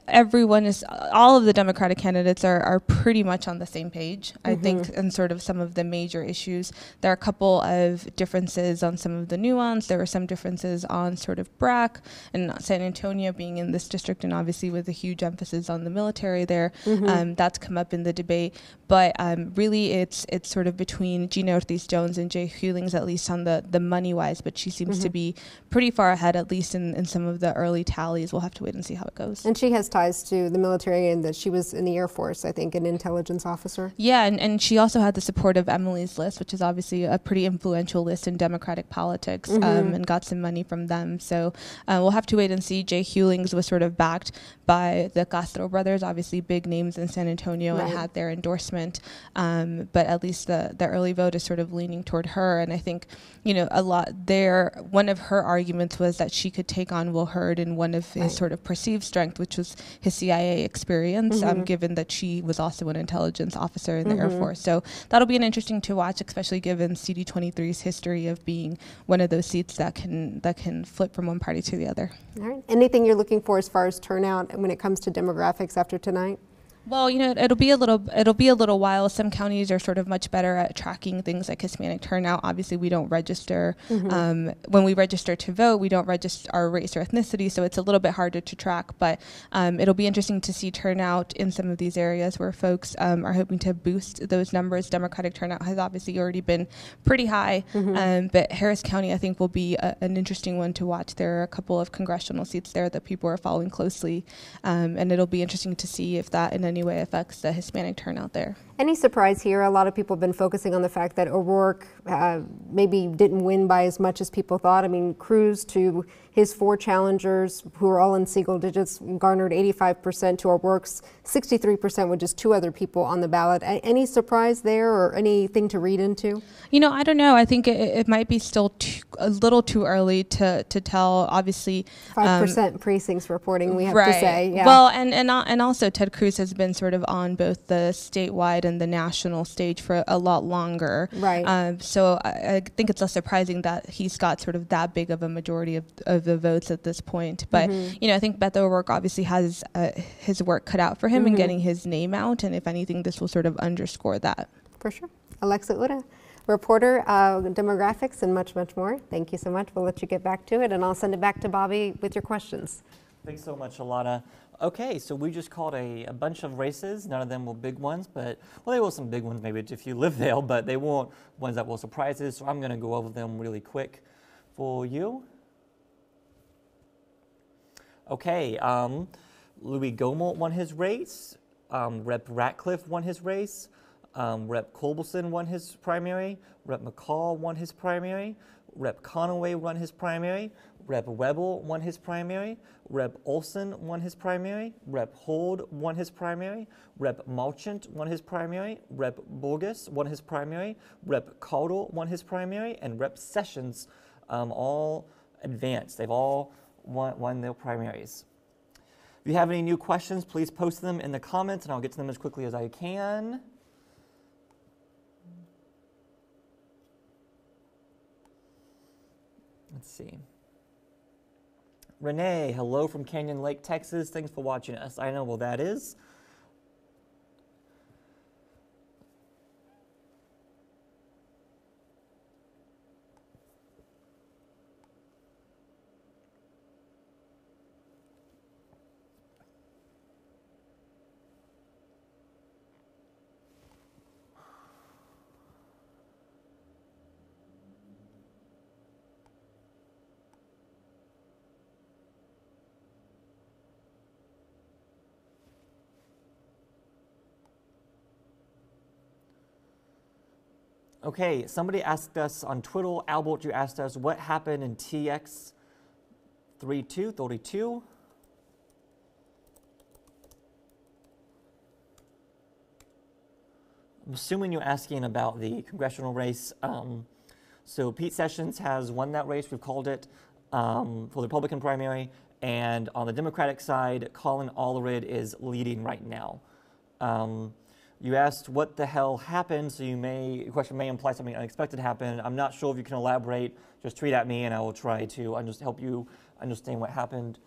all of the Democratic candidates are pretty much on the same page, I think, in sort of some of the major issues. There are a couple of differences on some of the nuance. There were some differences on sort of BRAC and San Antonio being in this district, and obviously with a huge emphasis on the military there. That's come up in the debate. But really, it's sort of between Gina Ortiz-Jones and Jay Hewlings, at least on the money-wise, but she seems to be pretty far ahead, at least in some of the early tallies. We'll have to wait and see how it goes. And she has ties to the military, and that she was in the Air Force, I think, an intelligence officer. Yeah, and she also had the support of Emily's List, which is obviously a pretty influential list in Democratic politics, and got some money from them. So we'll have to wait and see. Jay Hewlings was sort of backed by the Castro brothers, obviously big names in San Antonio, and had their endorsement. But at least the early vote is sort of leaning toward her. And I think, you know, one of her arguments was that she could take on Will Hurd in one of his sort of perceived strength, which was his CIA experience, given that she was also an intelligence officer in the Air Force. So that'll be an interesting to watch, especially given CD23's history of being one of those seats that can flip from one party to the other. All right. Anything you're looking for as far as turnout when it comes to demographics after tonight? Well, you know, it'll be a little while. Some counties are sort of much better at tracking things like Hispanic turnout. Obviously, we don't register. When we register to vote, we don't register our race or ethnicity, so it's a little bit harder to track. But it'll be interesting to see turnout in some of these areas where folks are hoping to boost those numbers. Democratic turnout has obviously already been pretty high, but Harris County, I think, will be an interesting one to watch. There are a couple of congressional seats there that people are following closely, and it'll be interesting to see if that in any way affects the Hispanic turnout there. Any surprise here? A lot of people have been focusing on the fact that O'Rourke maybe didn't win by as much as people thought. I mean, Cruz, to his 4 challengers, who are all in single digits, garnered 85%, to O'Rourke's 63% with just 2 other people on the ballot. Any surprise there or anything to read into? You know, I don't know. I think it might be still a little too early to tell. Obviously, 5% precincts reporting, we have right. to say. Yeah. Well, and also Ted Cruz has been sort of on both the statewide and the national stage for a lot longer. Right. So I think it's less surprising that he's got sort of that big of a majority of the votes at this point. But, you know, I think Beto O'Rourke obviously has his work cut out for him in getting his name out. And if anything, this will sort of underscore that. For sure. Alexa Ura, reporter, demographics, and much, much more. Thank you so much. We'll let you get back to it, and I'll send it back to Bobby with your questions. Thanks so much, Alana. Okay, so we just called a bunch of races. None of them were big ones, but, well, they were some big ones maybe if you live there, but they weren't ones that were surprises, so I'm going to go over them really quick for you. Okay, Louis Gohmert won his race. Rep. Ratcliffe won his race. Rep. Culberson won his primary. Rep. McCall won his primary. Rep. Conaway won his primary. Rep. Webber won his primary. Rep. Olson won his primary. Rep. Hold won his primary. Rep. Marchant won his primary. Rep. Burgess won his primary. Rep. Carter won his primary. And Rep. Sessions all advanced. They've all won their primaries. If you have any new questions, please post them in the comments, and I'll get to them as quickly as I can. Let's see. Renee, hello from Canyon Lake, Texas. Thanks for watching us. I know what that is. Okay, somebody asked us on Twitter, Albert, you asked us what happened in TX 32. I'm assuming you're asking about the congressional race. So Pete Sessions has won that race. We've called it for the Republican primary, And on the Democratic side, Colin Allred is leading right now. You asked what the hell happened, so your question may imply something unexpected happened. I'm not sure if you can elaborate. Just tweet at me and I will try to help you understand what happened.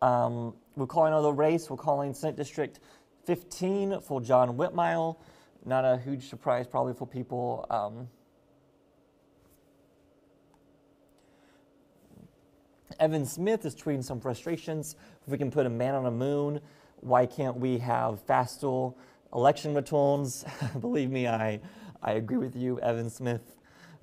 We're calling another race. We're calling Senate District 15 for John Whitmire. Not a huge surprise probably for people. Evan Smith is tweeting some frustrations. If we can put a man on the moon, why can't we have faster election returns? Believe me, I agree with you, Evan Smith.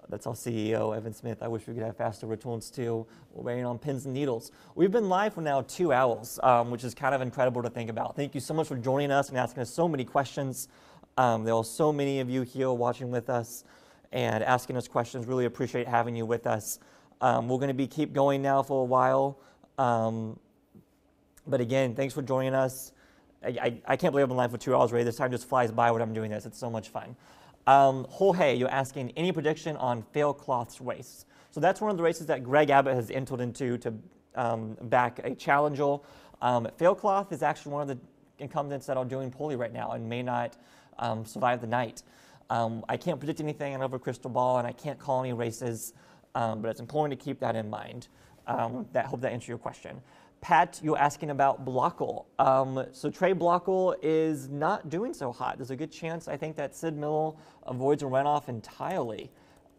That's our CEO, Evan Smith. I wish we could have faster returns too. We're waiting on pins and needles. We've been live for now 2 hours, which is kind of incredible to think about. Thank you so much for joining us and asking us so many questions. There are so many of you here watching with us and asking us questions. Really appreciate having you with us. We're going to keep going now for a while. But again, thanks for joining us. I can't believe I've been live for 2 hours already. This time just flies by when I'm doing this. It's so much fun. Jorge, you're asking any prediction on Faircloth's race. So that's one of the races that Greg Abbott has entered into to back a challenger. Faircloth is actually one of the incumbents that are doing poorly right now and may not survive the night. I can't predict anything. I don't have a crystal ball, and I can't call any races. But it's important to keep that in mind. Hope that answers your question. Pat, you're asking about Blockle. So Trey Blockle is not doing so hot. There's a good chance, I think, that Sid Miller avoids a runoff entirely.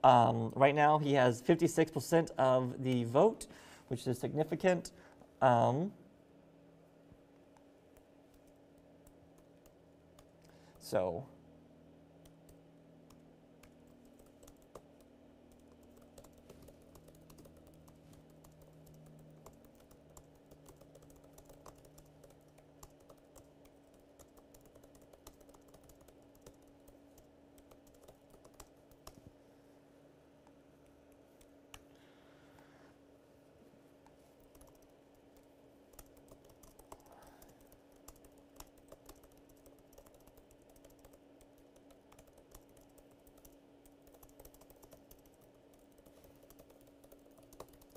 Right now, he has 56% of the vote, which is significant. So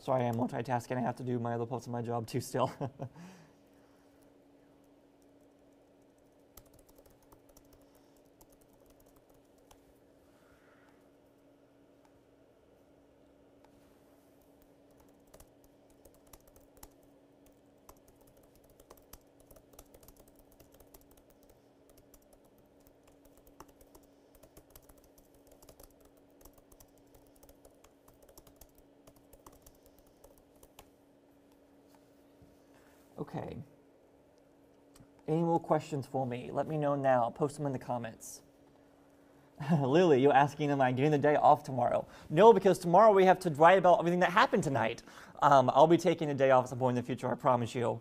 sorry, I'm multitasking. I have to do my other parts of my job too still. Okay. Any more questions for me? Let me know now. Post them in the comments. Lily, you're asking, am I getting the day off tomorrow? No, because tomorrow we have to write about everything that happened tonight. I'll be taking a day off at some point in the future, I promise you.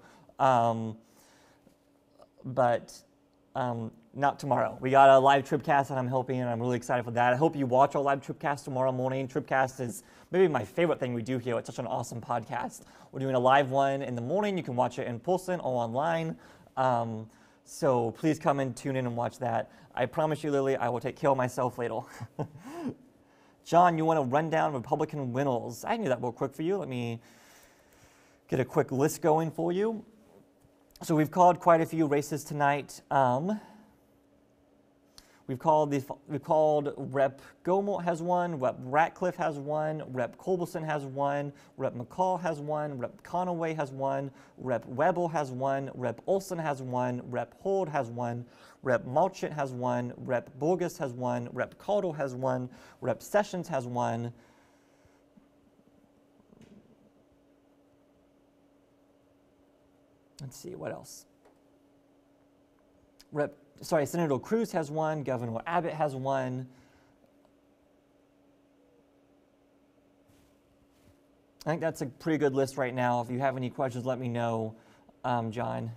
But not tomorrow. We got a live Tribcast that I'm helping, and I'm really excited for that. I hope you watch our live Tribcast tomorrow morning. Tribcast is maybe my favorite thing we do here. It's such an awesome podcast. We're doing a live one in the morning. You can watch it in person or online. So please come and tune in and watch that. I promise you, Lily, I will take care of myself later. John, you want to run down Republican winners? I can do that real quick for you. Let me get a quick list going for you. So we've called quite a few races tonight. We've called Rep. Gomert has one, Rep. Ratcliffe has one, Rep. Culberson has one, Rep. McCall has one, Rep. Conaway has one, Rep. Weber has one, Rep. Olson has one, Rep. Hord has one, Rep. Marchant has one, Rep. Burgess has one, Rep. Cardle has one, Rep. Sessions has one. Let's see, what else? Senator Cruz has one, Governor Abbott has one. I think that's a pretty good list right now. If you have any questions, let me know, John.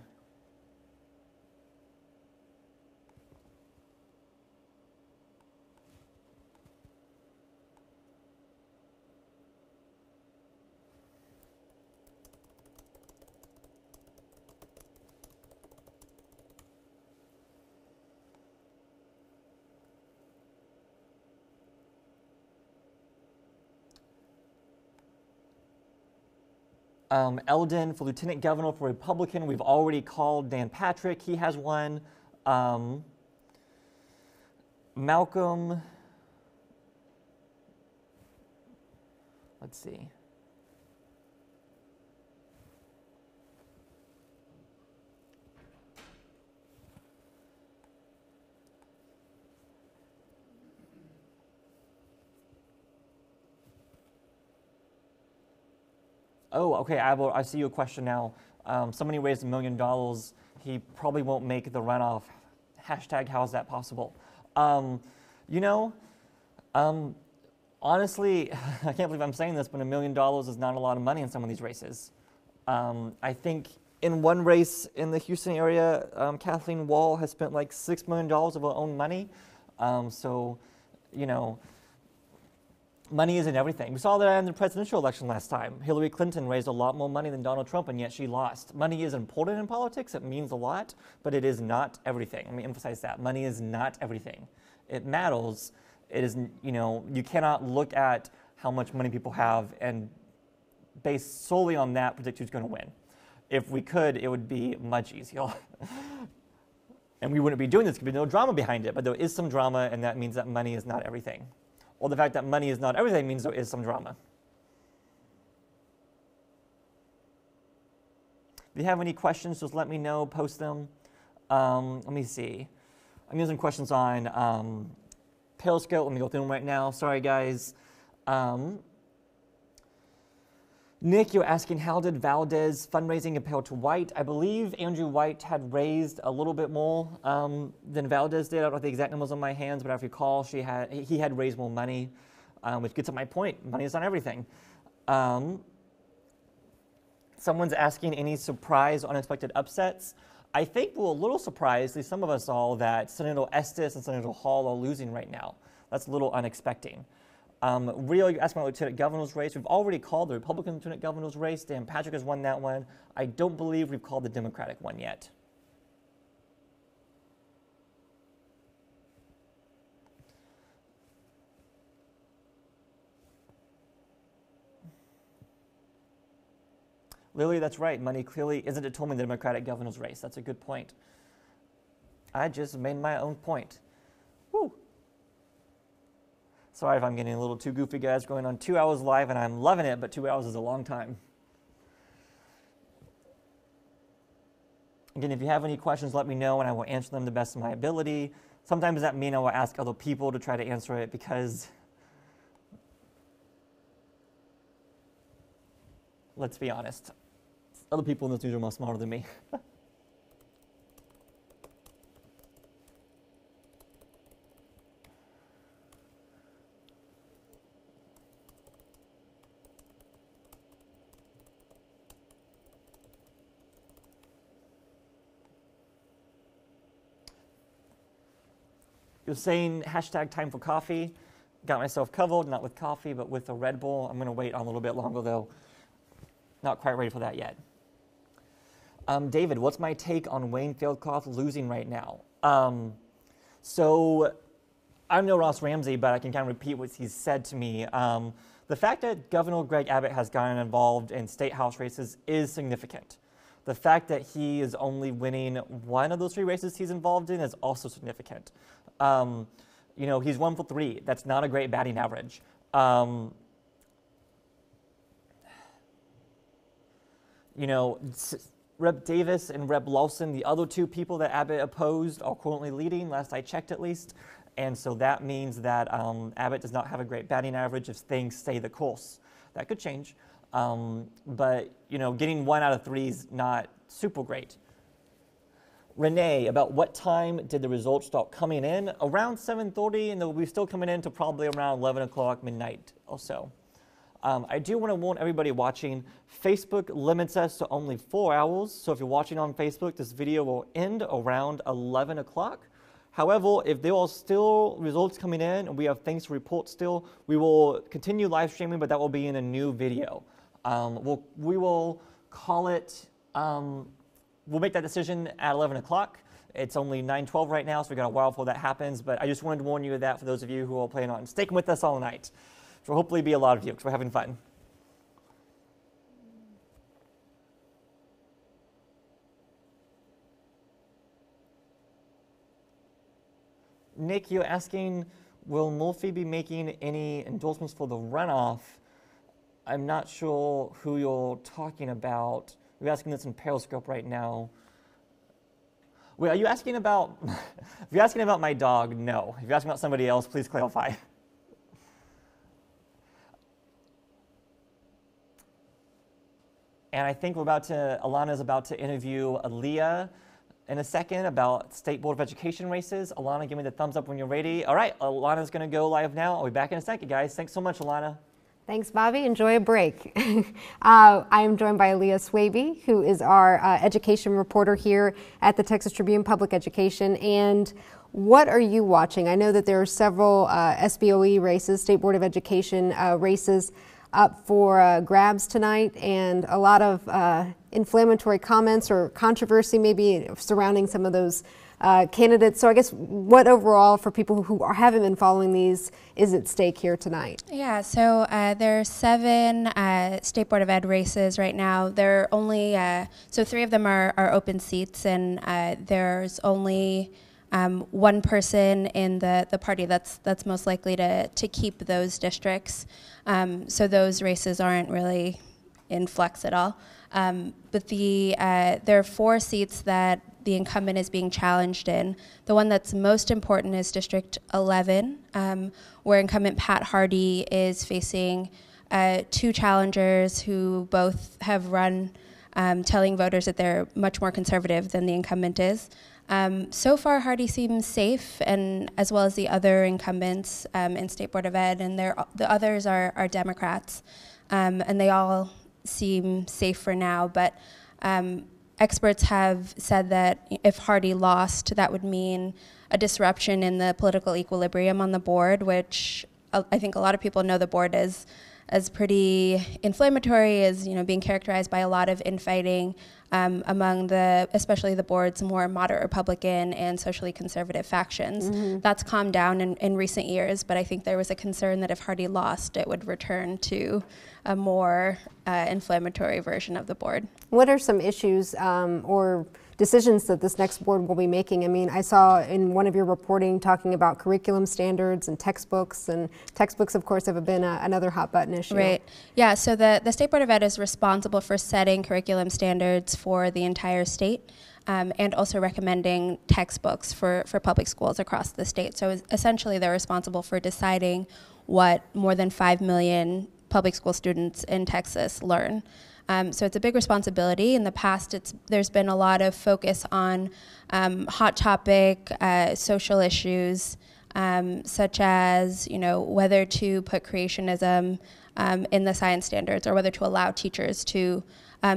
Eldon for lieutenant governor for Republican. We've already called Dan Patrick. He has one. Malcolm, let's see. Oh, okay, I see your question now. Somebody raised $1 million. He probably won't make the runoff. Hashtag, how is that possible? You know, honestly, I can't believe I'm saying this, but $1 million is not a lot of money in some of these races. I think in one race in the Houston area, Kathleen Wall has spent like $6 million of her own money. So, you know, money isn't everything. We saw that in the presidential election last time. Hillary Clinton raised a lot more money than Donald Trump, and yet she lost. Money is important in politics. It means a lot, but it is not everything. Let me emphasize that. Money is not everything. It matters. It is, you know, you cannot look at how much money people have and based solely on that predict who's going to win. If we could, it would be much easier. And we wouldn't be doing this. There could be no drama behind it, but there is some drama, and that means that money is not everything. Or the fact that money is not everything means there is some drama. If you have any questions, just let me know, post them. Let me see. I'm using questions on Periscope. Let me go through them right now. Sorry, guys. Nick, you're asking, how did Valdez fundraising compare to White? I believe Andrew White had raised a little bit more than Valdez did. I don't have the exact numbers on my hands, but if I recall, he had raised more money, which gets at my point. Money is not everything. Someone's asking, any surprise or unexpected upsets? I think we're a little surprised, at least some of us all, that Senator Estes and Senator Hall are losing right now. That's a little unexpected. Rio, you asked about the lieutenant governor's race. We've already called the Republican lieutenant governor's race. Dan Patrick has won that one. I don't believe we've called the Democratic one yet. Lily, that's right. Money clearly isn't determining the Democratic governor's race. That's a good point. I just made my own point. Woo. Sorry if I'm getting a little too goofy, guys. Going on 2 hours live, and I'm loving it, but 2 hours is a long time. Again, if you have any questions, let me know, and I will answer them to the best of my ability. Sometimes that means I will ask other people to try to answer it because, let's be honest, other people in this newsroom are smarter than me. You're saying hashtag time for coffee. Got myself covered, not with coffee, but with a Red Bull. I'm going to wait a little bit longer, though. Not quite ready for that yet. David, what's my take on Wayne Fieldcloth losing right now? So I'm no Ross Ramsey, but I can kind of repeat what he's said to me. The fact that Governor Greg Abbott has gotten involved in state house races is significant. The fact that he is only winning one of those 3 races he's involved in is also significant. You know, he's 1 for 3. That's not a great batting average. You know, Rep. Davis and Rep. Lawson, the other 2 people that Abbott opposed, are currently leading, last I checked at least. And so that means that Abbott does not have a great batting average if things stay the course. That could change. But, you know, getting 1 out of 3 is not super great. Renee, about what time did the results start coming in? Around 7:30, and they'll be still coming in to probably around 11 o'clock, midnight or so. I do want to warn everybody watching, Facebook limits us to only 4 hours. So if you're watching on Facebook, this video will end around 11 o'clock. However, if there are still results coming in and we have things to report still, we will continue live streaming, but that will be in a new video. We will call it, we'll make that decision at 11 o'clock. It's only 9:12 right now, so we've got a while before that happens, but I just wanted to warn you of that for those of you who are planning on sticking with us all night. So hopefully be a lot of you, because we're having fun. Nick, you're asking, will Mulfey be making any endorsements for the runoff? I'm not sure who you're talking about. We're asking this in Periscope right now. Wait, are you asking about, if you're asking about my dog, no. If you're asking about somebody else, please clarify. And I think Alana's about to interview Aaliyah in a second about State Board of Education races. Alana, give me the thumbs up when you're ready. All right, Alana's gonna go live now. I'll be back in a second, guys. Thanks so much, Alana. Thanks, Bobby. Enjoy a break. I am joined by Aaliyah Swaby, who is our education reporter here at the Texas Tribune Public Education. And what are you watching? I know that there are several SBOE races, State Board of Education races, up for grabs tonight, and a lot of inflammatory comments or controversy maybe surrounding some of those candidates. So I guess what overall, for people who haven't been following these, is at stake here tonight? Yeah, so there are 7 State Board of Ed races right now. There are only, so 3 of them are open seats, and there's only one person in the party that's most likely to keep those districts. So those races aren't really in flux at all. But there are 4 seats that the incumbent is being challenged in. The one that's most important is District 11, where incumbent Pat Hardy is facing 2 challengers who both have run telling voters that they're much more conservative than the incumbent is. So far, Hardy seems safe, and as well as the other incumbents in State Board of Ed, and the others are Democrats, and they all seem safe for now. But experts have said that if Hardy lost, that would mean a disruption in the political equilibrium on the board, which I think a lot of people know the board as pretty inflammatory, as being characterized by a lot of infighting among especially the board's more moderate Republican and socially conservative factions. Mm-hmm. That's calmed down in recent years, but I think there was a concern that if Hardy lost, it would return to a more inflammatory version of the board. What are some issues or decisions that this next board will be making? I mean, I saw in one of your reporting talking about curriculum standards and textbooks, of course, have been another hot button issue. Right. Yeah, so the State Board of Ed is responsible for setting curriculum standards for the entire state, and also recommending textbooks for public schools across the state. So essentially, they're responsible for deciding what more than 5 million public school students in Texas learn. So it's a big responsibility. In the past, there's been a lot of focus on hot topic social issues, such as whether to put creationism in the science standards, or whether to allow teachers to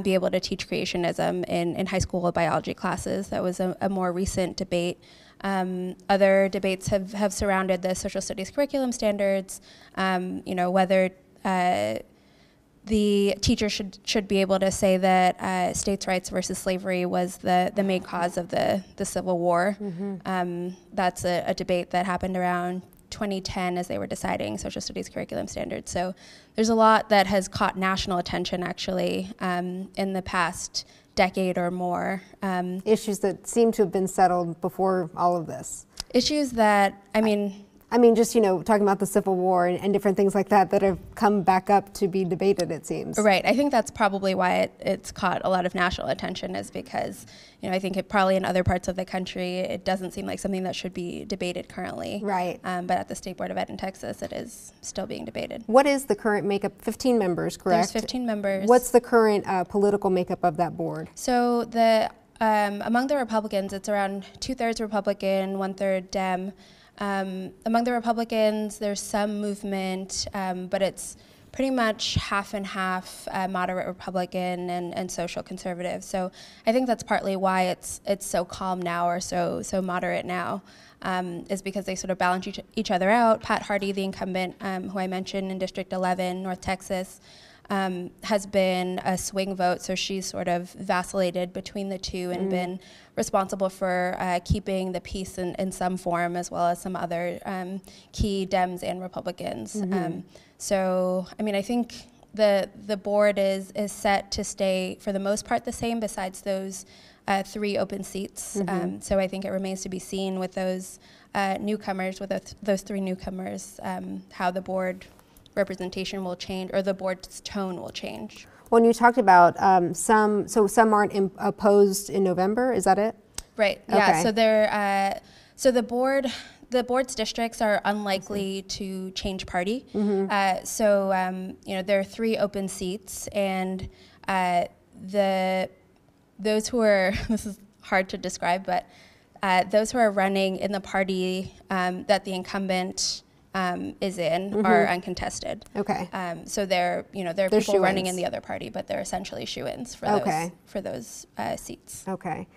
be able to teach creationism in high school biology classes. That was a more recent debate. Other debates have surrounded the social studies curriculum standards, whether the teacher should be able to say that states' rights versus slavery was the main cause of the Civil War. Mm-hmm. That's a debate that happened around 2010 as they were deciding social studies curriculum standards. So there's a lot that has caught national attention, actually, in the past decade or more. Issues that seem to have been settled before all of this. Issues that, I mean, just, talking about the Civil War and different things like that have come back up to be debated, it seems. Right. I think that's probably why it's caught a lot of national attention, is because, I think it probably in other parts of the country, it doesn't seem like something that should be debated currently. Right. But at the State Board of Ed in Texas, it is still being debated. What is the current makeup? 15 members, correct? There's 15 members. What's the current political makeup of that board? So among the Republicans, it's around 2/3 Republican, 1/3 Dem. Among the Republicans, there's some movement, but it's pretty much half and half moderate Republican and social conservative. So I think that's partly why it's so calm now, or so moderate now, is because they sort of balance each other out. Pat Hardy, the incumbent, who I mentioned in District 11, North Texas, has been a swing vote, so she's sort of vacillated between the two and been responsible for keeping the peace in some form, as well as some other key Dems and Republicans. Mm-hmm. So, I think the board is set to stay, for the most part, the same, besides those 3 open seats. Mm-hmm. So I think it remains to be seen with those newcomers, with those 3 newcomers, how the board representation will change, or the board's tone will change. When you talked about some aren't opposed in November, is that it? Right. Okay. Yeah. So the board's districts are unlikely to change party. There are 3 open seats, and those who are this is hard to describe, but those who are running in the party that the incumbent is in are uncontested. Okay. So there are people running in the other party, but they're essentially shoo-ins for those seats. Okay.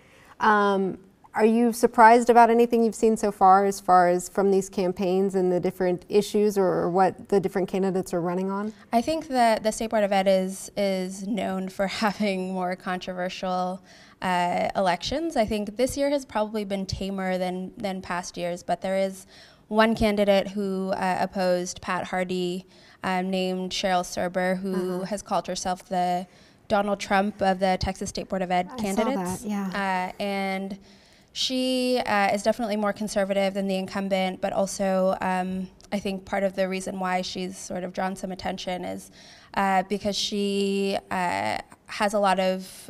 Are you surprised about anything you've seen so far as from these campaigns and the different issues or what the different candidates are running on? I think that the State Board of Ed is known for having more controversial elections. I think this year has probably been tamer than past years, but there is one candidate who opposed Pat Hardy, named Cheryl Serber, who has called herself the Donald Trump of the Texas State Board of Ed candidates. I saw that, yeah. And she is definitely more conservative than the incumbent, but also I think part of the reason why she's sort of drawn some attention is because she has a lot of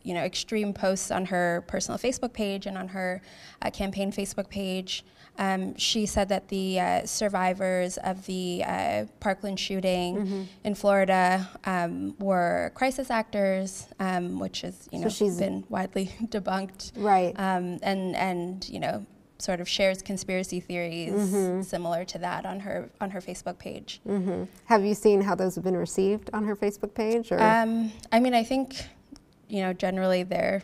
extreme posts on her personal Facebook page and on her campaign Facebook page. She said that the survivors of the Parkland shooting in Florida were crisis actors, which has been widely debunked. Right. And sort of shares conspiracy theories similar to that on her Facebook page. Have you seen how those have been received on her Facebook page? Or? I think generally there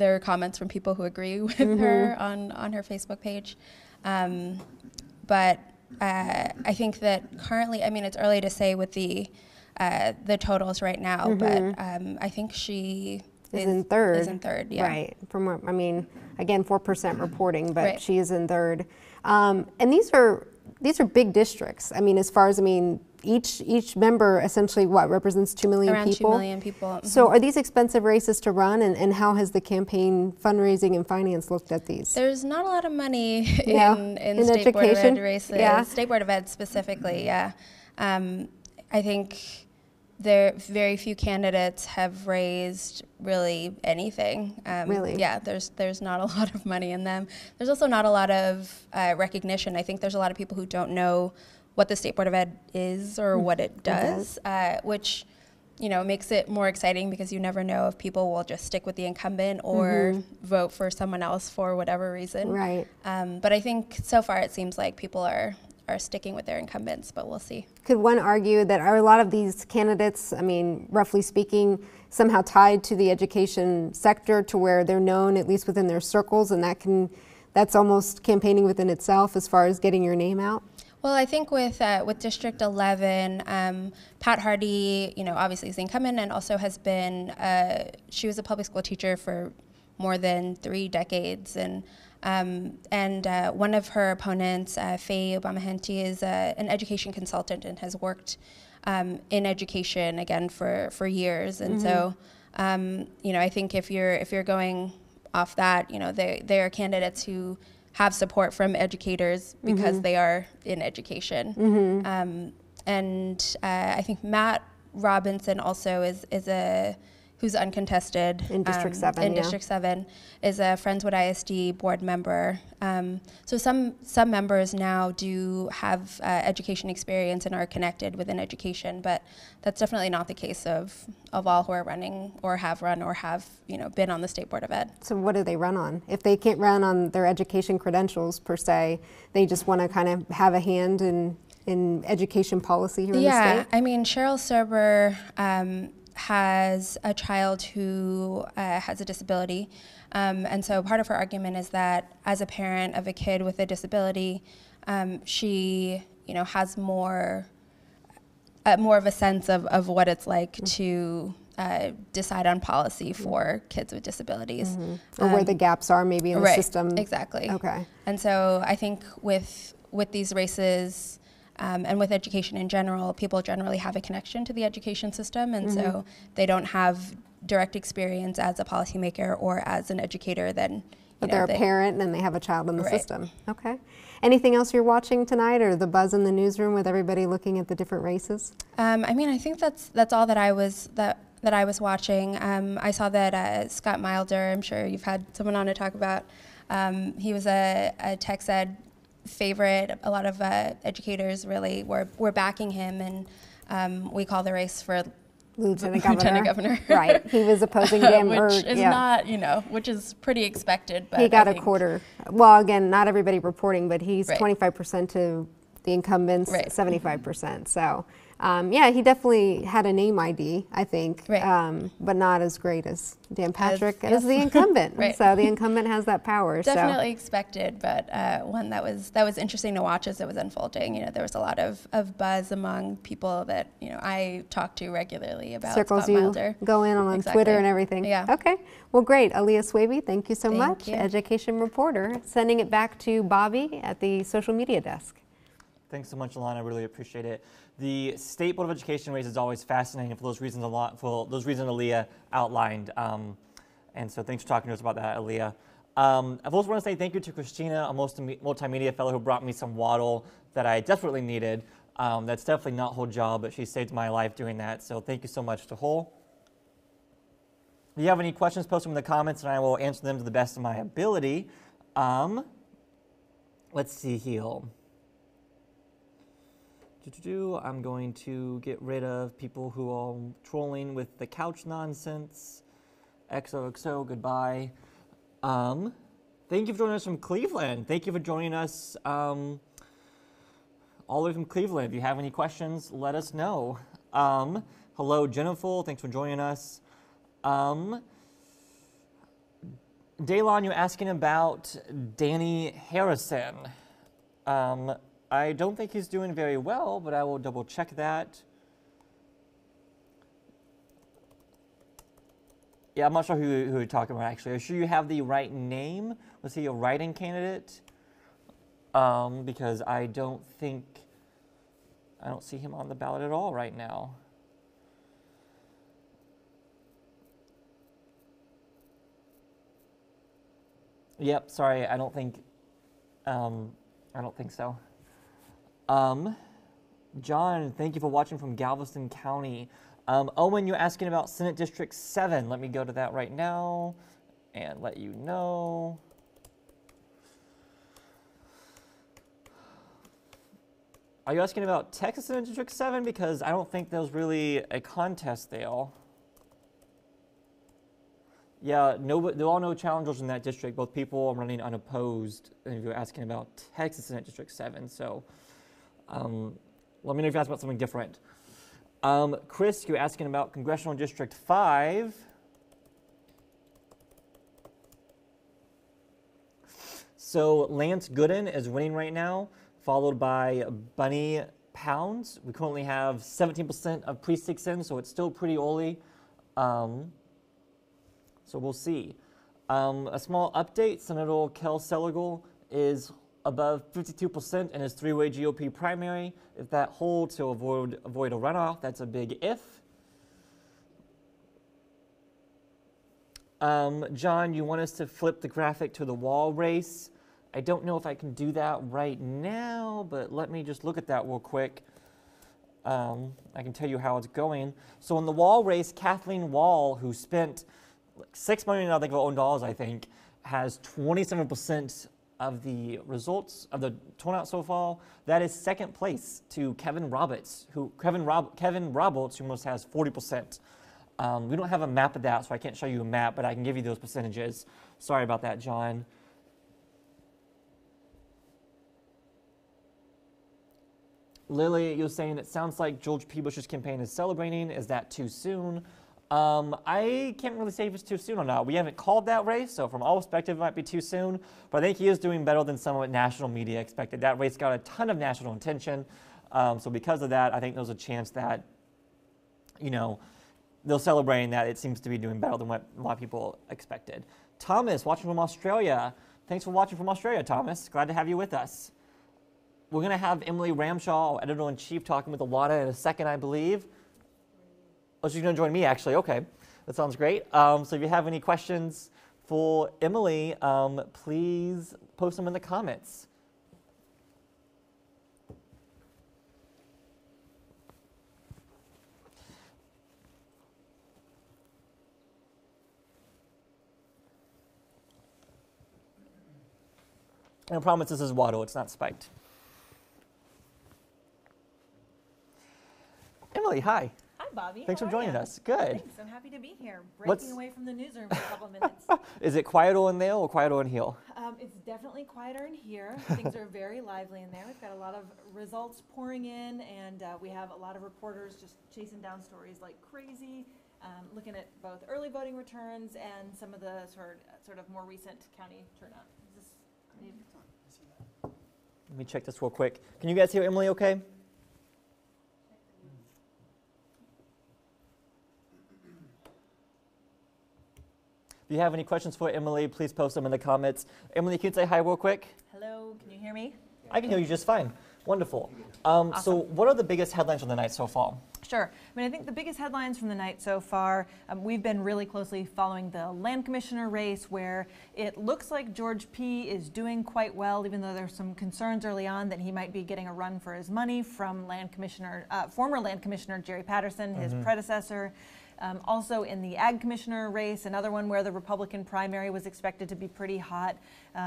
are comments from people who agree with her on her Facebook page. But I think that currently, it's early to say with the totals right now, but I think she is in third. Is in third, yeah. Right. Again, 4% reporting, but right. she is in third. And these are big districts. As far as each member essentially represents 2 million Around people? 2 million people. So are these expensive races to run, and how has the campaign fundraising and finance looked at these? There's not a lot of money in State education? Board of Ed races. Yeah. State Board of Ed specifically, yeah. I think very few candidates have raised really anything. Really? Yeah, there's not a lot of money in them. There's also not a lot of recognition. I think there's a lot of people who don't know what the State Board of Ed is or what it does, which makes it more exciting because you never know if people will just stick with the incumbent or vote for someone else for whatever reason. Right. But I think so far it seems like people are sticking with their incumbents, but we'll see. Could one argue that are a lot of these candidates, roughly speaking, somehow tied to the education sector to where they're known, at least within their circles, and that's almost campaigning within itself as far as getting your name out? Well, I think with District 11, Pat Hardy, obviously is the incumbent and also has been, she was a public school teacher for more than 3 decades. And one of her opponents, Faye Obama-Henti, is an education consultant and has worked in education, again, for years. And so, I think if you're going off that, they are candidates who have support from educators because they are in education. And I think Matt Robinson also is who's uncontested in District 7. In District 7 is a Friendswood ISD board member. So some members now do have education experience and are connected within education, but that's definitely not the case of all who are running or have run or have been on the State Board of Ed. So what do they run on? If they can't run on their education credentials per se, they just want to kind of have a hand in education policy here in the state? Yeah, Cheryl Serber has a child who has a disability. And so part of her argument is that as a parent of a kid with a disability, she has more of a sense of what it's like to decide on policy for kids with disabilities. Or where the gaps are maybe in the system. Exactly. Okay. And so I think with these races, and with education in general, people generally have a connection to the education system, and so they don't have direct experience as a policymaker or as an educator, then But they're a parent and they have a child in the system. Okay. Anything else you're watching tonight, or the buzz in the newsroom with everybody looking at the different races? I mean, I think that's all that I was watching. I saw that Scott Milder, I'm sure you've had someone on to talk about. He was a Tex Ed favorite. A lot of educators really were backing him, and we call the race for Lieutenant Governor. Right. He was opposing Dan which is not, which is pretty expected. But he got a quarter. Well, again, not everybody reporting, but he's 25% to the incumbents, 75%. So, yeah, he definitely had a name ID, I think, but not as great as Dan Patrick as the incumbent. So the incumbent has that power. Definitely expected, but one that was interesting to watch as it was unfolding. There was a lot of buzz among people that I talk to regularly about circles Scott Milder. You go in on Twitter and everything. Yeah. Okay. Well, great. Aaliyah Swaby, thank you so much. Education reporter. Sending it back to Bobby at the social media desk. Thanks so much, Alana. I really appreciate it. The State Board of Education race is always fascinating for those reasons Aaliyah outlined. And so thanks for talking to us about that, Aaliyah. I've also want to say thank you to Christina, a multimedia fellow who brought me some waddle that I desperately needed. That's definitely not her job, but she saved my life doing that. So thank you so much to Hole. If you have any questions, post them in the comments and I will answer them to the best of my ability. Let's see here. I'm going to get rid of people who are trolling with the couch nonsense. XOXO, goodbye. Thank you for joining us from Cleveland. Thank you for joining us all the way from Cleveland. If you have any questions, let us know. Hello, Jennifer. Thanks for joining us. Daylon, you're asking about Danny Harrison. I don't think he's doing very well, but I will double check that. Yeah, I'm not sure who you're talking about, actually. Are you sure you have the right name? Was he a write-in candidate? Because I don't see him on the ballot at all right now. Yep, sorry, I don't think so. John, thank you for watching from Galveston County. Owen, you're asking about Senate District 7. Let me go to that right now and let you know. Are you asking about Texas Senate District 7? Because I don't think there's really a contest there. Yeah, there are no challengers in that district. Both people are running unopposed. And if you're asking about Texas Senate District 7, so let me know if you ask about something different. Chris, you're asking about Congressional District 5. So Lance Gooden is winning right now, followed by Bunny Pounds. We currently have 17% of precincts in, so it's still pretty early. So we'll see. A small update, Senator Kel Seliger is above 52% in his three-way GOP primary. If that holds, he'll avoid a runoff. That's a big if. John, you want us to flip the graphic to the wall race. I don't know if I can do that right now, but let me just look at that real quick. I can tell you how it's going. So in the wall race, Kathleen Wall, who spent like $6 million of her own dollars, I think, has 27% of the results of the turnout so far. That is second place to Kevin Roberts, who almost has 40%. We don't have a map of that, so I can't show you a map, but I can give you those percentages. Sorry about that, John. Lily, you're saying it sounds like George P. Bush's campaign is celebrating. Is that too soon? I can't really say if it's too soon or not. We haven't called that race, so from our perspective, it might be too soon. But I think he is doing better than some of what national media expected. That race got a ton of national attention. So because of that, I think there's a chance that, they're celebrating that it seems to be doing better than what a lot of people expected. Thomas, watching from Australia. Thanks for watching from Australia, Thomas. Glad to have you with us. We're going to have Emily Ramshaw, our editor-in-chief, talking with Alana in a second, I believe. Oh, she's going to join me, actually. Okay, that sounds great. So if you have any questions, For Emily, please post them in the comments. And I promise this is water, it's not spiked. Emily, hi. Hi, Bobby. Thanks How for are joining ya? us. Good. Thanks. I'm happy to be here. Breaking away from the newsroom for a couple minutes. Is it quieter in there or quieter in here? It's definitely quieter in here. Things are very lively in there. We've got a lot of results pouring in, and we have a lot of reporters just chasing down stories like crazy, looking at both early voting returns and some of the sort of more recent county turnout. Let me check this real quick. Can you guys hear Emily okay? If you have any questions for Emily, please post them in the comments. Emily, can you say hi real quick? Hello, can you hear me? I can hear you just fine. Wonderful. So what are the biggest headlines from the night so far? Sure. I mean, I think the biggest headlines from the night so far, we've been really closely following the land commissioner race, where it looks like George P. is doing quite well, even though there's some concerns early on that he might be getting a run for his money from former land commissioner Jerry Patterson, his predecessor. Also in the ag commissioner race, another one where the Republican primary was expected to be pretty hot.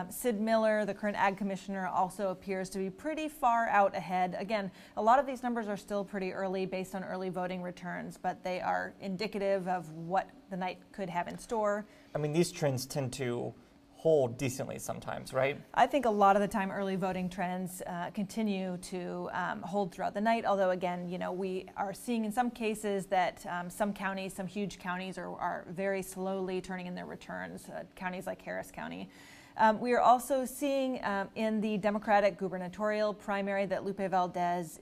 Sid Miller, the current ag commissioner, also appears to be pretty far out ahead. Again, a lot of these numbers are still pretty early based on early voting returns, but they are indicative of what the night could have in store. I mean, these trends tend to hold decently sometimes, right? I think a lot of the time early voting trends continue to hold throughout the night, although again, we are seeing in some cases that some huge counties are very slowly turning in their returns, counties like Harris County. We are also seeing in the Democratic gubernatorial primary that Lupe Valdez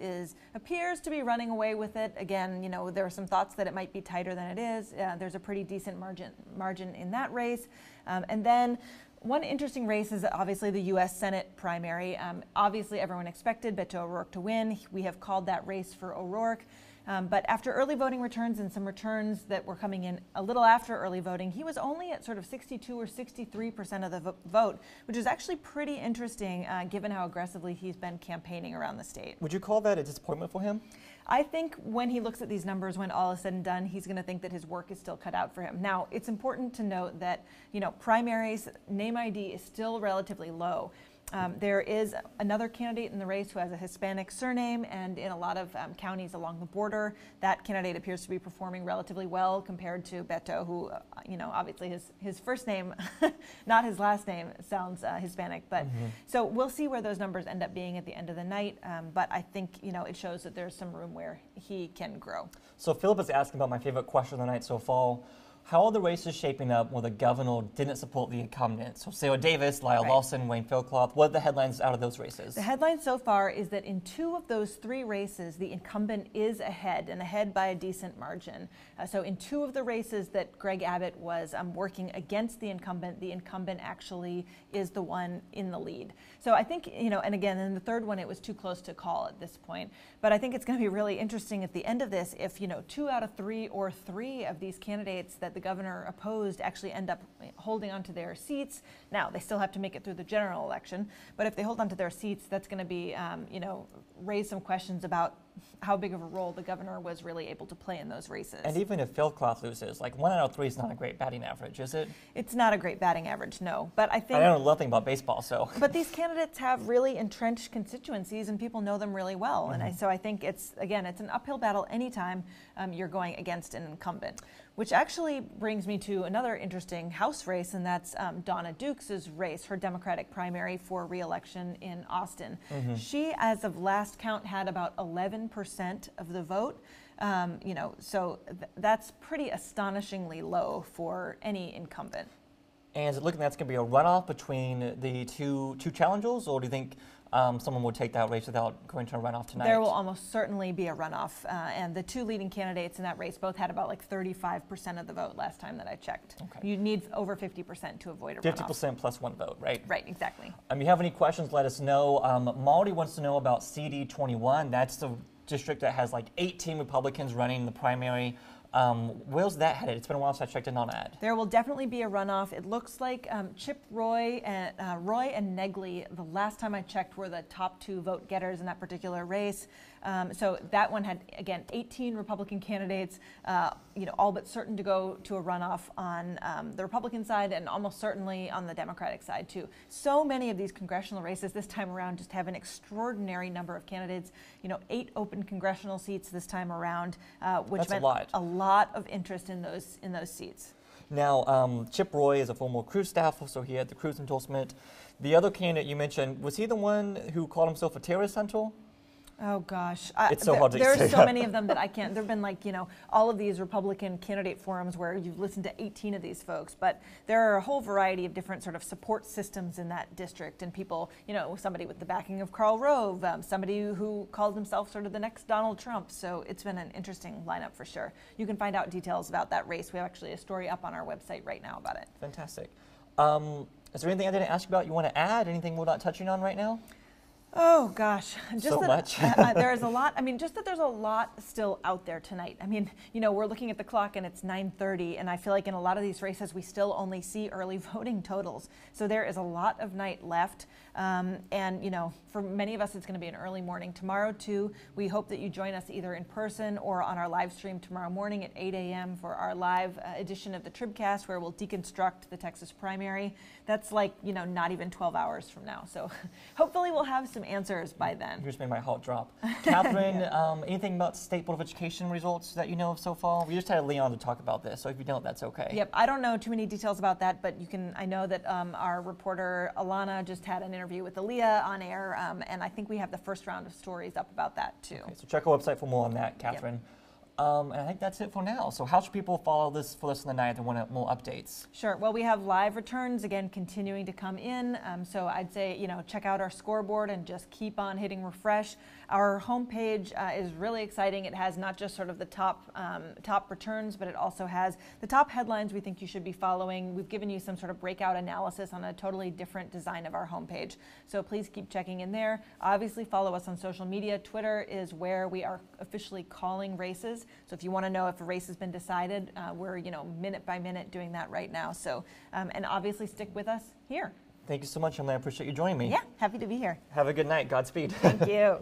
appears to be running away with it. Again, there are some thoughts that it might be tighter than it is. There's a pretty decent margin in that race. And then one interesting race is obviously the U.S. Senate primary. Obviously, everyone expected Beto O'Rourke to win. We have called that race for O'Rourke. But after early voting returns and some returns that were coming in a little after early voting, he was only at sort of 62 or 63% of the vote, which is actually pretty interesting given how aggressively he's been campaigning around the state. Would you call that a disappointment for him? I think when he looks at these numbers, when all is said and done, he's going to think that his work is still cut out for him. Now, it's important to note that, primaries, name ID is still relatively low. There is another candidate in the race who has a Hispanic surname, and in a lot of counties along the border, that candidate appears to be performing relatively well compared to Beto, who, obviously his first name, not his last name, sounds Hispanic. But so we'll see where those numbers end up being at the end of the night. But I think, it shows that there's some room where he can grow. So Philip is asking about my favorite question of the night so far. How are the races shaping up where the governor didn't support the incumbents? So Sarah Davis, Lyle Lawson, Wayne Philcloth, what are the headlines out of those races? The headline so far is that in 2 of those 3 races, the incumbent is ahead, and ahead by a decent margin. So in 2 of the races that Greg Abbott was working against the incumbent actually is the one in the lead. So I think, and again, in the 3rd one, it was too close to call at this point. But I think it's going to be really interesting at the end of this if, 2 out of 3 or 3 of these candidates that the governor opposed actually end up holding onto their seats. Now, they still have to make it through the general election, but if they hold onto their seats, that's going to be, raise some questions about how big of a role the governor was really able to play in those races. And even if Philcloth loses, 1 out of 3 is not a great batting average, is it? It's not a great batting average, no. But I think I don't know nothing about baseball, so. But these candidates have really entrenched constituencies, and people know them really well. And so I think it's an uphill battle anytime you're going against an incumbent. Which actually brings me to another interesting House race, and that's Donna Dukes' race, her Democratic primary for re-election in Austin. She, as of last count, had about 11% of the vote. So that's pretty astonishingly low for any incumbent. And is it looking that's going to be a runoff between the two challengers, or do you think someone will take that race without going to a runoff tonight? There will almost certainly be a runoff, and the 2 leading candidates in that race both had about 35% of the vote last time that I checked. Okay. You need over 50% to avoid a runoff. 50% plus 1 vote, right? Right, exactly. If you have any questions, let us know. Marty wants to know about CD21. That's the district that has 18 Republicans running the primary. Where's that headed? It's been a while since I checked in on that. There will definitely be a runoff. It looks like Chip Roy and Negley, the last time I checked, were the top 2 vote getters in that particular race. So that one had, again, 18 Republican candidates, all but certain to go to a runoff on the Republican side and almost certainly on the Democratic side too. So many of these congressional races this time around just have an extraordinary number of candidates. 8 open congressional seats this time around, which That's meant a lot of interest in those seats. Now, Chip Roy is a former Cruz staffer, so he had the Cruz endorsement. The other candidate you mentioned, was he the one who called himself a terrorist central? Oh gosh, it's so hard to There's say so that. many of them that I can't. There've been all of these Republican candidate forums where you've listened to 18 of these folks, but there are a whole variety of different sort of support systems in that district, and people, somebody with the backing of Karl Rove, somebody who called himself sort of the next Donald Trump. So it's been an interesting lineup for sure. You can find out details about that race. We have actually a story up on our website right now about it. Fantastic. Is there anything I didn't ask you about you want to add? Anything we're not touching on right now? Oh gosh, just so that, much. There's a lot. I mean, just that there's a lot still out there tonight. I mean, we're looking at the clock and it's 9:30, and I feel like in a lot of these races we still only see early voting totals. So there is a lot of night left, and for many of us it's going to be an early morning tomorrow too. We hope that you join us either in person or on our live stream tomorrow morning at 8 a.m. for our live edition of the Tribcast, where we'll deconstruct the Texas primary. That's not even 12 hours from now. So hopefully we'll have some answers by then. You just made my heart drop. Catherine, anything about State Board of Education results that you know of so far? We just had Leon to talk about this, so if you don't, that's okay. Yep, I don't know too many details about that, but I know that our reporter Alana just had an interview with Aaliyah on air, and I think we have the first round of stories up about that too. Okay, so check our website for more on that, Catherine. Yep. And I think that's it for now. So how should people follow this for this in the night and want more updates? Sure. Well, we have live returns, again, continuing to come in. So I'd say, check out our scoreboard and just keep on hitting refresh. Our homepage is really exciting. It has not just sort of the top returns, but it also has the top headlines we think you should be following. We've given you some sort of breakout analysis on a totally different design of our homepage. So please keep checking in there. Obviously, follow us on social media. Twitter is where we are officially calling races. So if you want to know if a race has been decided, we're minute by minute doing that right now. So and obviously stick with us here. Thank you so much, Emily. I appreciate you joining me. Yeah, happy to be here. Have a good night. Godspeed. Thank you.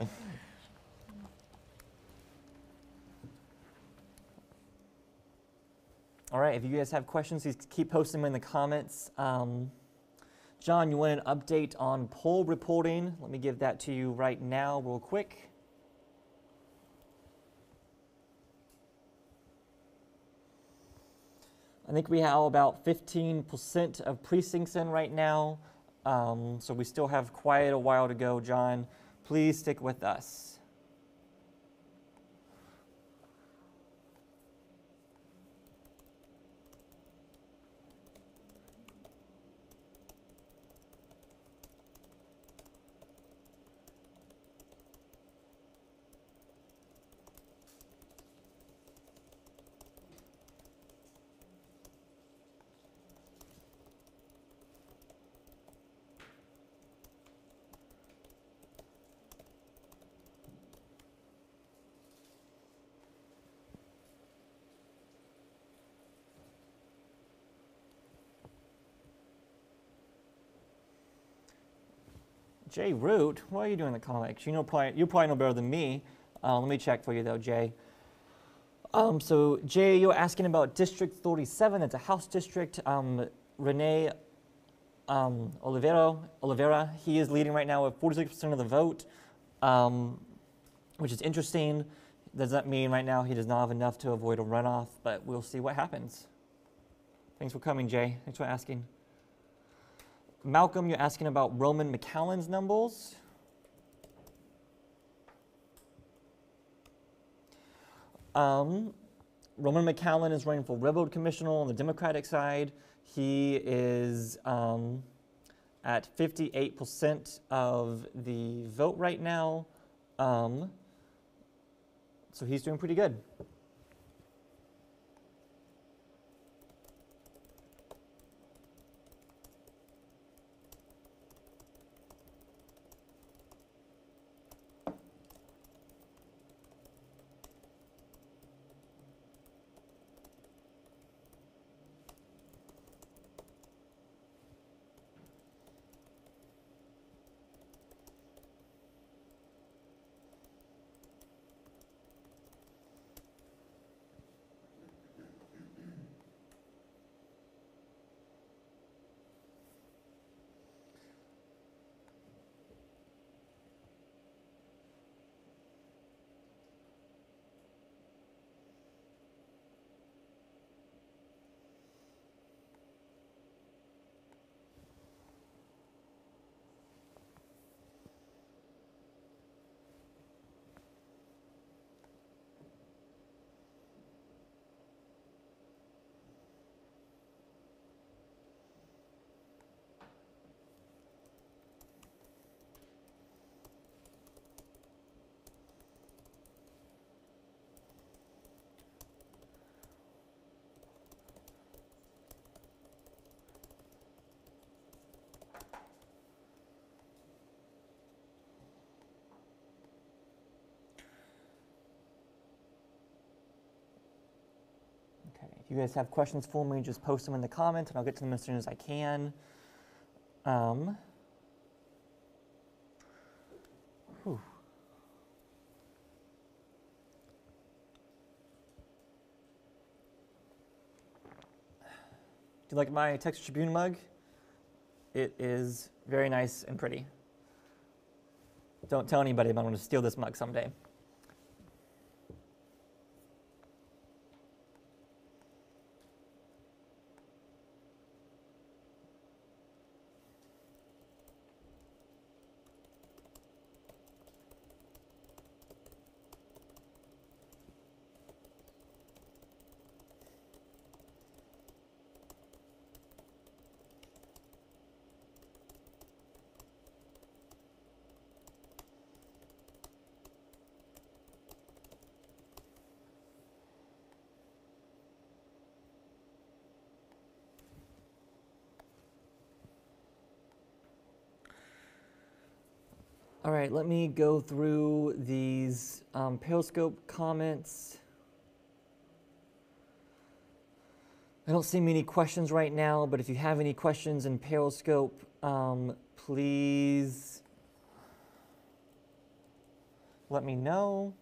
All right, if you guys have questions, please keep posting them in the comments. John, you want an update on poll reporting? Let me give that to you right now real quick. I think we have about 15% of precincts in right now, so we still have quite a while to go, John. Please stick with us. Jay Root, what are you doing in the comics? You probably know better than me. Let me check for you though, Jay. So Jay, you're asking about District 37. It's a House district. Rene Oliveira, he is leading right now with 46% of the vote, which is interesting. Does that mean right now he does not have enough to avoid a runoff? But we'll see what happens. Thanks for coming, Jay. Thanks for asking. Malcolm, you're asking about Roman McCallan's numbers. Roman McCallan is running for Railroad Commissioner on the Democratic side. He is at 58% of the vote right now. So he's doing pretty good. If you guys have questions for me, just post them in the comments, and I'll get to them as soon as I can. Whew. Do you like my Texas Tribune mug? It is very nice and pretty. Don't tell anybody, but I'm going to steal this mug someday. All right, let me go through these Periscope comments. I don't see many questions right now, but if you have any questions in Periscope, please let me know.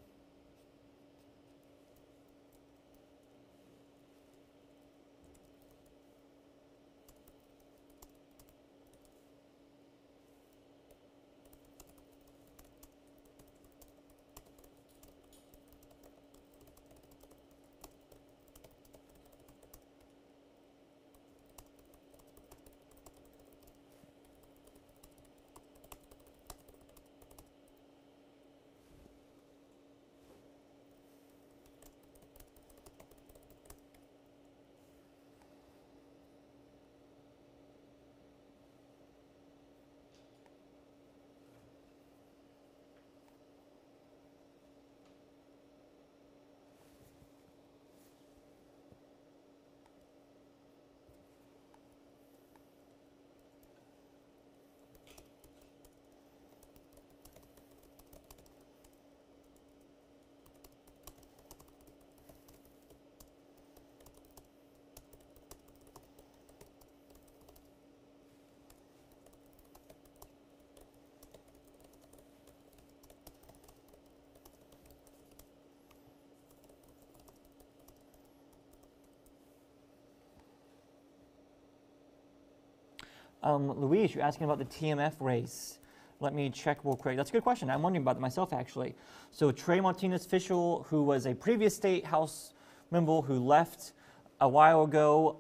Louise, you're asking about the TMF race. Let me check real quick. That's a good question. I'm wondering about that myself, actually. So Trey Martinez-Fishel, who was a previous state House member who left a while ago,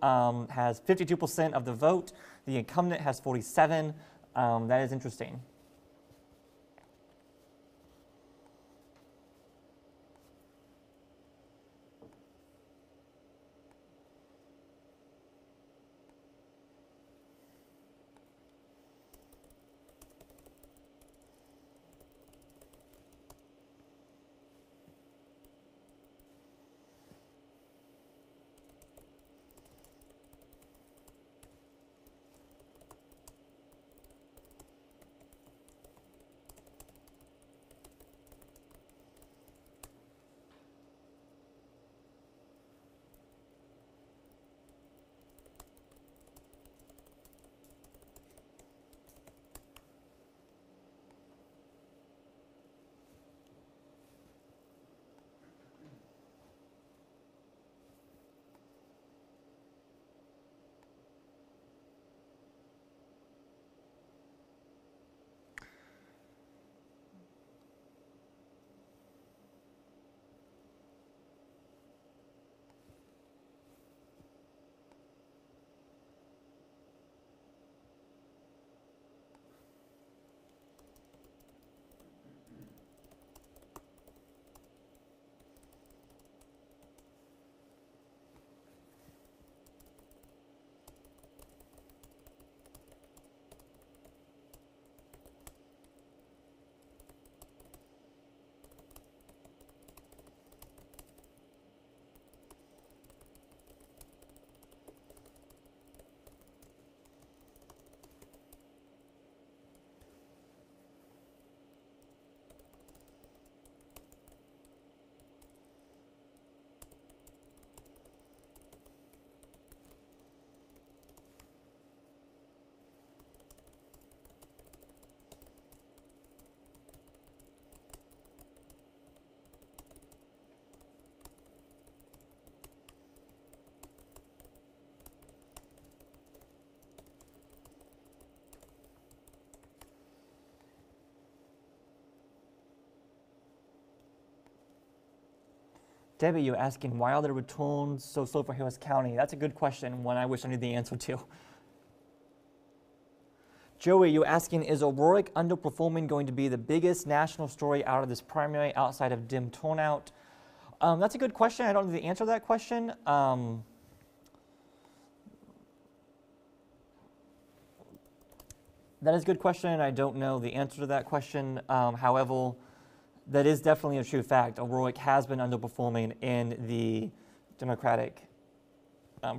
has 52% of the vote. The incumbent has 47. That is interesting. Debbie, you're asking, why are the returns so slow for Harris County? That's a good question, one I wish I knew the answer to. Joey, you're asking, is O'Rourke underperforming going to be the biggest national story out of this primary outside of dim turnout? That's a good question. I don't know the answer to that question. That is a good question, and I don't know the answer to that question. However, that is definitely a true fact. O'Rourke has been underperforming in the Democratic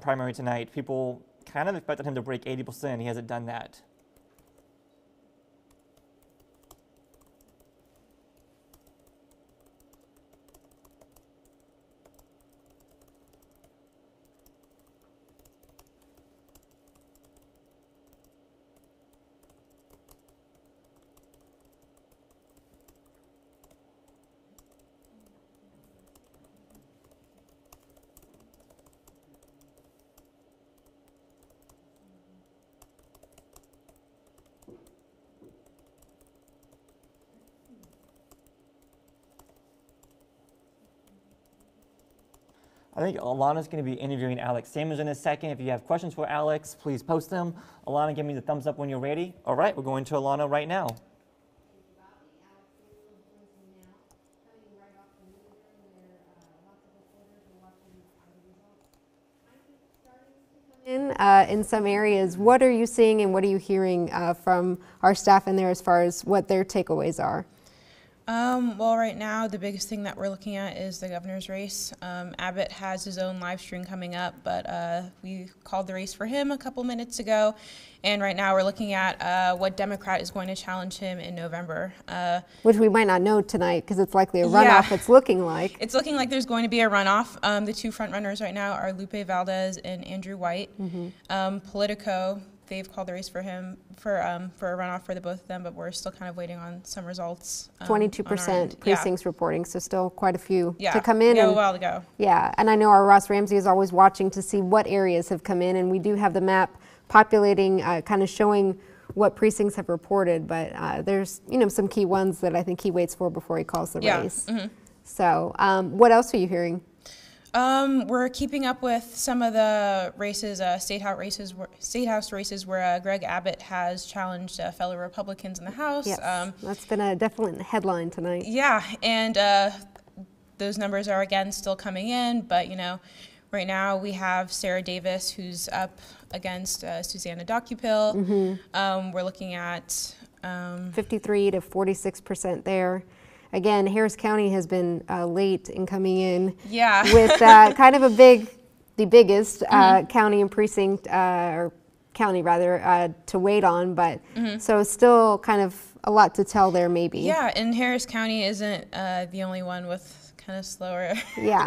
primary tonight. People kind of expected him to break 80%. He hasn't done that. I think Alana's going to be interviewing Alex Sanders in a second. If you have questions for Alex, please post them. Alana, give me the thumbs up when you're ready. All right, we're going to Alana right now. In some areas, what are you seeing and what are you hearing from our staff in there as far as what their takeaways are? Well, right now, the biggest thing that we're looking at is the governor's race. Abbott has his own live stream coming up, but we called the race for him a couple minutes ago. And right now, we're looking at what Democrat is going to challenge him in November. Which we might not know tonight because it's likely a runoff, it's looking like. It's looking like there's going to be a runoff. The two front runners right now are Lupe Valdez and Andrew White. Politico, they've called the race for him for a runoff for the both of them, but we're still kind of waiting on some results. 22% precincts reporting, so still quite a few to come in. Yeah, a while to go. Yeah, and I know our Ross Ramsey is always watching to see what areas have come in, and we do have the map populating, kind of showing what precincts have reported, but there's some key ones that I think he waits for before he calls the race. So what else are you hearing? We're keeping up with some of the races, state house races where Greg Abbott has challenged fellow Republicans in the House. Yes, that's been a definite headline tonight. Yeah, and those numbers are again still coming in, but right now we have Sarah Davis who's up against Susanna Docupil. We're looking at 53 to 46% there. Again, Harris County has been late in coming in with kind of the biggest county and precinct, or county rather, to wait on, but so still kind of a lot to tell there maybe. Yeah, and Harris County isn't the only one with kind of slower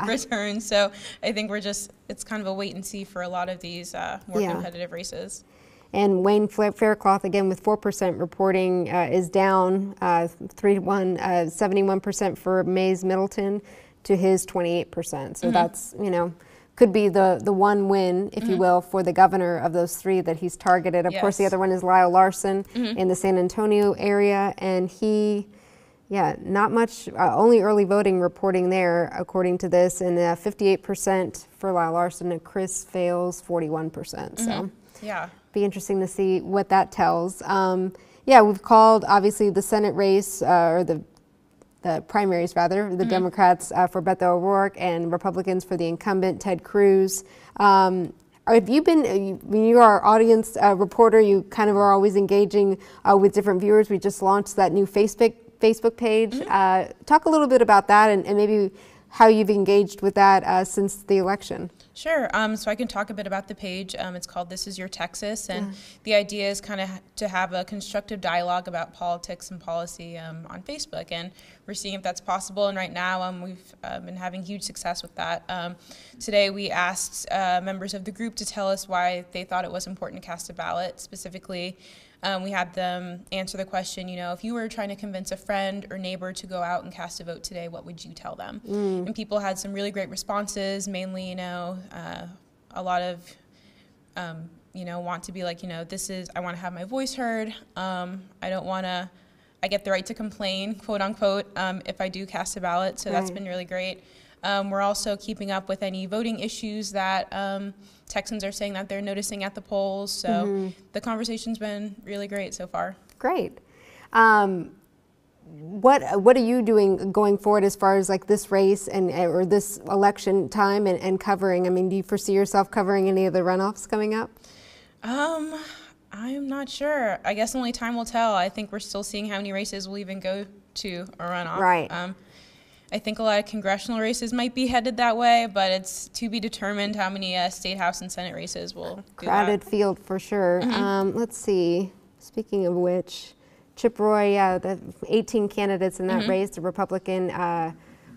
returns, so I think it's kind of a wait and see for a lot of these more competitive races. And Wayne Faircloth, again, with 4% reporting, is down 71% for Mays Middleton to his 28%. So that's, could be the one win, if you will, for the governor of those three that he's targeted. Of course, the other one is Lyle Larson in the San Antonio area. And he, not much, only early voting reporting there, according to this, and 58% for Lyle Larson and Chris Fales, 41%. So be interesting to see what that tells. We've called obviously the Senate race, or the primaries rather, the Democrats for Beto O'Rourke and Republicans for the incumbent Ted Cruz. Have you been, when you are our audience reporter, you kind of are always engaging with different viewers. We just launched that new Facebook page. Talk a little bit about that and maybe how you've engaged with that since the election. Sure. So I can talk a bit about the page. It's called This Is Your Texas, and the idea is kind of to have a constructive dialogue about politics and policy on Facebook, and we're seeing if that's possible. And right now, we've been having huge success with that. Today, we asked members of the group to tell us why they thought it was important to cast a ballot. Specifically, we had them answer the question, if you were trying to convince a friend or neighbor to go out and cast a vote today, what would you tell them? And people had some really great responses, mainly, a lot of, want to be like, I want to have my voice heard. I get the right to complain, quote unquote, if I do cast a ballot. So that's been really great. We're also keeping up with any voting issues that Texans are saying that they're noticing at the polls. So the conversation's been really great so far. Great. What are you doing going forward as far as like this race and or this election time and covering? I mean, do you foresee yourself covering any of the runoffs coming up? I'm not sure. I guess only time will tell. I think we're still seeing how many races will even go to a runoff. Right. I think a lot of congressional races might be headed that way, but it's to be determined how many state house and Senate races will do Crowded that. field for sure. Let's see. Speaking of which, Chip Roy, the 18 candidates in that race, the Republican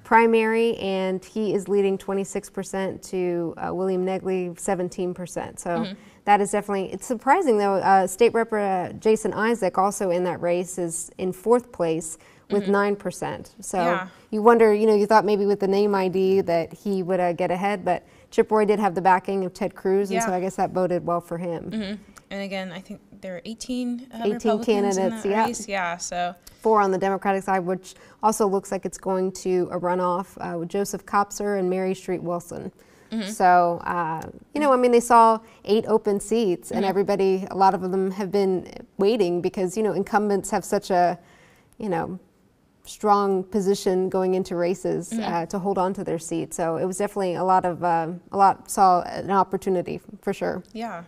primary, and he is leading 26% to William Negley 17%. So that is definitely, it's surprising though, State Rep. Jason Isaac also in that race is in 4th place with 9%. So you wonder, you thought maybe with the name ID that he would get ahead, but Chip Roy did have the backing of Ted Cruz, and so I guess that boded well for him. And again, I think there are 18 candidates, Republicans in that race. Yeah, so 4 on the Democratic side, which also looks like it's going to a runoff with Joseph Kopser and Mary Street Wilson. So, I mean, they saw 8 open seats, and everybody, a lot of them have been waiting because, incumbents have such a, strong position going into races to hold on to their seat. So it was definitely saw an opportunity for sure. Yeah.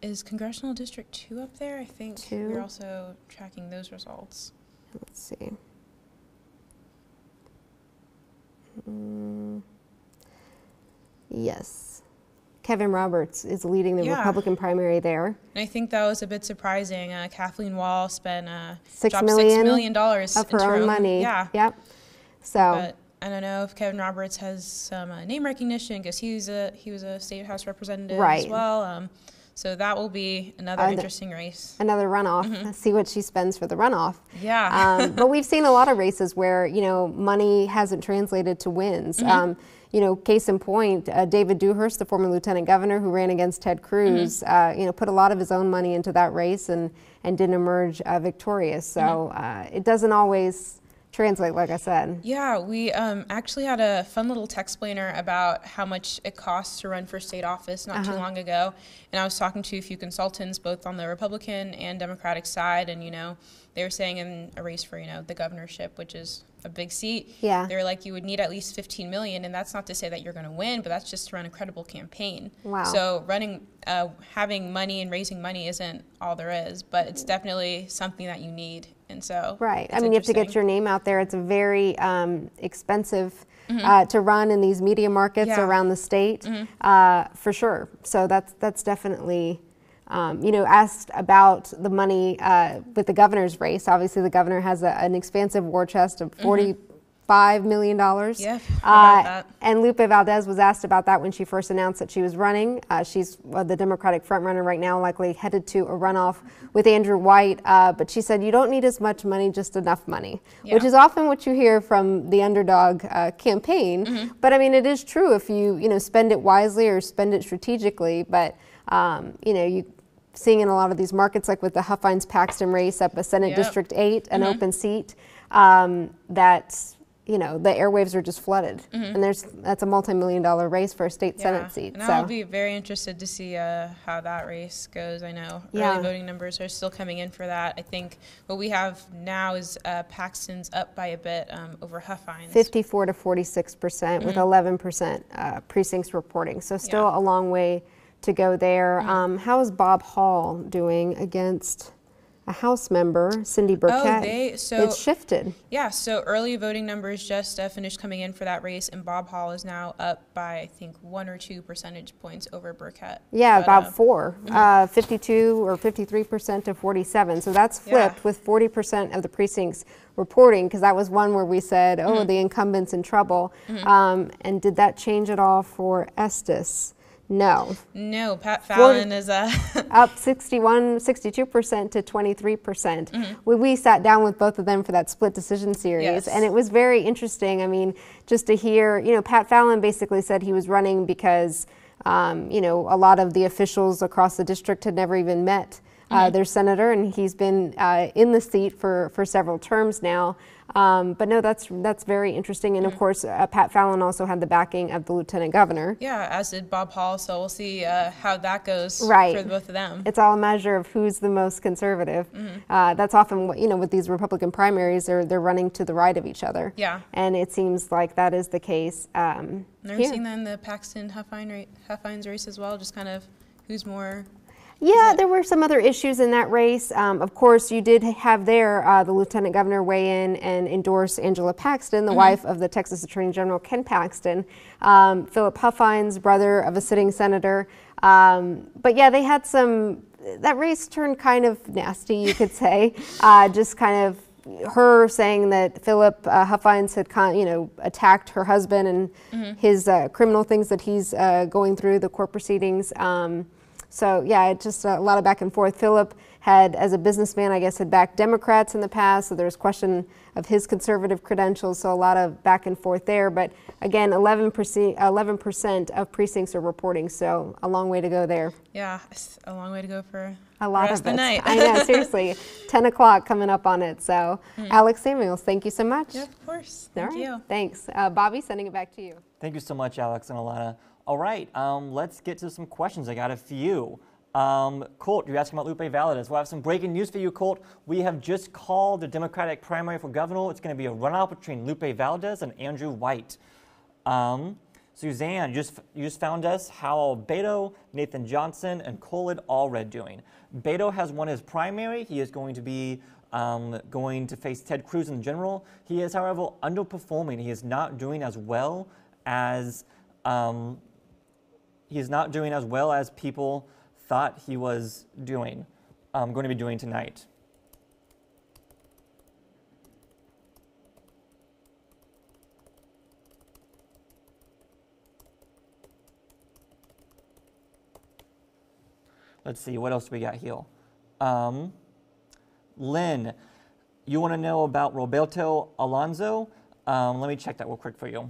Is Congressional District 2 up there? I think 2. we're also tracking those results. Let's see. Yes. Kevin Roberts is leading the Republican primary there. And I think that was a bit surprising. Kathleen Wall spent $6 million of her own money. Yeah. Yep. So. But I don't know if Kevin Roberts has some name recognition because he was a state house representative as well. So that will be another interesting race. Another runoff. See what she spends for the runoff. Yeah. But we've seen a lot of races where, money hasn't translated to wins. Case in point, David Dewhurst, the former lieutenant governor who ran against Ted Cruz, put a lot of his own money into that race and didn't emerge victorious. So it doesn't always translate, like I said. Yeah, we actually had a fun little text-plainer about how much it costs to run for state office not too long ago. And I was talking to a few consultants, both on the Republican and Democratic side, and, they were saying in a race for, the governorship, which is a big seat, they were like, you would need at least 15 million, and that's not to say that you're going to win, but that's just to run a credible campaign. Wow. So having money and raising money isn't all there is, but it's definitely something that you need. And so right. I mean, you have to get your name out there. It's a very expensive to run in these media markets around the state, for sure. So that's definitely, asked about the money with the governor's race. Obviously, the governor has an expansive war chest of $45 million. Yeah, about that. And Lupe Valdez was asked about that when she first announced that she was running. She's the Democratic frontrunner right now, likely headed to a runoff with Andrew White. But she said, you don't need as much money, just enough money, which is often what you hear from the underdog campaign. But I mean, it is true if you spend it wisely or spend it strategically. But you seeing in a lot of these markets, like with the Huffines-Paxton race up a Senate District 8, an open seat, that the airwaves are just flooded, and that's a multi-million-dollar race for a state Senate seat. And I'll be very interested to see how that race goes. I know early voting numbers are still coming in for that. I think what we have now is Paxton's up by a bit over Huffines. 54 to 46% with 11% precincts reporting. So still a long way to go there. How is Bob Hall doing against a House member, Cindy Burkett? It's shifted. Yeah, so early voting numbers just finished coming in for that race, and Bob Hall is now up by, I think, 1 or 2 percentage points over Burkett. Yeah, about 4, 52 or 53% to 47. So that's flipped with 40% of the precincts reporting, because that was one where we said, oh, the incumbent's in trouble. And did that change at all for Estes? No. No, Pat Fallon is up 62% to 23%. We sat down with both of them for that split decision series, and it was very interesting. I mean, just to hear, Pat Fallon basically said he was running because, a lot of the officials across the district had never even met their senator, and he's been in the seat for several terms now. But no, that's very interesting. And of course, Pat Fallon also had the backing of the lieutenant governor. Yeah, as did Bob Hall. So we'll see how that goes Right. for both of them. It's all a measure of who's the most conservative. That's often what, with these Republican primaries, they're running to the right of each other. Yeah. And it seems like that is the case And we're here. seeing that in the Paxton Huffines race as well, just kind of who's more. Yeah, there were some other issues in that race. Of course, you did have there the lieutenant governor weigh in and endorse Angela Paxton, the wife of the Texas Attorney General Ken Paxton, Philip Huffines, brother of a sitting senator. But yeah, they had that race turned kind of nasty, you could say, just kind of her saying that Philip Huffines had attacked her husband and his criminal things that he's going through, the court proceedings. So yeah, it's just a lot of back and forth. Philip had, as a businessman, I guess, had backed Democrats in the past, so there's question of his conservative credentials, so a lot of back and forth there. But again, 11% of precincts are reporting, so a long way to go there. Yeah, it's a long way to go for A lot the rest of of the it. night. I know, seriously. 10 o'clock coming up on it. So Alex Samuels, thank you so much. Yeah, of course. All Thank right, you. Thanks. Bobby, sending it back to you. Thank you so much, Alex and Alana. All right, let's get to some questions. I got a few. Colt, you're asking about Lupe Valadez. We'll have some breaking news for you, Colt. We have just called the Democratic primary for governor. It's going to be a runoff between Lupe Valadez and Andrew White. Suzanne, you just found us how Beto, Nathan Johnson, and Colin Allred doing. Beto has won his primary. He is going to be going to face Ted Cruz in general. He is, however, underperforming. He is not doing as well as people thought he was going to be doing tonight. Let's see, what else do we got here? Lynn, you want to know about Roberto Alonso? Let me check that real quick for you.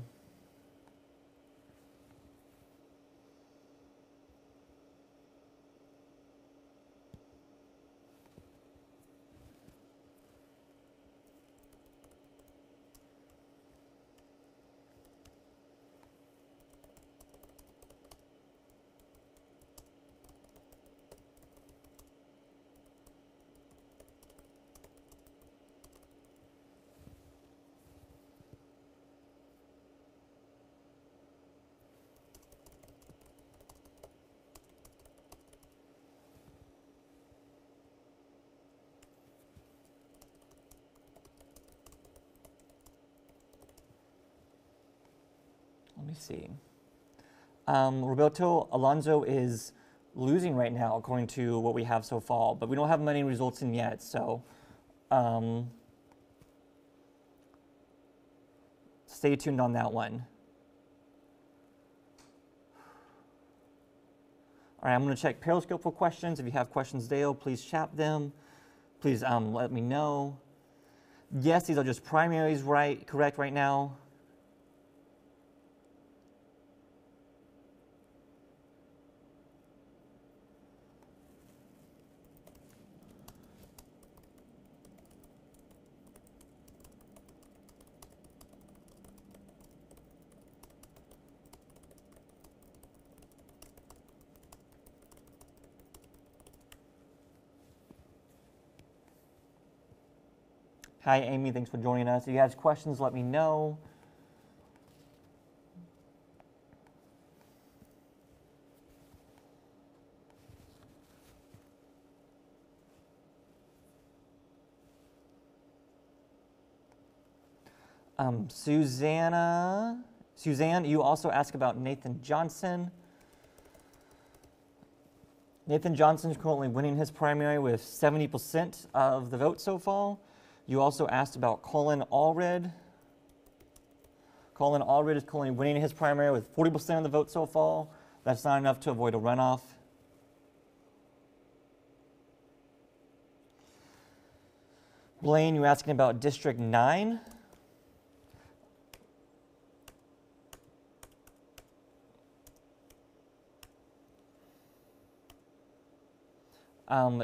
Let me see. Roberto Alonso is losing right now, according to what we have so far, but we don't have many results in yet, so stay tuned on that one. All right, I'm going to check Periscope for questions. If you have questions, Dale, please chat them. Please let me know. Yes, these are just primaries, correct right now. Hi, Amy. Thanks for joining us. If you have questions, let me know. Suzanne, you also asked about Nathan Johnson. Nathan Johnson is currently winning his primary with 70% of the vote so far. You also asked about Colin Allred. Colin Allred is currently winning his primary with 40% of the vote so far. That's not enough to avoid a runoff. Blaine, you're asking about District 9.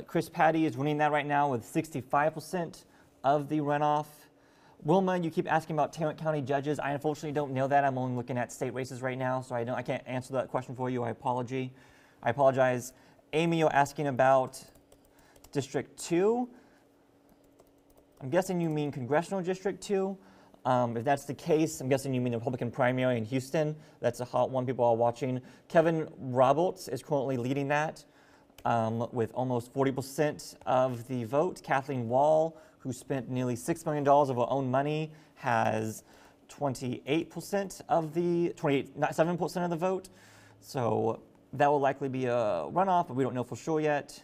Chris Patty is winning that right now with 65% of the runoff. Wilma, you keep asking about Tarrant County judges. I unfortunately don't know that. I'm only looking at state races right now, so I can't answer that question for you. I apologize. Amy, you're asking about District 2. I'm guessing you mean Congressional District 2. If that's the case, I'm guessing you mean the Republican primary in Houston. That's a hot one people are watching. Kevin Roberts is currently leading that with almost 40% of the vote. Kathleen Wall, who spent nearly $6 million of her own money, has 27% of the vote. So that will likely be a runoff, but we don't know for sure yet.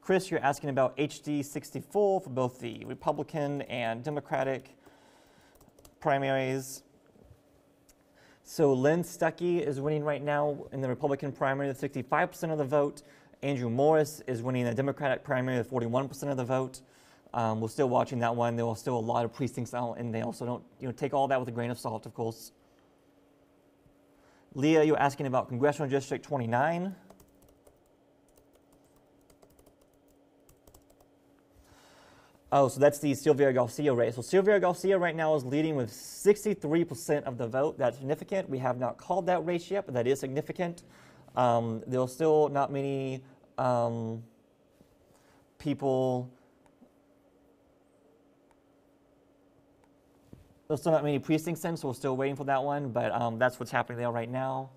Chris, you're asking about HD 64 for both the Republican and Democratic primaries. So Lynn Stuckey is winning right now in the Republican primary with 65% of the vote. Andrew Morris is winning the Democratic primary with 41% of the vote. We're still watching that one. There are still a lot of precincts out in there, so don't take all that with a grain of salt, of course. Leah, you're asking about Congressional District 29. Oh, so that's the Sylvia Garcia race. So Sylvia Garcia right now is leading with 63% of the vote. That's significant. We have not called that race yet, but that is significant. There are still not many people. There's still not many precincts in, so we're still waiting for that one, but that's what's happening there right now.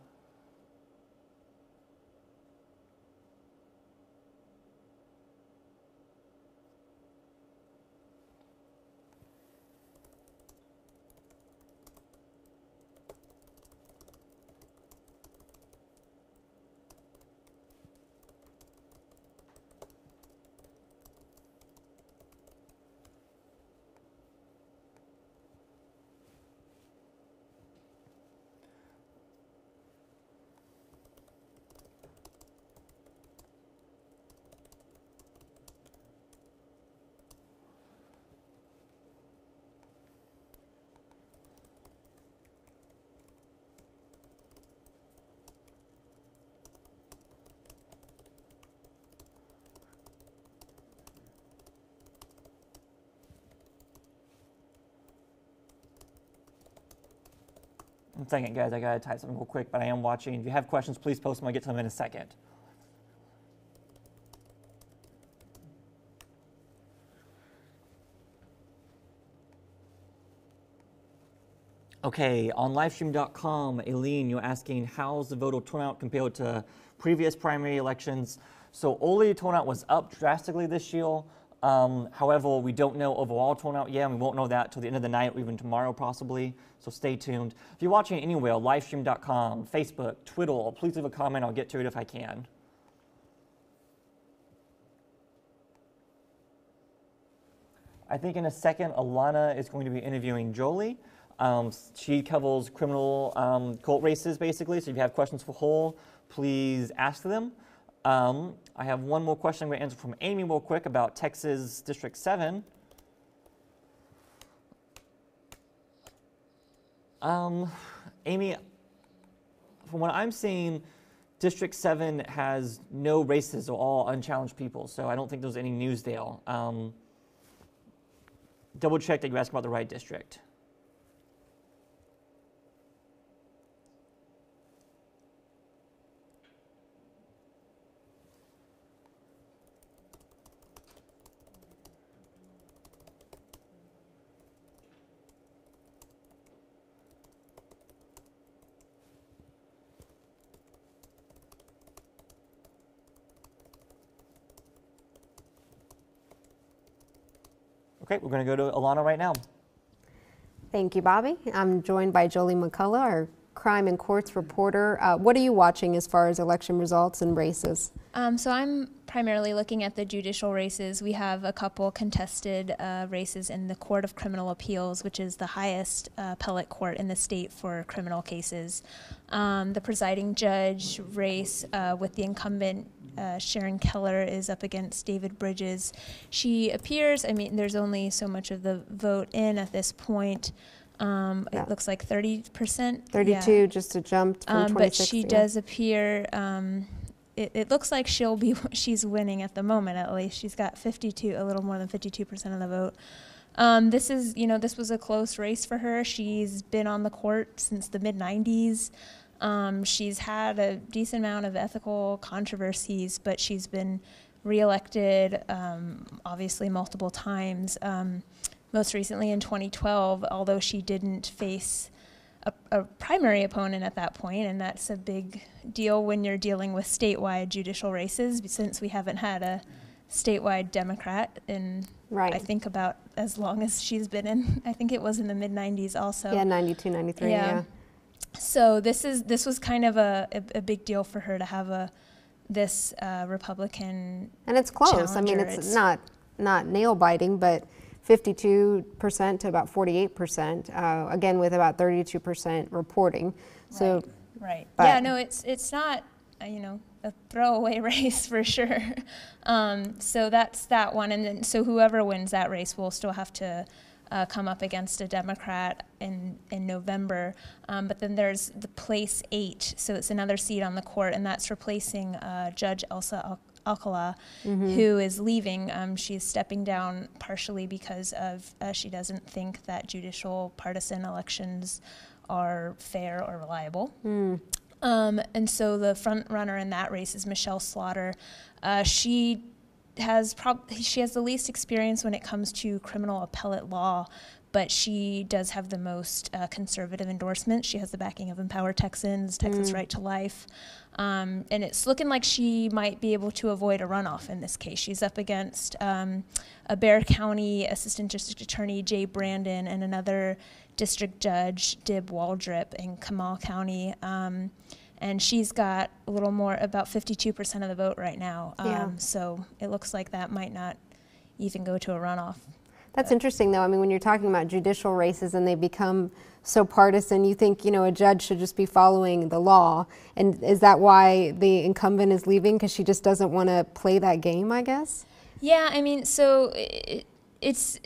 One second, guys. I gotta type something real quick, but I am watching. If you have questions, please post them. I'll get to them in a second. Okay, on livestream.com, Aileen, you're asking how's the voter turnout compared to previous primary elections. So early turnout was up drastically this year. However, we don't know overall turnout yet, and we won't know that till the end of the night or even tomorrow possibly, so stay tuned. If you're watching anywhere, livestream.com, Facebook, Twitter, please leave a comment. I'll get to it if I can. I think in a second, Alana is going to be interviewing Jolie. She covers criminal court races, basically, so if you have questions for her, please ask them. I have one more question I'm going to answer from Amy real quick about Texas District 7. Amy, from what I'm seeing, District 7 has no races. They're all unchallenged people, so I don't think there's any news there. Double check that you asked about the right district. Okay, we're going to go to Alana right now. Thank you, Bobby. I'm joined by Jolie McCullough, our crime and courts reporter. What are you watching as far as election results and races? So I'm primarily looking at the judicial races. We have a couple contested races in the Court of Criminal Appeals, which is the highest appellate court in the state for criminal cases. The presiding judge race with the incumbent Sharon Keller is up against David Bridges. She appears, I mean, there's only so much of the vote in at this point. It looks like 30%. 32, yeah. Just a jump from 26. But she does appear it looks like she's winning at the moment. At least she's got a little more than 52% of the vote. This was a close race for her. She's been on the court since the mid-90s. She's had a decent amount of ethical controversies, but she's been reelected, obviously multiple times. Most recently in 2012, although she didn't face a primary opponent at that point, and that's a big deal when you're dealing with statewide judicial races, since we haven't had a statewide Democrat in, right. I think, about as long as she's been in. I think it was in the mid-90s also. Yeah, 92, 93, yeah. So this was kind of a big deal for her to have this Republican. And it's close. I mean, it's not nail biting, but 52% to about 48%. Again, with about 32% reporting. So right. Yeah. No, it's not a throwaway race for sure. So that's that one, and then so whoever wins that race will still have to come up against a Democrat in November. But then there's the place 8, so it's another seat on the court, and that's replacing Judge Elsa Alcala, who is leaving. She's stepping down partially because of she doesn't think that judicial partisan elections are fair or reliable. And so the front runner in that race is Michelle Slaughter. She has the least experience when it comes to criminal appellate law, but she does have the most conservative endorsement. She has the backing of Empower Texans, Texas Right to Life, and it's looking like she might be able to avoid a runoff in this case. She's up against a Bexar County Assistant District Attorney Jay Brandon and another District Judge Dib Waldrip in Kamal County. And she's got a little more, about 52% of the vote right now. So it looks like that might not even go to a runoff. That's interesting, though. I mean, when you're talking about judicial races and they become so partisan, you think, a judge should just be following the law. And is that why the incumbent is leaving? Because she just doesn't want to play that game, I guess? Yeah, I mean, so it's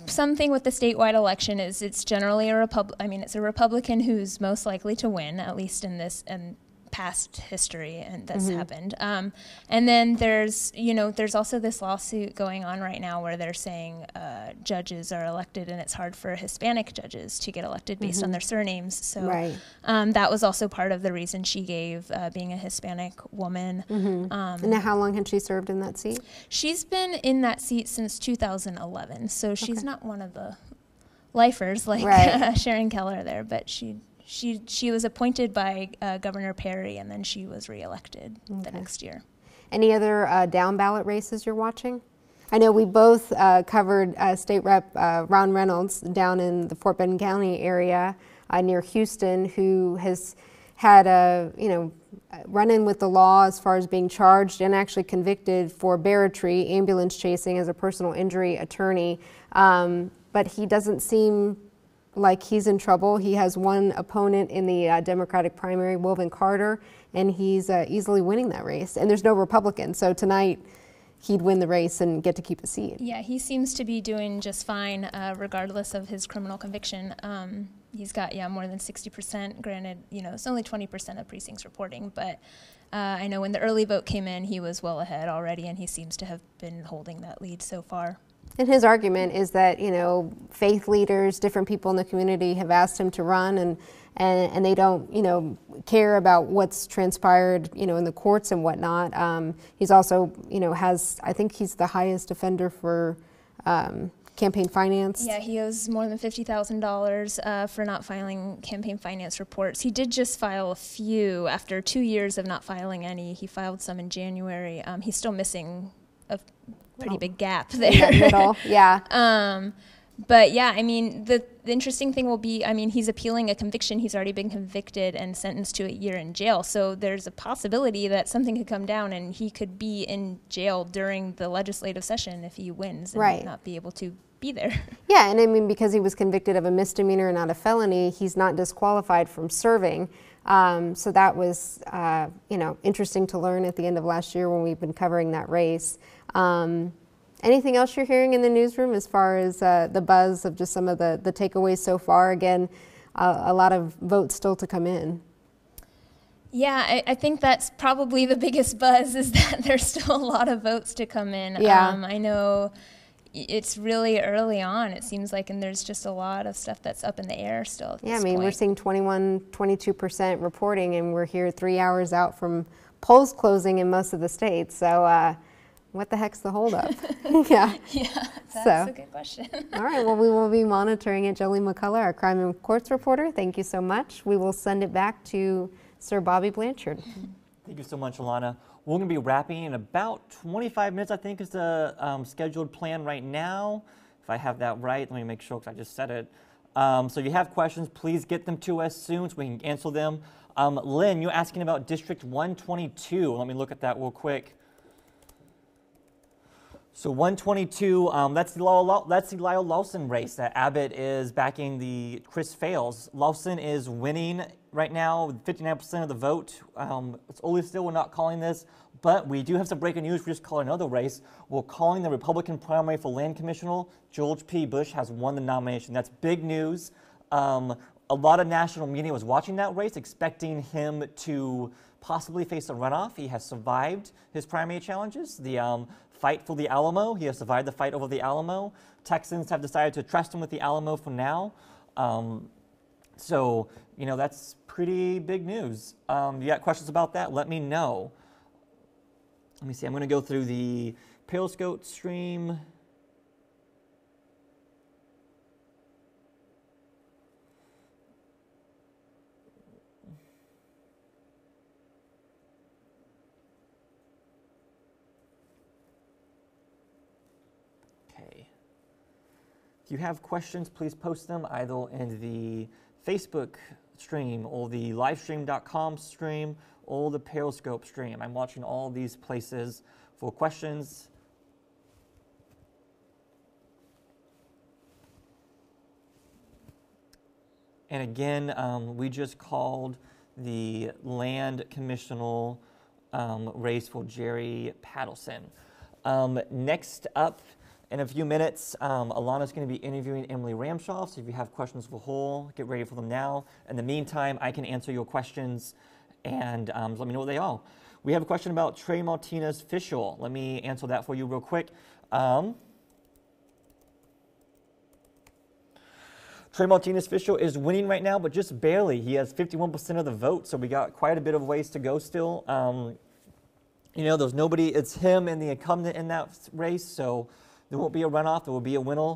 something with the statewide election is it's generally it's a Republican who's most likely to win, at least in this and past history and that's happened. And then there's also this lawsuit going on right now where they're saying judges are elected and it's hard for Hispanic judges to get elected based on their surnames. So that was also part of the reason she gave, being a Hispanic woman. And how long had she served in that seat? She's been in that seat since 2011, so she's not one of the lifers like Sharon Keller there, but she was appointed by Governor Perry, and then she was reelected the next year. Any other down ballot races you're watching? I know we both covered State Rep Ron Reynolds down in the Fort Bend County area near Houston, who has had a run-in with the law as far as being charged and actually convicted for barratry, ambulance chasing as a personal injury attorney. But he doesn't seem like he's in trouble. He has one opponent in the Democratic primary, Wilvin Carter, and he's easily winning that race. And there's no Republican, so tonight he'd win the race and get to keep a seat. Yeah, he seems to be doing just fine, regardless of his criminal conviction. He's got, more than 60%. Granted, it's only 20% of precincts reporting, but I know when the early vote came in, he was well ahead already, and he seems to have been holding that lead so far. And his argument is that, faith leaders, different people in the community have asked him to run and they don't, care about what's transpired, in the courts and whatnot. He's also, I think he's the highest offender for campaign finance. Yeah, he owes more than $50,000 for not filing campaign finance reports. He did just file a few after 2 years of not filing any. He filed some in January. He's still missing a pretty big gap there. In that middle, yeah. But yeah, the interesting thing will be, he's appealing a conviction. He's already been convicted and sentenced to a year in jail. So there's a possibility that something could come down and he could be in jail during the legislative session if he wins and not be able to be there. Yeah, and because he was convicted of a misdemeanor and not a felony, he's not disqualified from serving. So that was, interesting to learn at the end of last year when we've been covering that race. Anything else you're hearing in the newsroom as far as the buzz of just some of the takeaways so far? Again, a lot of votes still to come in. Yeah, I think that's probably the biggest buzz is that there's still a lot of votes to come in. Yeah. I know it's really early on, it seems like, and there's just a lot of stuff that's up in the air still at Yeah, I this mean, we're point. seeing 22% reporting, and we're here 3 hours out from polls closing in most of the states. So what the heck's the holdup? Yeah. Yeah, that's So. a good question. All right, well, we will be monitoring it. Jolene McCullough, our crime and courts reporter, thank you so much. We will send it back to Sir Bobby Blanchard. Thank you so much, Alana. We're going to be wrapping in about 25 minutes, I think, is the scheduled plan right now. If I have that right, let me make sure because I just said it. So if you have questions, please get them to us soon so we can answer them. Lynn, you're asking about District 122. Let me look at that real quick. So 122, that's the Lyle Lawson race that Abbott is backing the Chris Fales. Lawson is winning right now with 59% of the vote. It's only still we're not calling this, but we do have some breaking news. We just called another race. We're calling the Republican primary for land commissioner. George P. Bush has won the nomination. That's big news. A lot of national media was watching that race, expecting him to possibly face a runoff. He has survived his primary challenges. The fight for the Alamo, he has survived the fight over the Alamo. Texans have decided to trust him with the Alamo for now. So, you know, that's pretty big news. You got questions about that? Let me know. Let me see, I'm going to go through the Periscope stream. If you have questions, please post them either in the Facebook stream or the livestream.com stream or the Periscope stream. I'm watching all these places for questions. And again, we just called the land commissioner race for Jerry Paddleson. Next up, in a few minutes, Alana's going to be interviewing Emily Ramshaw, so if you have questions for her, get ready for them now. In the meantime, I can answer your questions and let me know what they are. We have a question about Trey Martinez Fischel. Let me answer that for you real quick. Trey Martinez Fischel is winning right now, but just barely. He has 51% of the vote, so we got quite a bit of ways to go still. You know, there's nobody, it's him and the incumbent in that race, so there won't be a runoff, there will be a winner.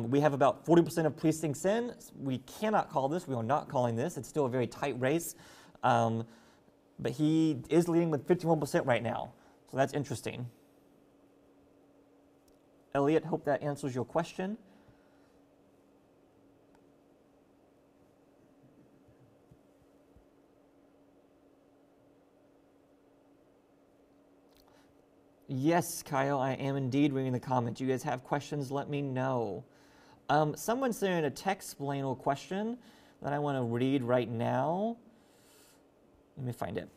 We have about 40% of precincts in. We cannot call this, we are not calling this. It's still a very tight race. But he is leading with 51% right now, so that's interesting. Elliot, hope that answers your question. Yes, Kyle, I am indeed reading the comments. You guys have questions, let me know. Someone sent in a text-explainable question that I want to read right now. Let me find it.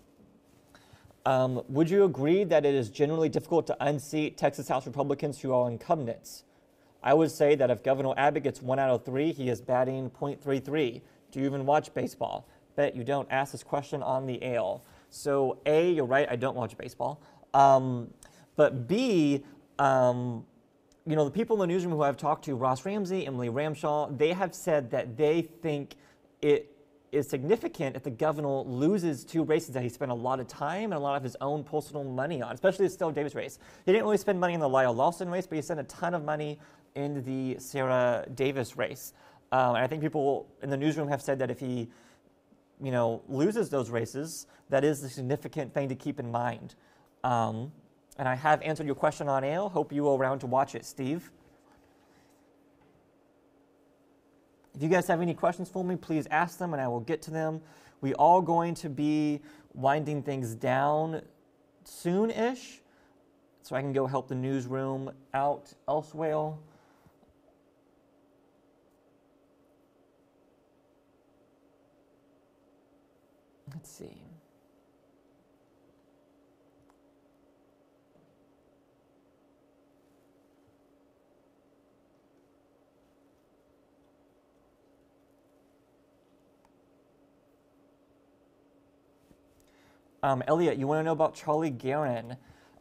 Would you agree that it is generally difficult to unseat Texas House Republicans who are incumbents? I would say that if Governor Abbott gets 1 out of 3, he is batting .33. Do you even watch baseball? Bet you don't. Ask this question on the air. So A, you're right, I don't watch baseball. But B, you know, the people in the newsroom who I've talked to, Ross Ramsey, Emily Ramshaw, they have said that they think it is significant if the governor loses 2 races that he spent a lot of time and a lot of his own personal money on, especially the Stella Davis race. He didn't really spend money in the Lyle Lawson race, but he spent a ton of money in the Sarah Davis race. And I think people in the newsroom have said that if he, you know, loses those races, that is a significant thing to keep in mind. And I have answered your question on air. Hope you are around to watch it, Steve. If you guys have any questions for me, please ask them and I will get to them. We are going to be winding things down soon-ish, so I can go help the newsroom out elsewhere. Let's see. Elliot, you want to know about Charlie Guerin?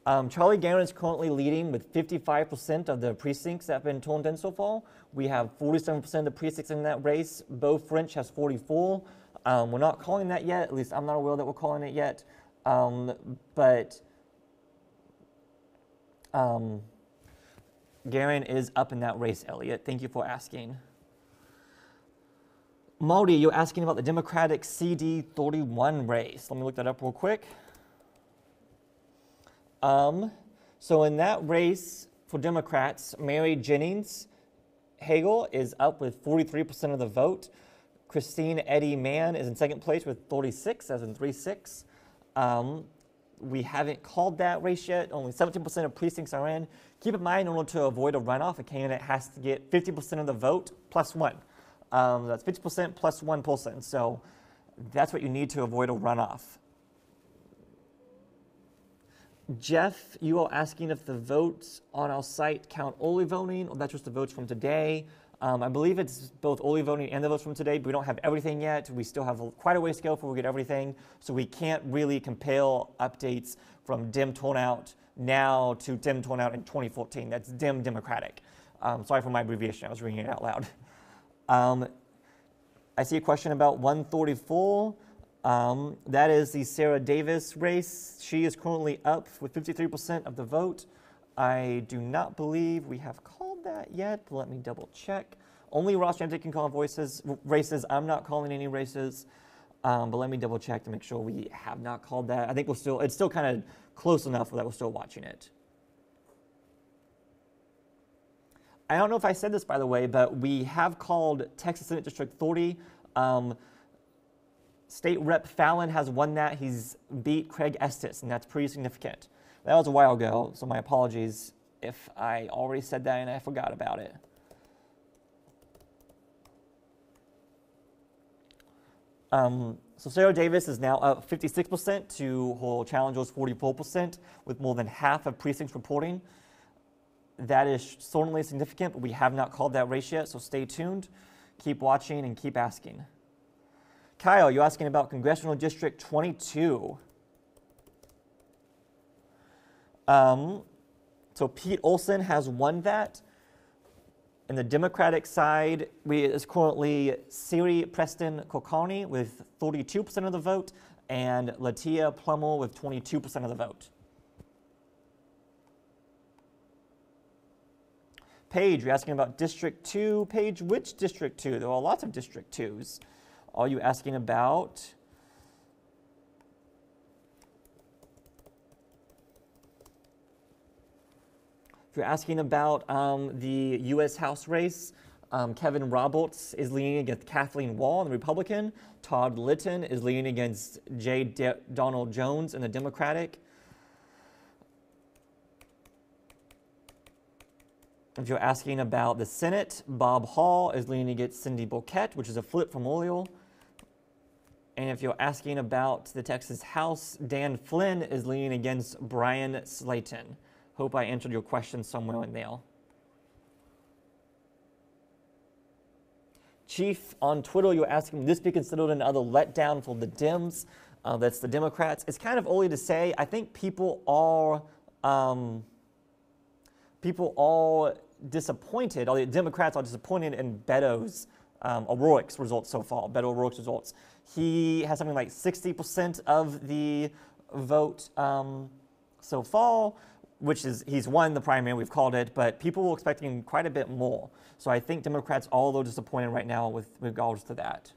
Charlie Guerin is currently leading with 55% of the precincts that have been turned in so far. We have 47% of the precincts in that race. Beau French has 44. We're not calling that yet. At least I'm not aware that we're calling it yet. But Guerin is up in that race, Elliot. Thank you for asking. Marty, you're asking about the Democratic CD31 race. Let me look that up real quick. So in that race for Democrats, Mary Jennings Hagel is up with 43% of the vote. Christine Eddy Mann is in second place with 36, as in 36. We haven't called that race yet. Only 17% of precincts are in. Keep in mind, in order to avoid a runoff, a candidate has to get 50% of the vote plus one. That's 50% plus one person. So that's what you need to avoid a runoff. Jeff, you are asking if the votes on our site count early voting, or that's just the votes from today. I believe it's both early voting and the votes from today, but we don't have everything yet. We still have quite a ways to go before we get everything, so we can't really compare updates from dim turnout now to dim turnout in 2014. That's dim Democratic. Sorry for my abbreviation. I was reading it out loud. I see a question about 134. That is the Sarah Davis race. She is currently up with 53% of the vote. I do not believe we have called that yet, but let me double check. Only Ross Ramsey can call races. I'm not calling any races, but let me double check to make sure we have not called that. I think it's still kind of close enough that we're still watching it. I don't know if I said this, by the way, but we have called Texas Senate District 30. State Rep Fallon has won that. He's beat Craig Estes, and that's pretty significant. That was a while ago, so my apologies if I already said that and I forgot about it. So Sarah Davis is now up 56% to her challenger's 44%, with more than half of precincts reporting. That is certainly significant, but we have not called that race yet, so stay tuned. Keep watching and keep asking. Kyle, you're asking about Congressional District 22. So Pete Olson has won that. In the Democratic side, is currently Siri Preston Kulkarni with 32% of the vote and Latia Plummer with 22% of the vote. Paige, you're asking about District 2. Paige, which District 2? There are lots of District 2s. Are you asking about if you're asking about the U.S. House race, Kevin Roberts is leaning against Kathleen Wall, the Republican. Todd Litton is leaning against J. Donald Jones in the Democratic. If you're asking about the Senate, Bob Hall is leaning against Cindy Burkett, which is a flip from Oriole. And if you're asking about the Texas House, Dan Flynn is leaning against Brian Slayton. Hope I answered your question somewhere in there. Chief, on Twitter, you're asking, will this be considered another letdown for the Dems? That's the Democrats. It's kind of early to say. I think people are disappointed, or the Democrats are disappointed in Beto's O'Rourke's results so far, Beto O'Rourke's results. He has something like 60% of the vote so far, which is, he's won the primary, we've called it, but people were expecting quite a bit more. So I think Democrats are a little disappointed right now with regards to that.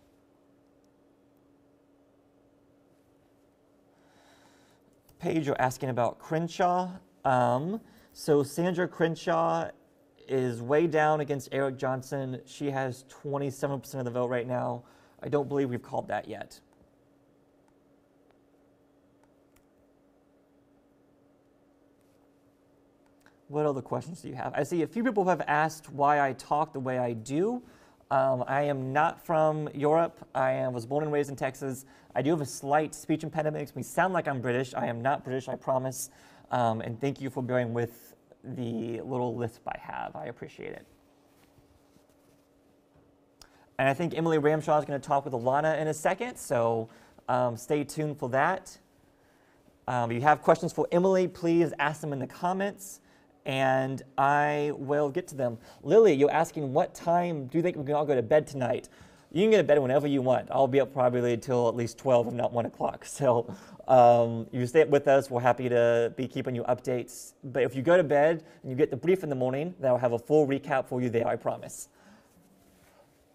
Paige, you're asking about Crenshaw. So Sandra Crenshaw is way down against Eric Johnson. She has 27% of the vote right now. I don't believe we've called that yet. What other questions do you have? I see a few people have asked why I talk the way I do. I am not from Europe. I was born and raised in Texas. I do have a slight speech impediment. It makes me sound like I'm British. I am not British, I promise. And thank you for bearing with the little lisp I have. I appreciate it. And I think Emily Ramshaw is going to talk with Alana in a second, so stay tuned for that. If you have questions for Emily, please ask them in the comments, and I will get to them. Lily, you're asking what time do you think we can all go to bed tonight? You can go to bed whenever you want. I'll be up probably until at least 12, if not 1 o'clock. So you stay with us. We're happy to be keeping you updates. But if you go to bed and you get the brief in the morning, then I'll have a full recap for you there, I promise.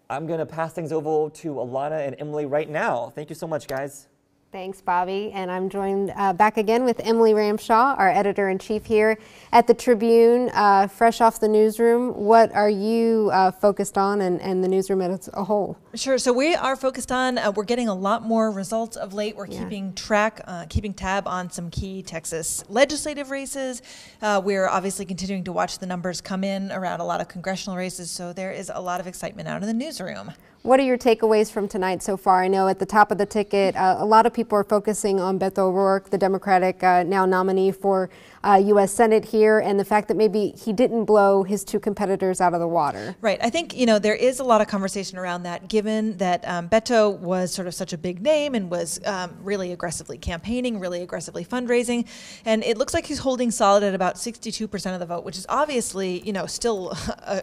I'm going to pass things over to Alana and Emily right now. Thank you so much, guys. Thanks, Bobby. And I'm joined back again with Emily Ramshaw, our editor-in-chief here at the Tribune, fresh off the newsroom. What are you focused on and the newsroom as a whole? Sure. So we are focused on, we're getting a lot more results of late. We're keeping tab on some key Texas legislative races. We're obviously continuing to watch the numbers come in around a lot of congressional races. So there is a lot of excitement out in the newsroom. What are your takeaways from tonight so far? I know at the top of the ticket, a lot of people are focusing on Beto O'Rourke, the Democratic now nominee for U.S. Senate here, and the fact that maybe he didn't blow his two competitors out of the water. Right. I think, there is a lot of conversation around that, given that Beto was sort of such a big name and was really aggressively campaigning, really aggressively fundraising. And it looks like he's holding solid at about 62% of the vote, which is obviously, still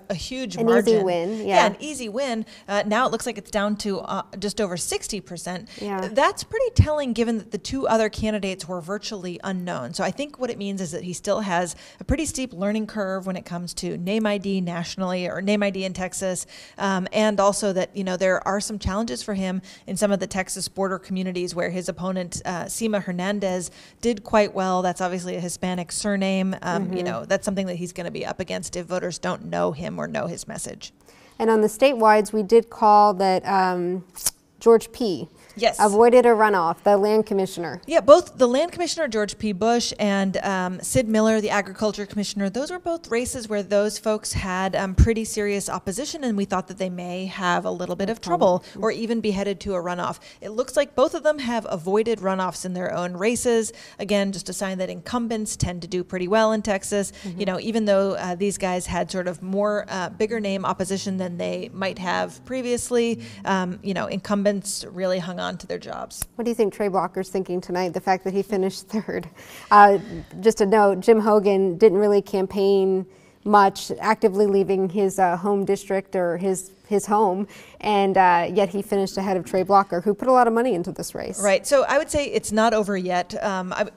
a huge margin. An easy win. Yeah, an easy win. Now it looks like it's down to just over 60%. Yeah. That's pretty telling, given that the two other candidates were virtually unknown. So I think what it means is that he still has a pretty steep learning curve when it comes to name ID nationally or name ID in Texas, and also that there are some challenges for him in some of the Texas border communities where his opponent Sima Hernandez did quite well. That's obviously a Hispanic surname. That's something that he's going to be up against if voters don't know him or know his message. And on the statewide, we did call that George P. Yes. avoided a runoff, the land commissioner. Yeah, both the land commissioner, George P. Bush, and Sid Miller, the agriculture commissioner, those were both races where those folks had pretty serious opposition, and we thought that they may have a little bit of trouble or even be headed to a runoff. It looks like both of them have avoided runoffs in their own races. Again, just a sign that incumbents tend to do pretty well in Texas. Even though these guys had sort of more bigger name opposition than they might have previously, incumbents really hung on to their jobs. What do you think Trey Blocker's thinking tonight, the fact that he finished third? Just a note, Jim Hogan didn't really campaign much, actively leaving his home district or his home, and yet he finished ahead of Trey Blocker, who put a lot of money into this race. Right. So I would say it's not over yet.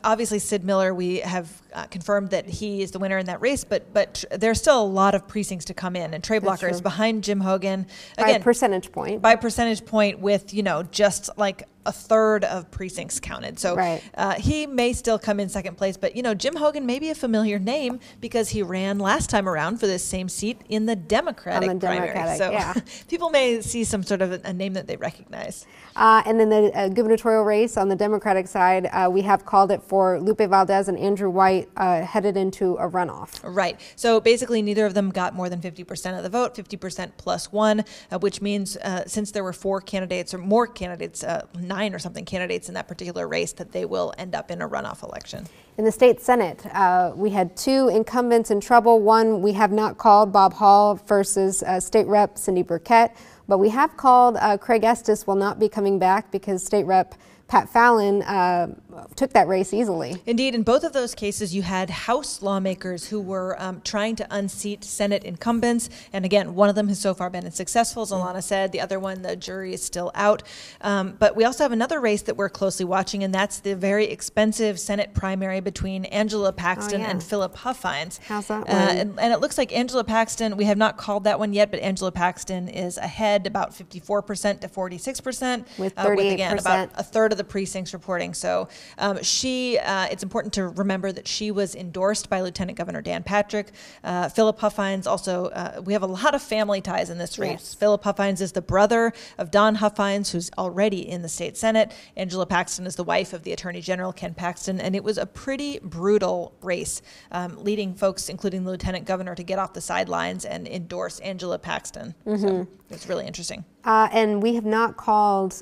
Obviously, Sid Miller, we have confirmed that he is the winner in that race, but there's still a lot of precincts to come in, and Trey Blocker is behind Jim Hogan. Again, by a percentage point. By percentage point with, just like a third of precincts counted. So he may still come in second place, but Jim Hogan may be a familiar name because he ran last time around for this same seat in the Democratic primary. So people may see some sort of a name that they recognize. And then the gubernatorial race on the Democratic side, we have called it for Lupe Valdez and Andrew White headed into a runoff. Right. So basically neither of them got more than 50% of the vote, 50% plus one, which means since there were 4 candidates or more candidates, 9 or something candidates in that particular race, that they will end up in a runoff election. In the state Senate, we had 2 incumbents in trouble. One we have not called, Bob Hall versus State Rep Cindy Burkett, but we have called Craig Estes will not be coming back because State Rep Pat Fallon took that race easily. Indeed, in both of those cases, you had House lawmakers who were trying to unseat Senate incumbents. And again, one of them has so far been successful, as Alana said. The other one, the jury is still out. But we also have another race that we're closely watching, and that's the very expensive Senate primary between Angela Paxton and Philip Huffines. How's that one? And it looks like Angela Paxton, we have not called that one yet, but Angela Paxton is ahead about 54% to 46%. With 38%. Again, about a third of the precincts reporting. So it's important to remember that she was endorsed by Lieutenant Governor Dan Patrick. Philip Huffines also, we have a lot of family ties in this race. Yes. Philip Huffines is the brother of Don Huffines, who's already in the state Senate. Angela Paxton is the wife of the Attorney General, Ken Paxton, and it was a pretty brutal race, leading folks, including the Lieutenant Governor, to get off the sidelines and endorse Angela Paxton. So it's really interesting. And we have not called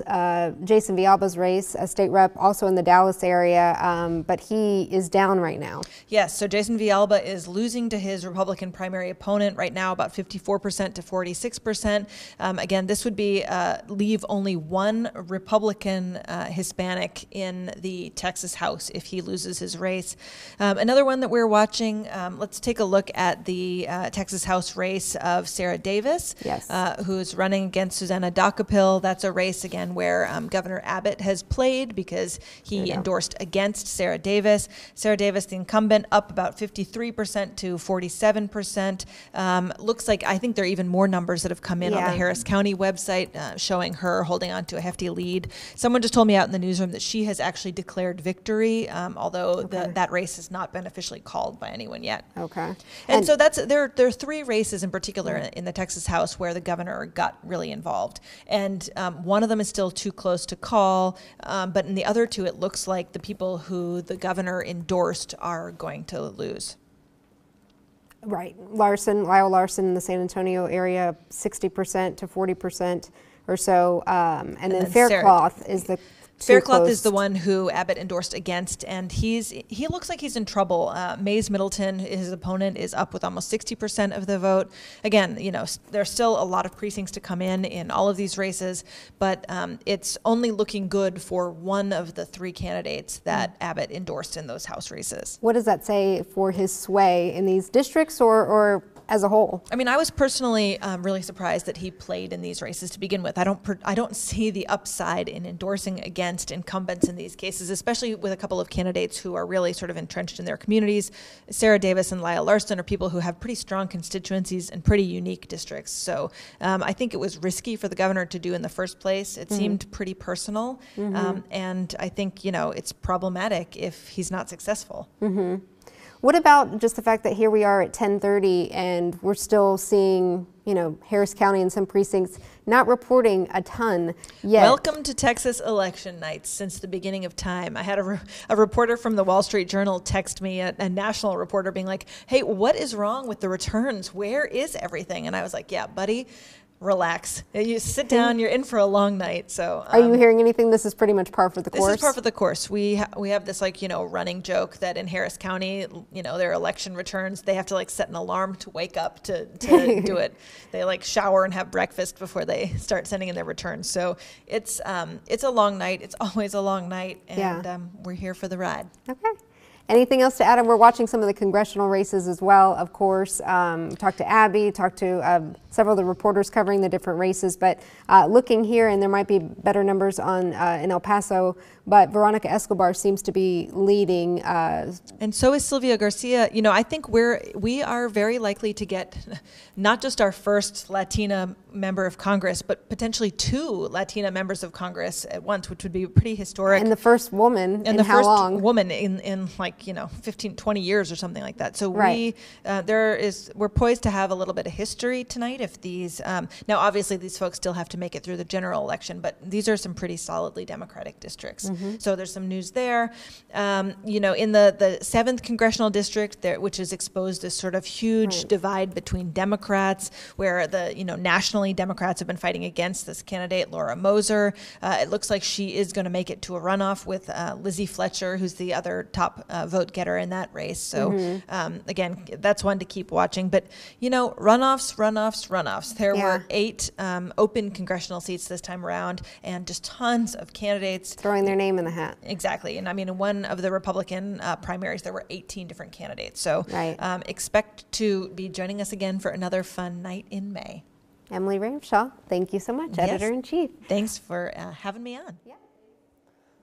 Jason Villalba's race, a state rep, also in the Dallas area, but he is down right now. Yes, so Jason Villalba is losing to his Republican primary opponent right now, about 54% to 46%. Again, this would be leave only one Republican Hispanic in the Texas House if he loses his race. Another one that we're watching, let's take a look at the Texas House race of Sarah Davis, yes. Who's running against Susanna Dockapil. That's a race, again, where Governor Abbott has played because he endorsed against Sarah Davis. Sarah Davis, the incumbent, up about 53% to 47%. Looks like, I think there are even more numbers that have come in on the Harris County website showing her holding on to a hefty lead. Someone just told me out in the newsroom that she has actually declared victory, although that race has not been officially called by anyone yet. Okay. And so there are three races in particular in the Texas House where the governor got really involved. And one of them is still too close to call, but in the other two, it looks like the people who the governor endorsed are going to lose. Right. Lyle Larson in the San Antonio area, 60% to 40% or so. And then Faircloth is the Faircloth is the one who Abbott endorsed against, and he looks like he's in trouble. Mays Middleton, his opponent, is up with almost 60% of the vote. Again, there's still a lot of precincts to come in all of these races, but it's only looking good for one of the three candidates that Abbott endorsed in those House races. What does that say for his sway in these districts or as a whole? I mean, I was personally really surprised that he played in these races to begin with. I don't see the upside in endorsing against incumbents in these cases, especially with a couple of candidates who are really sort of entrenched in their communities. Sarah Davis and Lyle Larson are people who have pretty strong constituencies and pretty unique districts. So I think it was risky for the governor to do in the first place. It seemed pretty personal, and I think it's problematic if he's not successful. What about just the fact that here we are at 10:30 and we're still seeing, Harris County and some precincts not reporting a ton yet? Welcome to Texas election nights since the beginning of time. I had a reporter from the Wall Street Journal text me, a national reporter, being like, hey, what is wrong with the returns? Where is everything? And I was like, yeah, buddy, relax. You sit down, you're in for a long night. So are you hearing anything? This is pretty much par for the course? This is par for the course. We have this running joke that in Harris County, their election returns, they have to set an alarm to wake up to do it. They shower and have breakfast before they start sending in their returns. So it's a long night. It's always a long night, and we're here for the ride. Okay. Anything else to add? We're watching some of the congressional races as well, of course. Talked to Abby, talked to several of the reporters covering the different races. But looking here, and there might be better numbers on in El Paso, but Veronica Escobar seems to be leading. And so is Sylvia Garcia. I think we are very likely to get not just our first Latina member of Congress, but potentially two Latina members of Congress at once, which would be pretty historic. And the first woman in how long? Woman in 15, 20 years or something like that. So we're poised to have a little bit of history tonight if these, now obviously these folks still have to make it through the general election, but these are some pretty solidly Democratic districts. So there's some news there. In the 7th congressional district, which is exposed as sort of huge divide between Democrats, where the, nationally Democrats have been fighting against this candidate, Laura Moser. It looks like she is going to make it to a runoff with Lizzie Fletcher, who's the other top vote getter in that race. So again, that's one to keep watching. But runoffs. There were 8 open congressional seats this time around, and just tons of candidates throwing their name in the hat. Exactly. And in one of the Republican primaries, there were 18 different candidates. So expect to be joining us again for another fun night in May. Emily Ramshaw, thank you so much, Editor-in-Chief. Thanks for having me on. Yeah,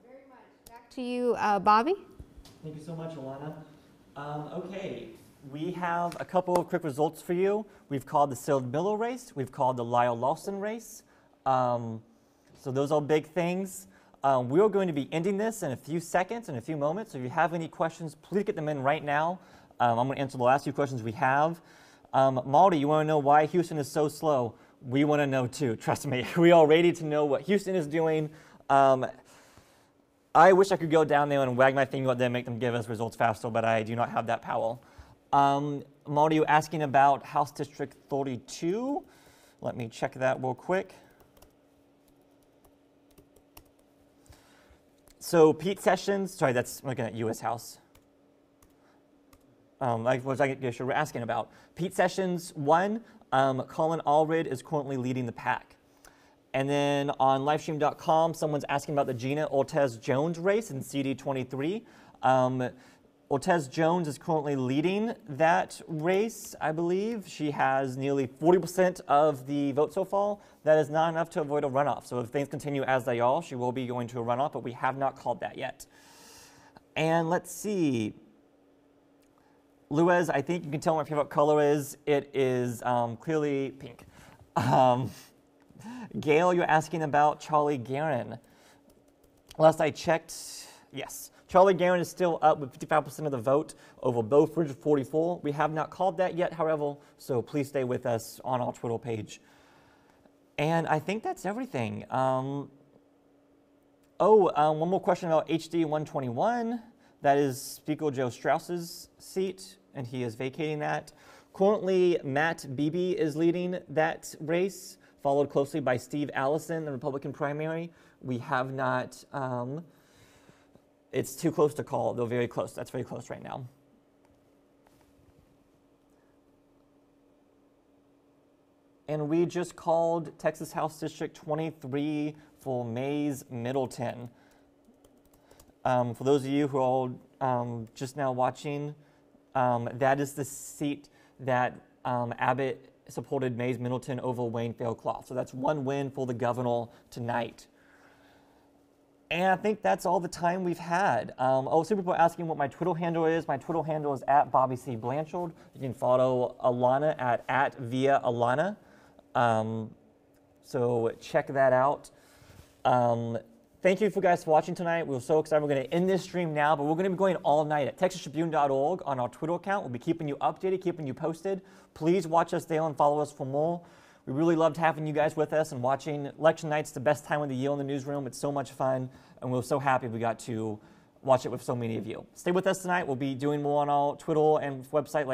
very much. Back to you, Bobby. Thank you so much, Alana. Okay, we have a couple of quick results for you. We've called the Sarah Miller race. We've called the Lyle Larson race. So those are big things. We are going to be ending this in a few seconds, in a few moments. So if you have any questions, please get them in right now. I'm going to answer the last few questions we have. Maldy, you want to know why Houston is so slow? We want to know too, trust me. We are ready to know what Houston is doing. I wish I could go down there and wag my finger at them and make them give us results faster, but I do not have that power. Maldy, you asking about House District 32. Let me check that real quick. So Pete Sessions, sorry, that's looking at U.S. House. Like what you were asking about. Pete Sessions won. Colin Allred is currently leading the pack. And then on livestream.com, someone's asking about the Gina Ortiz-Jones race in CD23. Ortiz-Jones is currently leading that race, I believe. She has nearly 40% of the vote so far. That is not enough to avoid a runoff. So if things continue as they are, she will be going to a runoff, but we have not called that yet. And let's see. Luez, I think you can tell what my favorite color is. It is clearly pink. Gail, you're asking about Charlie Guerin. Last I checked, yes. Charlie Guerin is still up with 55% of the vote over Beaufort 44. We have not called that yet, however, so please stay with us on our Twitter page. And I think that's everything. One more question about HD 121. That is Speaker Joe Strauss's seat, and he is vacating that. Currently, Matt Beebe is leading that race, followed closely by Steve Allison, the Republican primary. We have not, it's too close to call. They're very close. That's very close right now. And we just called Texas House District 23 for Mays Middleton. For those of you who are just now watching, that is the seat that Abbott supported Mays Middleton over Wayne Faircloth. So that's one win for the governor tonight. And I think that's all the time we've had. Some people are asking what my Twitter handle is. My Twitter handle is at Bobby C. Blanchard. You can follow Alana at Via Alana. So check that out. Thank you for guys for watching tonight. We're so excited. We're going to end this stream now, but we're going to be going all night at TexasTribune.org on our Twitter account. We'll be keeping you updated, keeping you posted. Please watch us there and follow us for more. We really loved having you guys with us and watching. Election night's the best time of the year in the newsroom. It's so much fun, and we're so happy we got to watch it with so many of you. Stay with us tonight. We'll be doing more on our Twitter and website later.